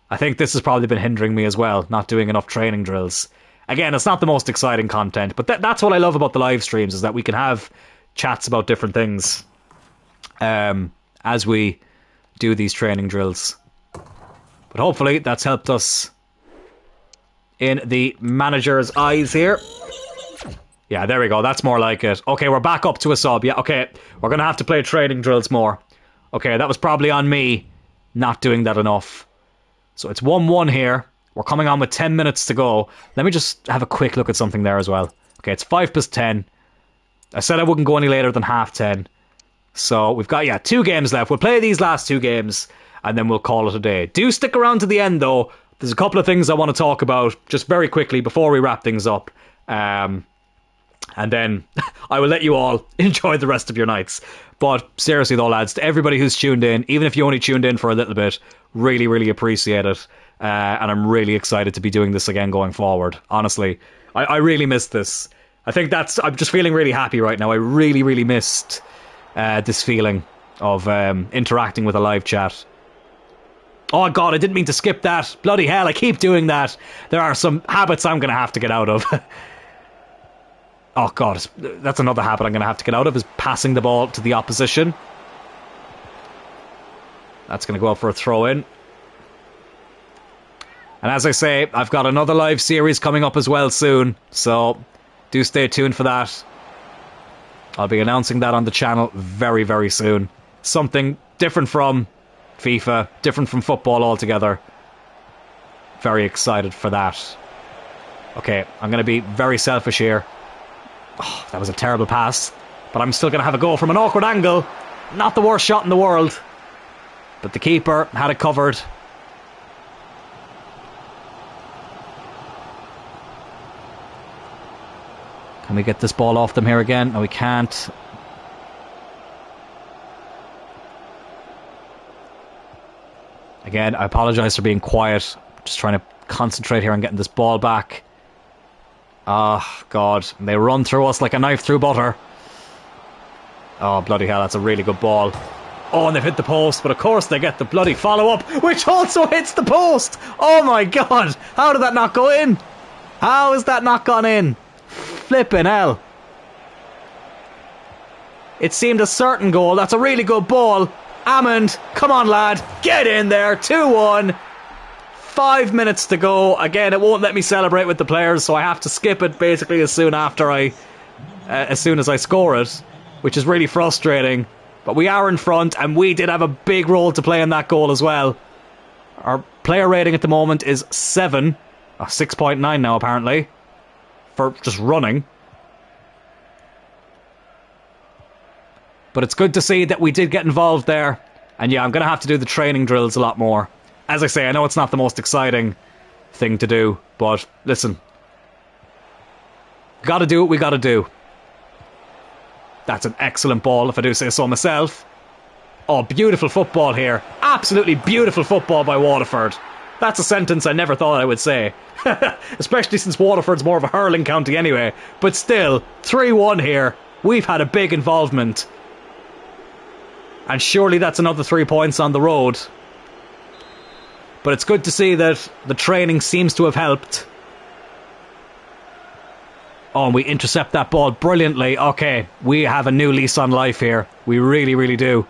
I think this has probably been hindering me as well, not doing enough training drills. Again, it's not the most exciting content, but that's what I love about the live streams, is that we can have chats about different things as we do these training drills. But hopefully that's helped us in the manager's eyes here. Yeah, there we go. That's more like it. Okay, we're back up to a sub. Yeah, okay. We're going to have to play training drills more. Okay, that was probably on me not doing that enough. So it's 1-1 here. We're coming on with 10 minutes to go. Let me just have a quick look at something there as well. Okay, it's 5 plus 10. I said I wouldn't go any later than half 10. So we've got, yeah, 2 games left. We'll play these last 2 games and then we'll call it a day. Do stick around to the end though. There's a couple of things I want to talk about just very quickly before we wrap things up. And then I will let you all enjoy the rest of your nights. But seriously though, lads, to everybody who's tuned in, even if you only tuned in for a little bit, really, really appreciate it. And I'm really excited to be doing this again going forward. Honestly, I really missed this. I'm just feeling really happy right now. I really, really missed this feeling of interacting with a live chat. Oh god, I didn't mean to skip that. Bloody hell, I keep doing that. There are some habits I'm going to have to get out of. Oh god, that's another habit I'm going to have to get out of, is passing the ball to the opposition. That's going to go out for a throw-in. And as I say, I've got another live series coming up as well soon, so do stay tuned for that. I'll be announcing that on the channel very, very soon. Something different from FIFA, different from football altogether. Very excited for that. Okay, I'm going to be very selfish here. Oh, that was a terrible pass. But I'm still going to have a go from an awkward angle. Not the worst shot in the world. But the keeper had it covered. Can we get this ball off them here again? No, we can't. Again, I apologise for being quiet. Just trying to concentrate here on getting this ball back. Oh, God. They run through us like a knife through butter. Oh, bloody hell, that's a really good ball. Oh, and they've hit the post, but of course they get the bloody follow-up, which also hits the post! Oh my God! How did that not go in? How has that not gone in? Flipping hell. It seemed a certain goal. That's a really good ball. Amond, come on lad, get in there. 2-1. 5 minutes to go. Again, it won't let me celebrate with the players, so I have to skip it basically as soon as I score it, which is really frustrating. But we are in front, and we did have a big role to play in that goal as well. Our player rating at the moment is 7, 6.9 now apparently, for just running. But it's good to see that we did get involved there. And yeah, I'm going to have to do the training drills a lot more. As I say, I know it's not the most exciting thing to do, but listen. Gotta do what we gotta do. That's an excellent ball, if I do say so myself. Oh, beautiful football here. Absolutely beautiful football by Waterford. That's a sentence I never thought I would say. Especially since Waterford's more of a hurling county anyway. But still, 3-1 here. We've had a big involvement. And surely that's another 3 points on the road. But it's good to see that the training seems to have helped. Oh, and we intercept that ball brilliantly. Okay, we have a new lease on life here. We really, really do.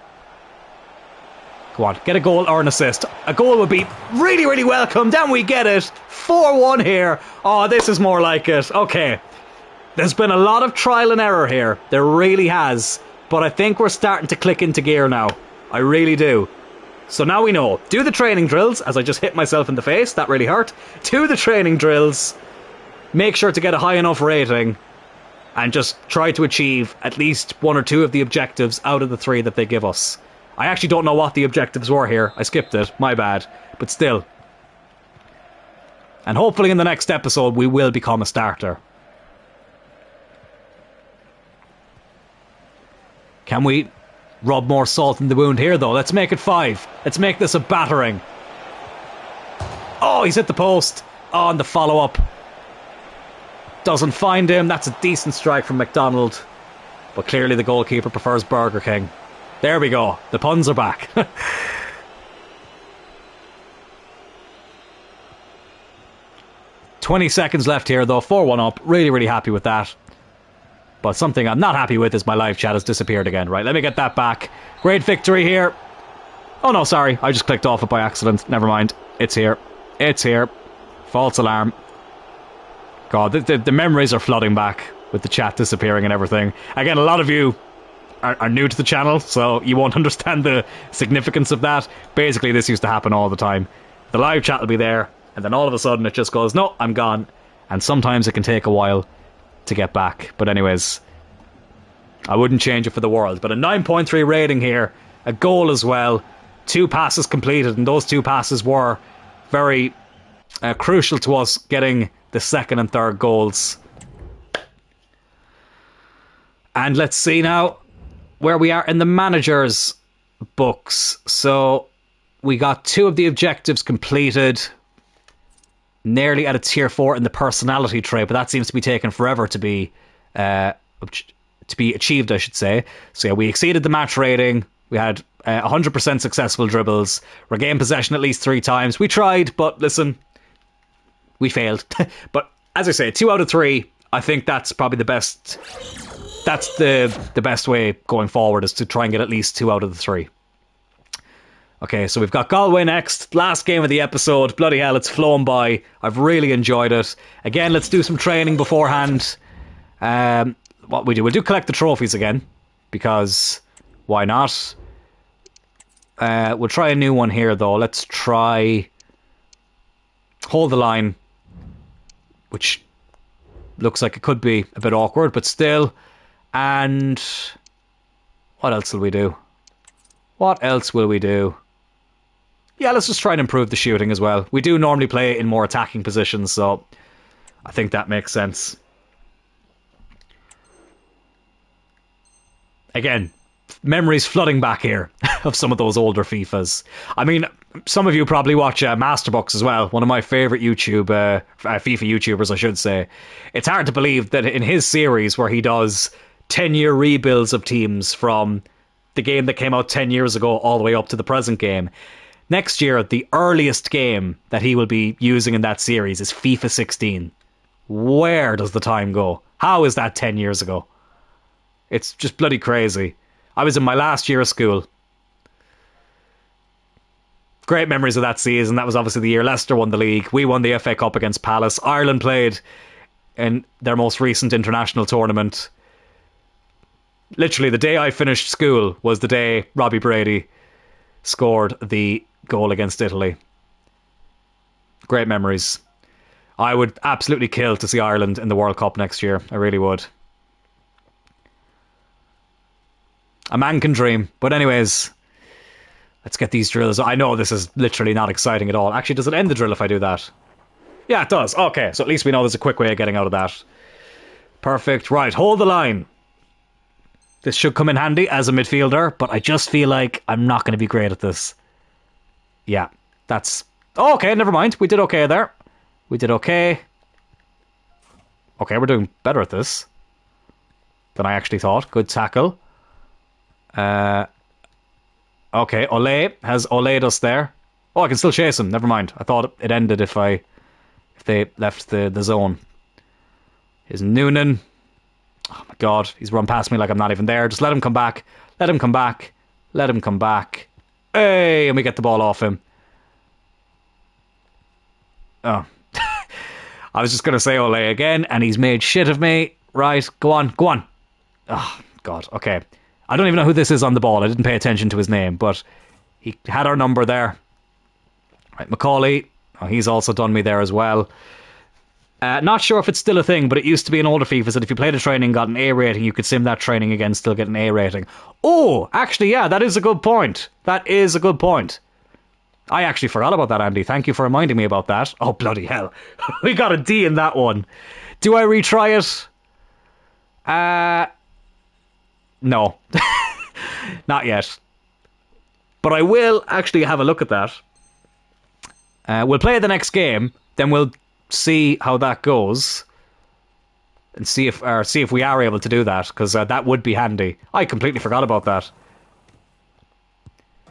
Go on, get a goal or an assist. A goal would be really, really welcome. Then we get it. 4-1 here. Oh, this is more like it. Okay. There's been a lot of trial and error here. There really has. But I think we're starting to click into gear now. I really do. So now we know. Do the training drills, as I just hit myself in the face. That really hurt. Do the training drills. Make sure to get a high enough rating. And just try to achieve at least 1 or 2 of the objectives out of the 3 that they give us. I actually don't know what the objectives were here. I skipped it. My bad. But still. And hopefully in the next episode we will become a starter. Can we rub more salt in the wound here though? Let's make it 5. Let's make this a battering. Oh, he's hit the post. Oh, and the follow-up doesn't find him. That's a decent strike from McDonald. But clearly the goalkeeper prefers Burger King. There we go. The puns are back. 20 seconds left here though. 4-1 up. Really, really happy with that. But something I'm not happy with is my live chat has disappeared again. Right, let me get that back. Great victory here. Oh no, sorry, I just clicked off it by accident. Never mind. It's here. It's here. False alarm. God, the memories are flooding back with the chat disappearing and everything. Again, a lot of you are new to the channel, so you won't understand the significance of that. Basically, this used to happen all the time. The live chat will be there, and then all of a sudden it just goes, no, I'm gone. And sometimes it can take a while to get back. But anyways, I wouldn't change it for the world. But a 9.3 rating here, a goal as well, 2 passes completed, and those 2 passes were very crucial to us getting the second and third goals. And let's see now where we are in the manager's books. So we got 2 of the objectives completed, nearly at a tier 4 in the personality trait, but that seems to be taking forever to be achieved, I should say. So yeah, we exceeded the match rating. We had 100% successful dribbles, regained possession at least 3 times. We tried, but listen, we failed. But as I say, 2 out of 3, I think that's probably the best. That's the best way going forward, is to try and get at least 2 out of the 3. Okay, so we've got Galway next. Last game of the episode. Bloody hell, it's flown by. I've really enjoyed it. Again, let's do some training beforehand. What we'll do collect the trophies again, because why not? We'll try a new one here, though. Let's try Hold the Line, which looks like it could be a bit awkward, but still. And what else will we do? What else will we do? Yeah, let's just try and improve the shooting as well. We do normally play in more attacking positions, so I think that makes sense. Again, memories flooding back here of some of those older FIFAs. I mean, some of you probably watch Masterbox as well, one of my favourite FIFA YouTubers, I should say. It's hard to believe that in his series where he does 10-year rebuilds of teams from the game that came out 10 years ago all the way up to the present game, next year the earliest game that he will be using in that series is FIFA 16. Where does the time go? How is that 10 years ago? It's just bloody crazy. I was in my last year of school. Great memories of that season. That was obviously the year Leicester won the league. We won the FA Cup against Palace. Ireland played in their most recent international tournament. Literally, the day I finished school was the day Robbie Brady scored the goal against Italy. Great memories. I would absolutely kill to see Ireland in the World Cup next year. I really would. A man can dream. But anyways, let's get these drills. I know this is literally not exciting at all. Actually, does it end the drill if I do that? Yeah, it does. Okay, so at least we know there's a quick way of getting out of that. Perfect. Right, hold the line. This should come in handy as a midfielder, but I just feel like I'm not going to be great at this. Yeah, that's... Oh, okay, never mind. We did okay there. We did okay. Okay, we're doing better at this than I actually thought. Good tackle. Okay, Ole has Ole'd us there. Oh, I can still chase him. Never mind. I thought it ended if they left the zone. Here's Noonan. Oh my god, he's run past me like I'm not even there. Just let him come back. Let him come back. Let him come back. Hey, and we get the ball off him. Oh. I was just going to say Ole again, and he's made shit of me. Right, go on, go on. Oh, God, okay. I don't even know who this is on the ball. I didn't pay attention to his name, but he had our number there. Right, Macaulay. Oh, he's also done me there as well. Not sure if it's still a thing, but it used to be in older FIFAs that if you played a training, got an A rating, you could sim that training again, still get an A rating. Oh, actually, yeah, that is a good point. That is a good point. I actually forgot about that, Andy. Thank you for reminding me about that. Oh, bloody hell. We got a D in that one. Do I retry it? No. Not yet. But I will actually have a look at that. We'll play the next game, then we'll see how that goes, and see if we are able to do that, because that would be handy. I completely forgot about that.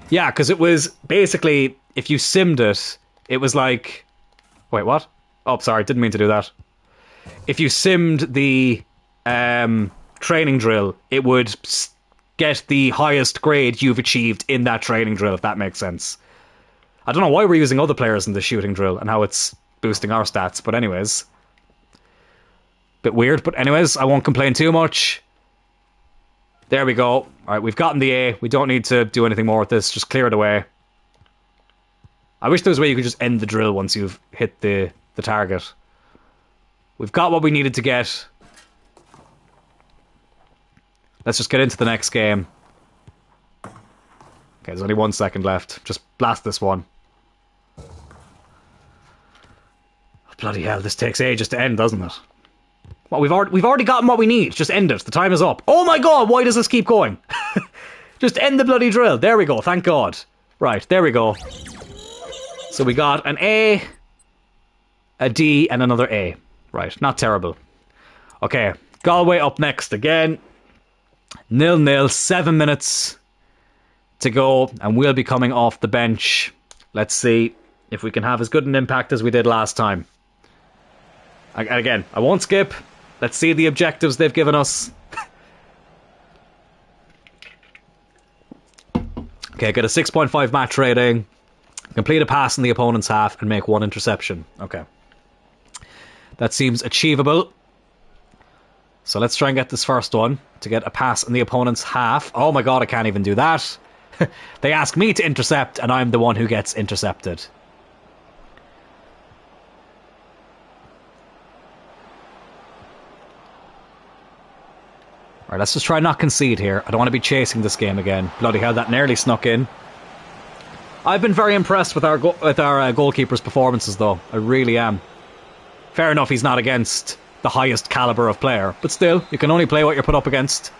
Yeah, because it was basically, if you simmed it, it was like... Wait, what? Oh, sorry, didn't mean to do that. If you simmed the training drill, it would get the highest grade you've achieved in that training drill, if that makes sense. I don't know why we're using other players in the shooting drill and how it's boosting our stats, but anyways. Bit weird, but anyways, I won't complain too much. There we go. Alright, we've gotten the A. We don't need to do anything more with this. Just clear it away. I wish there was a way you could just end the drill once you've hit the target. We've got what we needed to get. Let's just get into the next game. Okay, there's only 1 second left. Just blast this one. Oh, bloody hell, this takes ages to end, doesn't it? Well, we've already gotten what we need. Just end it. The time is up. Oh my god, why does this keep going? Just end the bloody drill. There we go, thank god. Right, there we go. So we got an A, a D, and another A. Right, not terrible. Okay, Galway up next again. 0-0, 7 minutes to go, and we'll be coming off the bench. Let's see if we can have as good an impact as we did last time. Again, I won't skip. Let's see the objectives they've given us. Okay, get a 6.5 match rating, complete a pass in the opponent's half, and make 1 interception. Okay. That seems achievable. So let's try and get this first one, to get a pass in the opponent's half. Oh my god, I can't even do that. They ask me to intercept, and I'm the one who gets intercepted. Alright, let's just try not concede here. I don't want to be chasing this game again. Bloody hell, that nearly snuck in. I've been very impressed with our goalkeeper's performances, though. I really am. Fair enough, he's not against the highest caliber of player, but still, you can only play what you're put up against.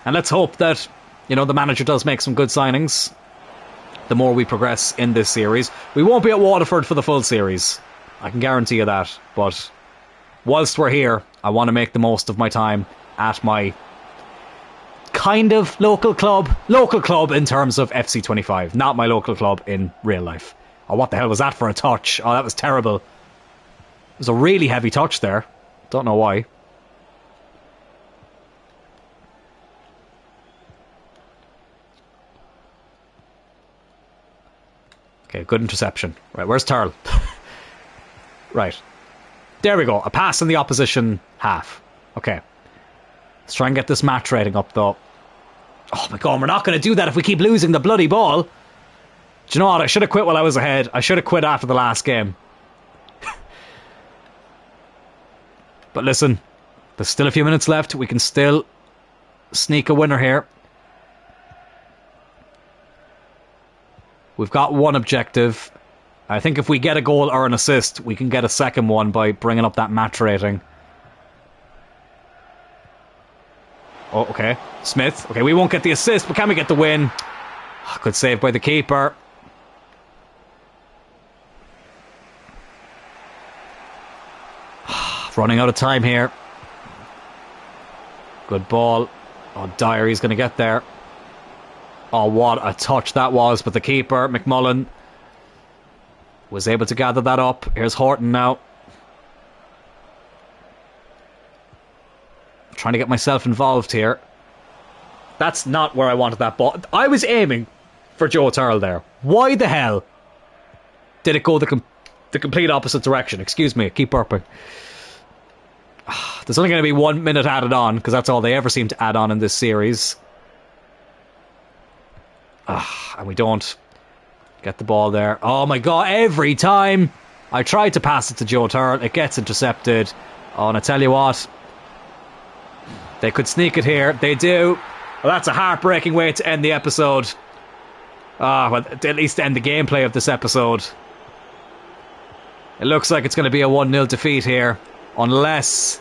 And let's hope that, you know, the manager does make some good signings the more we progress in this series. We won't be at Waterford for the full series, I can guarantee you that, but whilst we're here, I want to make the most of my time at my kind of local club in terms of FC25, not my local club in real life. Oh, what the hell was that for a touch? Oh, that was terrible. It was a really heavy touch there. Don't know why. Okay, good interception. Right, where's Tyrrell? Right. There we go. A pass in the opposition half. Okay. Let's try and get this match rating up, though. Oh my god, we're not going to do that if we keep losing the bloody ball. Do you know what? I should have quit while I was ahead. I should have quit after the last game. But listen, there's still a few minutes left. We can still sneak a winner here. We've got 1 objective. I think if we get a goal or an assist, we can get a second one by bringing up that match rating. Oh, okay. Smith. Okay, we won't get the assist, but can we get the win? Oh, good save by the keeper. Running out of time here. Good ball. Oh, Diary's going to get there. Oh, what a touch that was. But the keeper, McMullen, was able to gather that up. Here's Horton now. Trying to get myself involved here. That's not where I wanted that ball. I was aiming for Joe Tyrrell there. Why the hell did it go the complete opposite direction? Excuse me, I keep burping. There's only going to be 1 minute added on, because that's all they ever seem to add on in this series. And we don't get the ball there. Oh my god, every time I tried to pass it to Joe Tyrrell, it gets intercepted. Oh, and I tell you what, they could sneak it here. They do. Well, that's a heartbreaking way to end the episode. Well, at least to end the gameplay of this episode. It looks like it's going to be a 1-0 defeat here. Unless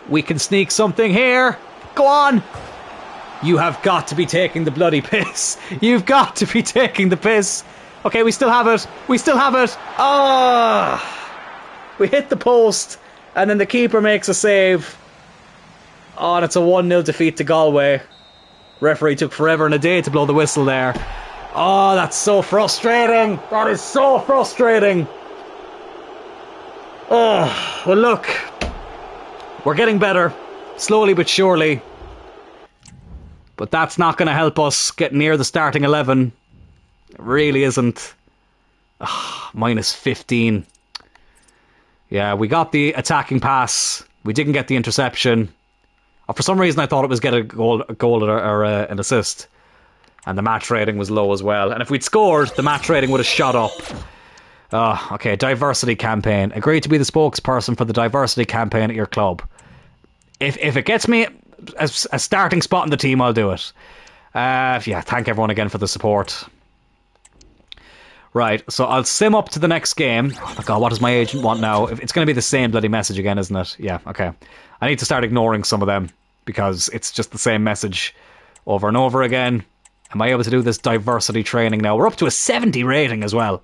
we can sneak something here. Go on. You have got to be taking the bloody piss. You've got to be taking the piss. Okay, we still have it. We still have it. We hit the post, and then the keeper makes a save. Oh, and it's a 1-0 defeat to Galway. Referee took forever and a day to blow the whistle there. Oh, that's so frustrating. That is so frustrating. Oh, well look, we're getting better, slowly but surely. but that's not going to help us get near the starting 11. It really isn't. Minus 15. Yeah, we got the attacking pass. We didn't get the interception. For some reason, I thought it was get a goal or an assist. And the match rating was low as well. And if we'd scored, the match rating would have shot up. Okay, diversity campaign. Agree to be the spokesperson for the diversity campaign at your club. If it gets me a starting spot in the team, I'll do it. Thank everyone again for the support. Right, so I'll sim up to the next game. Oh my god, what does my agent want now? It's going to be the same bloody message again, isn't it? Yeah, okay. I need to start ignoring some of them because it's just the same message over and over again. Am I able to do this diversity training now? We're up to a 70 rating as well.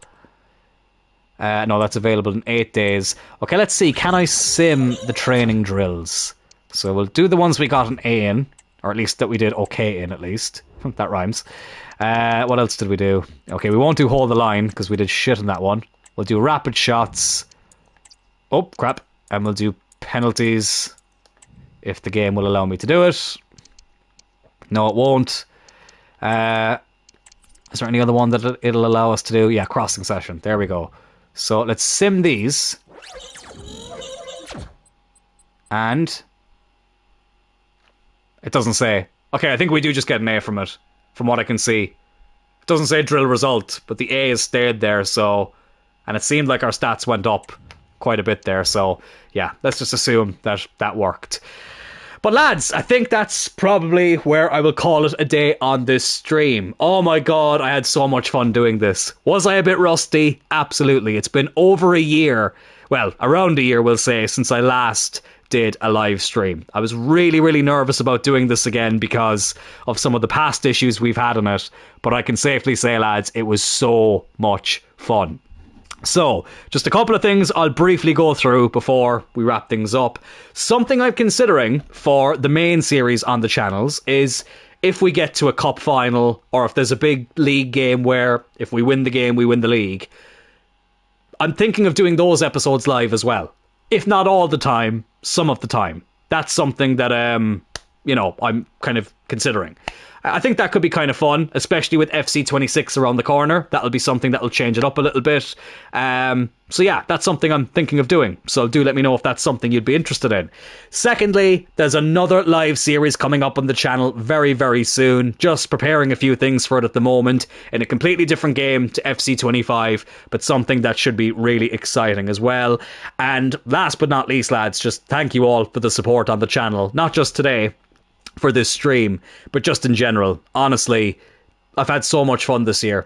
No, that's available in 8 days. Okay, let's see. Can I sim the training drills? So we'll do the ones we got an A in, or at least that we did okay in, at least. That rhymes. What else did we do? Okay, we won't do hold the line because we did shit in that one. We'll do rapid shots. Oh, crap. And we'll do penalties if the game will allow me to do it. No, it won't. Is there any other one that it'll allow us to do? Yeah, crossing session. There we go. So let's sim these. And it doesn't say. Okay, I think we do just get an A from it, from what I can see. It doesn't say drill result, but the A is stayed there, so... And it seemed like our stats went up quite a bit there, so... Yeah, let's just assume that that worked. But lads, I think that's probably where I will call it a day on this stream. Oh my god, I had so much fun doing this. Was I a bit rusty? Absolutely. It's been over a year, well, around a year we'll say, since I last did a live stream. I was really, really nervous about doing this again because of some of the past issues we've had on it. But I can safely say, lads, it was so much fun. So, just a couple of things I'll briefly go through before we wrap things up. Something I'm considering for the main series on the channels is if we get to a cup final, or if there's a big league game where if we win the game, we win the league. I'm thinking of doing those episodes live as well. If not all the time, some of the time. That's something that, I'm kind of considering. I think that could be kind of fun, especially with FC26 around the corner. That'll be something that'll change it up a little bit. So yeah, that's something I'm thinking of doing. So do let me know if that's something you'd be interested in. Secondly, there's another live series coming up on the channel very, very soon. Just preparing a few things for it at the moment in a completely different game to FC25, but something that should be really exciting as well. And last but not least, lads, just thank you all for the support on the channel. Not just today, for this stream, but just in general. Honestly, I've had so much fun this year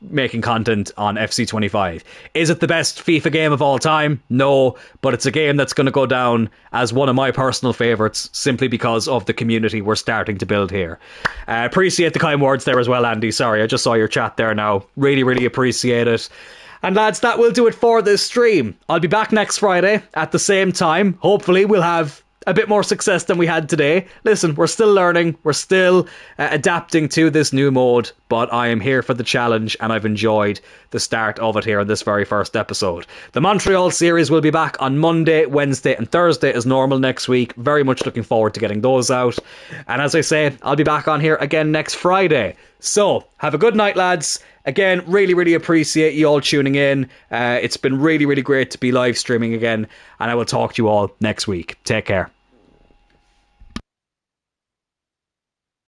making content on FC25. Is it the best FIFA game of all time? No, but it's a game that's going to go down as one of my personal favourites simply because of the community we're starting to build here. Appreciate the kind words there as well, Andy. Sorry, I just saw your chat there now. Really, really appreciate it. And lads, that will do it for this stream. I'll be back next Friday at the same time. Hopefully we'll have a bit more success than we had today. Listen, we're still learning, we're still adapting to this new mode, but I am here for the challenge and I've enjoyed the start of it here in this very first episode. The Montreal series will be back on Monday, Wednesday and Thursday as normal next week. Very much looking forward to getting those out. And as I say, I'll be back on here again next Friday. So, have a good night, lads. Again, really, really appreciate you all tuning in. It's been really, really great to be live streaming again, and I will talk to you all next week. Take care.